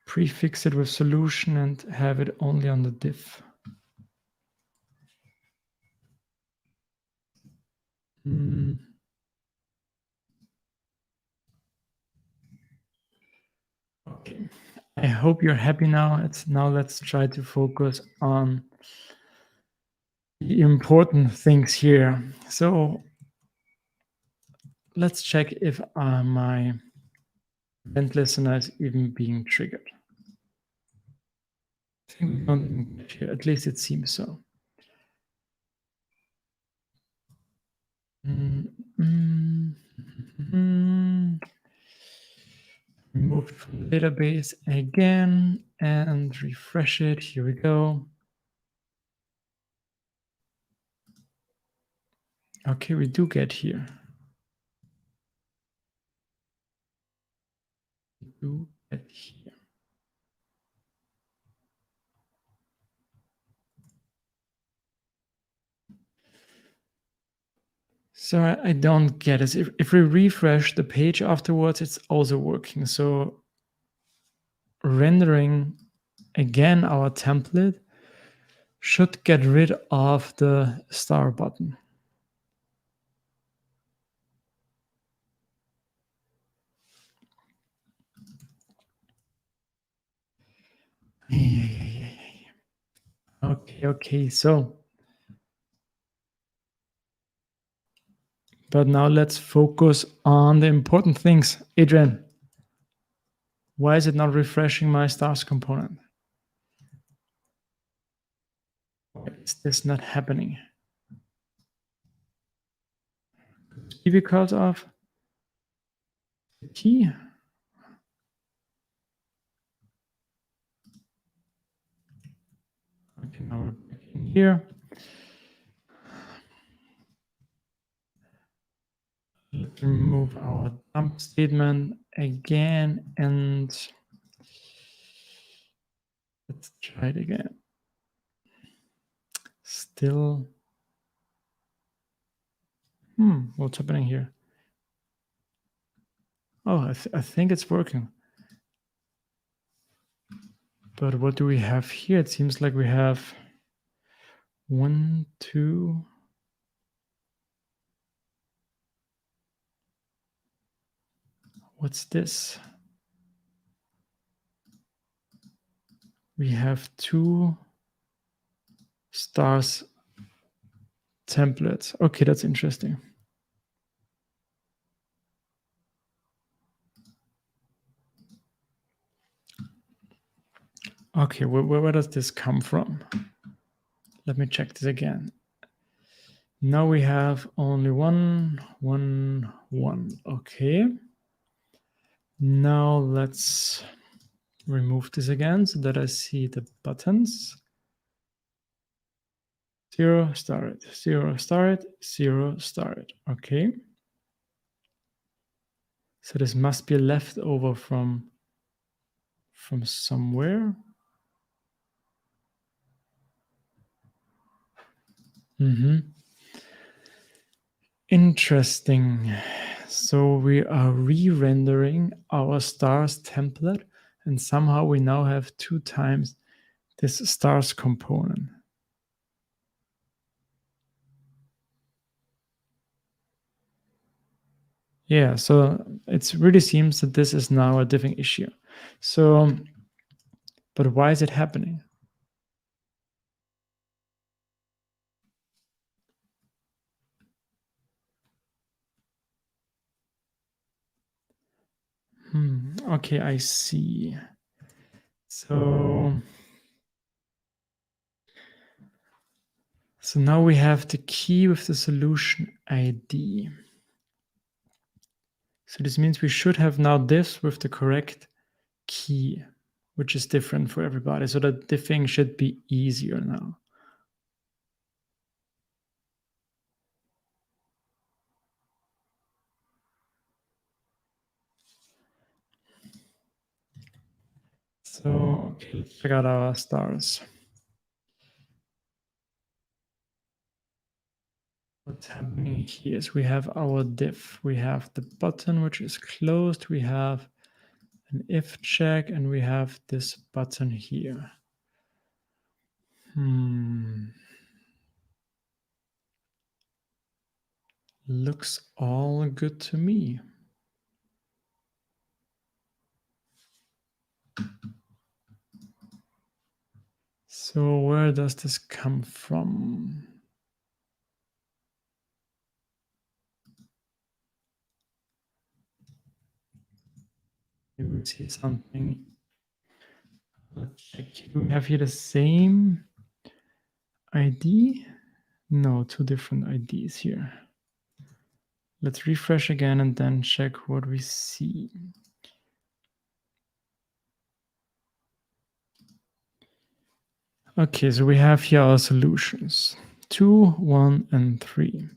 S1: Prefix it with solution and have it only on the div. Okay, I hope you're happy now. Let's try to focus on the important things here. So let's check if my event listener is even being triggered. I think we don't get here. At least it seems so. Remove from the database again and refresh it. Here we go. Okay, we do get here. We do get here. So I don't get it. If we refresh the page afterwards, it's also working. So rendering again our template should get rid of the star button. Okay, so. But now let's focus on the important things. Adrian, why is it not refreshing my stars component? Why is this not happening? Could be because of the key. Okay, now we're back in here. Let's remove our dump statement again and let's try it again. Still, what's happening here? Oh, I think it's working. But what do we have here? It seems like we have 1, 2. What's this? We have 2 stars templates. Okay, that's interesting. Okay, where does this come from? Let me check this again. Now we have only 1, 1, 1. Okay. Now let's remove this again so that I see the buttons. 0, star it, 0, star it, 0, star it. Okay. So this must be a leftover from somewhere. Interesting. So we are re-rendering our stars template, and somehow we now have 2 times this stars component. Yeah, so it really seems that this is now a different issue. So, but why is it happening? Okay, I see. So now we have the key with the solution ID. So this means we should have now this with the correct key, which is different for everybody. So that the thing should be easier now. So okay, let's check out our stars. What's happening here is we have our div. We have the button which is closed. We have an if check, and we have this button here. Looks all good to me. So where does this come from? You will see something. Let's check. Do we have here the same ID? No, two different IDs here. Let's refresh again and then check what we see. Okay, so we have here our solutions, 2, 1, and 3.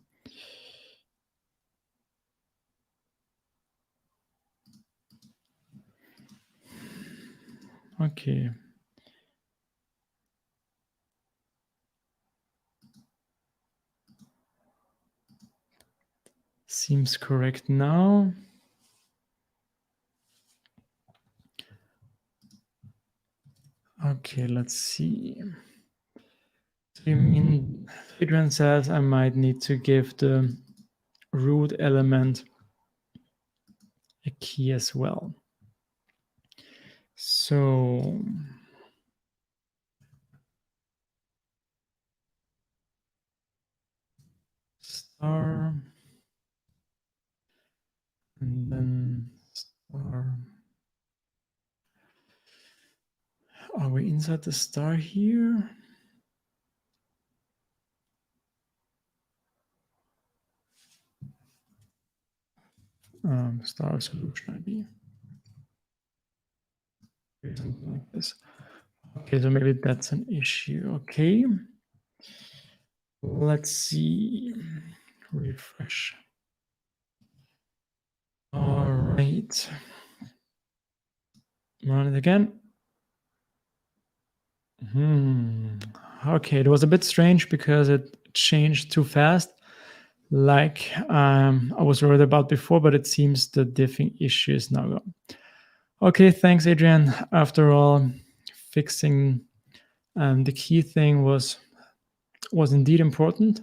S1: Okay. Seems correct now. Okay, let's see. So you mean Adrian says I might need to give the root element a key as well. So star and then star. Are we inside the star here? Star solution ID. Something like this. Okay, so maybe that's an issue. Okay. Let's see. Refresh. All right. Run it again. Okay, it was a bit strange because it changed too fast, like I was worried about before, but it seems the diffing issue is now gone. Okay, thanks, Adrian. After all, fixing the key thing was indeed important,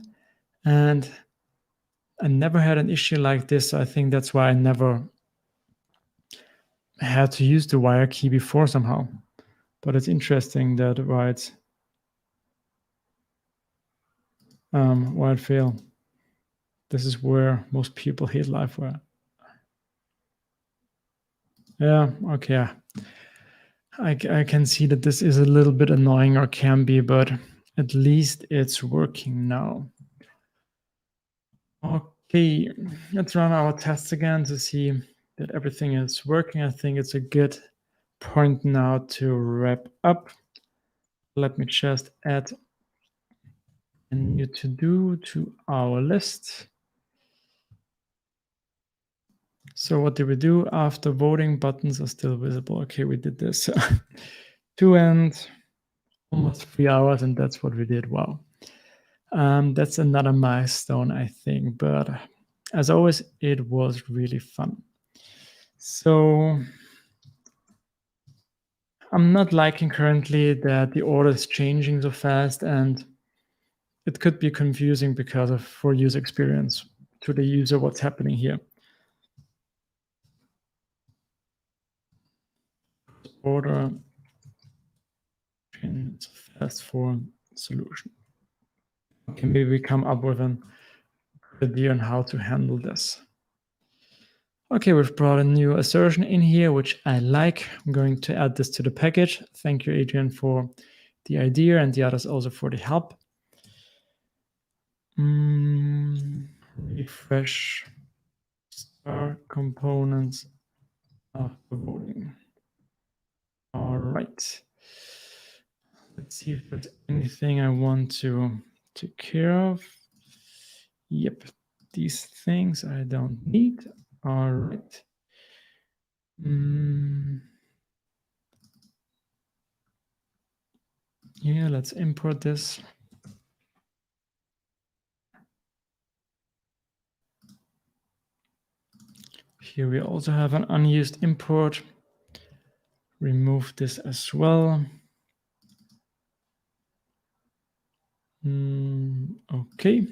S1: and I never had an issue like this. So I think that's why I never had to use the wire key before somehow. But it's interesting that why it failed. This is where most people hate LiveWire. Yeah, okay. I can see that this is a little bit annoying, or can be, but at least it's working now. Okay, let's run our tests again to see that everything is working. I think it's a good point now to wrap up. Let me just add a new to-do to our list. So what did we do? After voting, buttons are still visible. Okay, we did this to end almost 3 hours, and that's what we did. Wow. That's another milestone, I think. But as always, it was really fun. So I'm not liking currently that the order is changing so fast, and it could be confusing because of for user experience to the user what's happening here. Order change fast for solution. Okay, maybe we come up with an idea on how to handle this. Okay, we've brought a new assertion in here, which I like. I'm going to add this to the package. Thank you, Adrian, for the idea, and the others also for the help. Refresh star components after voting. All right. Let's see if there's anything I want to take care of. Yep, these things I don't need. All right. Yeah, let's import this. Here we also have an unused import. Remove this as well. Okay.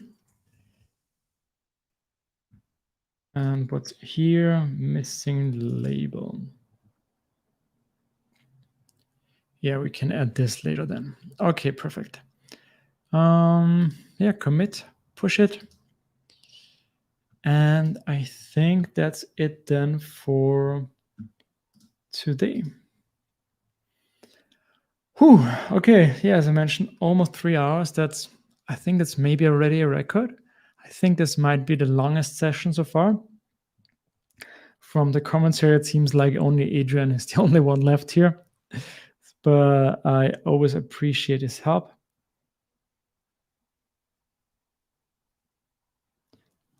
S1: And what's here? Missing label. Yeah, we can add this later then. Okay, perfect. Yeah, commit, push it. And I think that's it then for today. Whew, okay, yeah, as I mentioned, almost 3 hours. I think that's maybe already a record. I think this might be the longest session so far. From the comments here, it seems like only Adrian is the only one left here. But I always appreciate his help.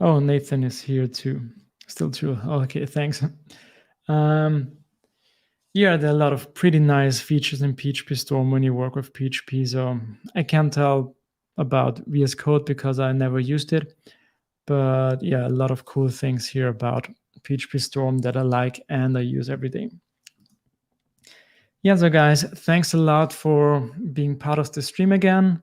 S1: Oh, Nathan is here too. Still true. Okay, thanks. Yeah, there are a lot of pretty nice features in PHP Storm when you work with PHP. So I can't tell about VS Code because I never used it. But yeah, a lot of cool things here about PHP Storm that I like and I use every day. Yeah, so guys, thanks a lot for being part of the stream again,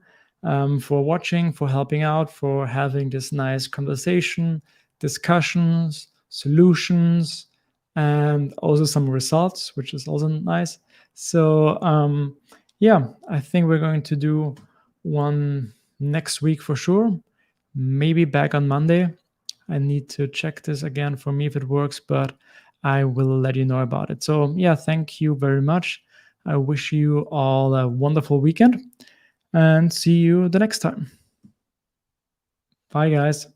S1: for watching, for helping out, for having this nice conversation, discussions, solutions, and also some results, which is also nice. So yeah, I think we're going to do one next week for sure, maybe back on Monday. I need to check this again for me if it works, but I will let you know about it. So yeah, thank you very much. I wish you all a wonderful weekend and see you the next time. Bye, guys.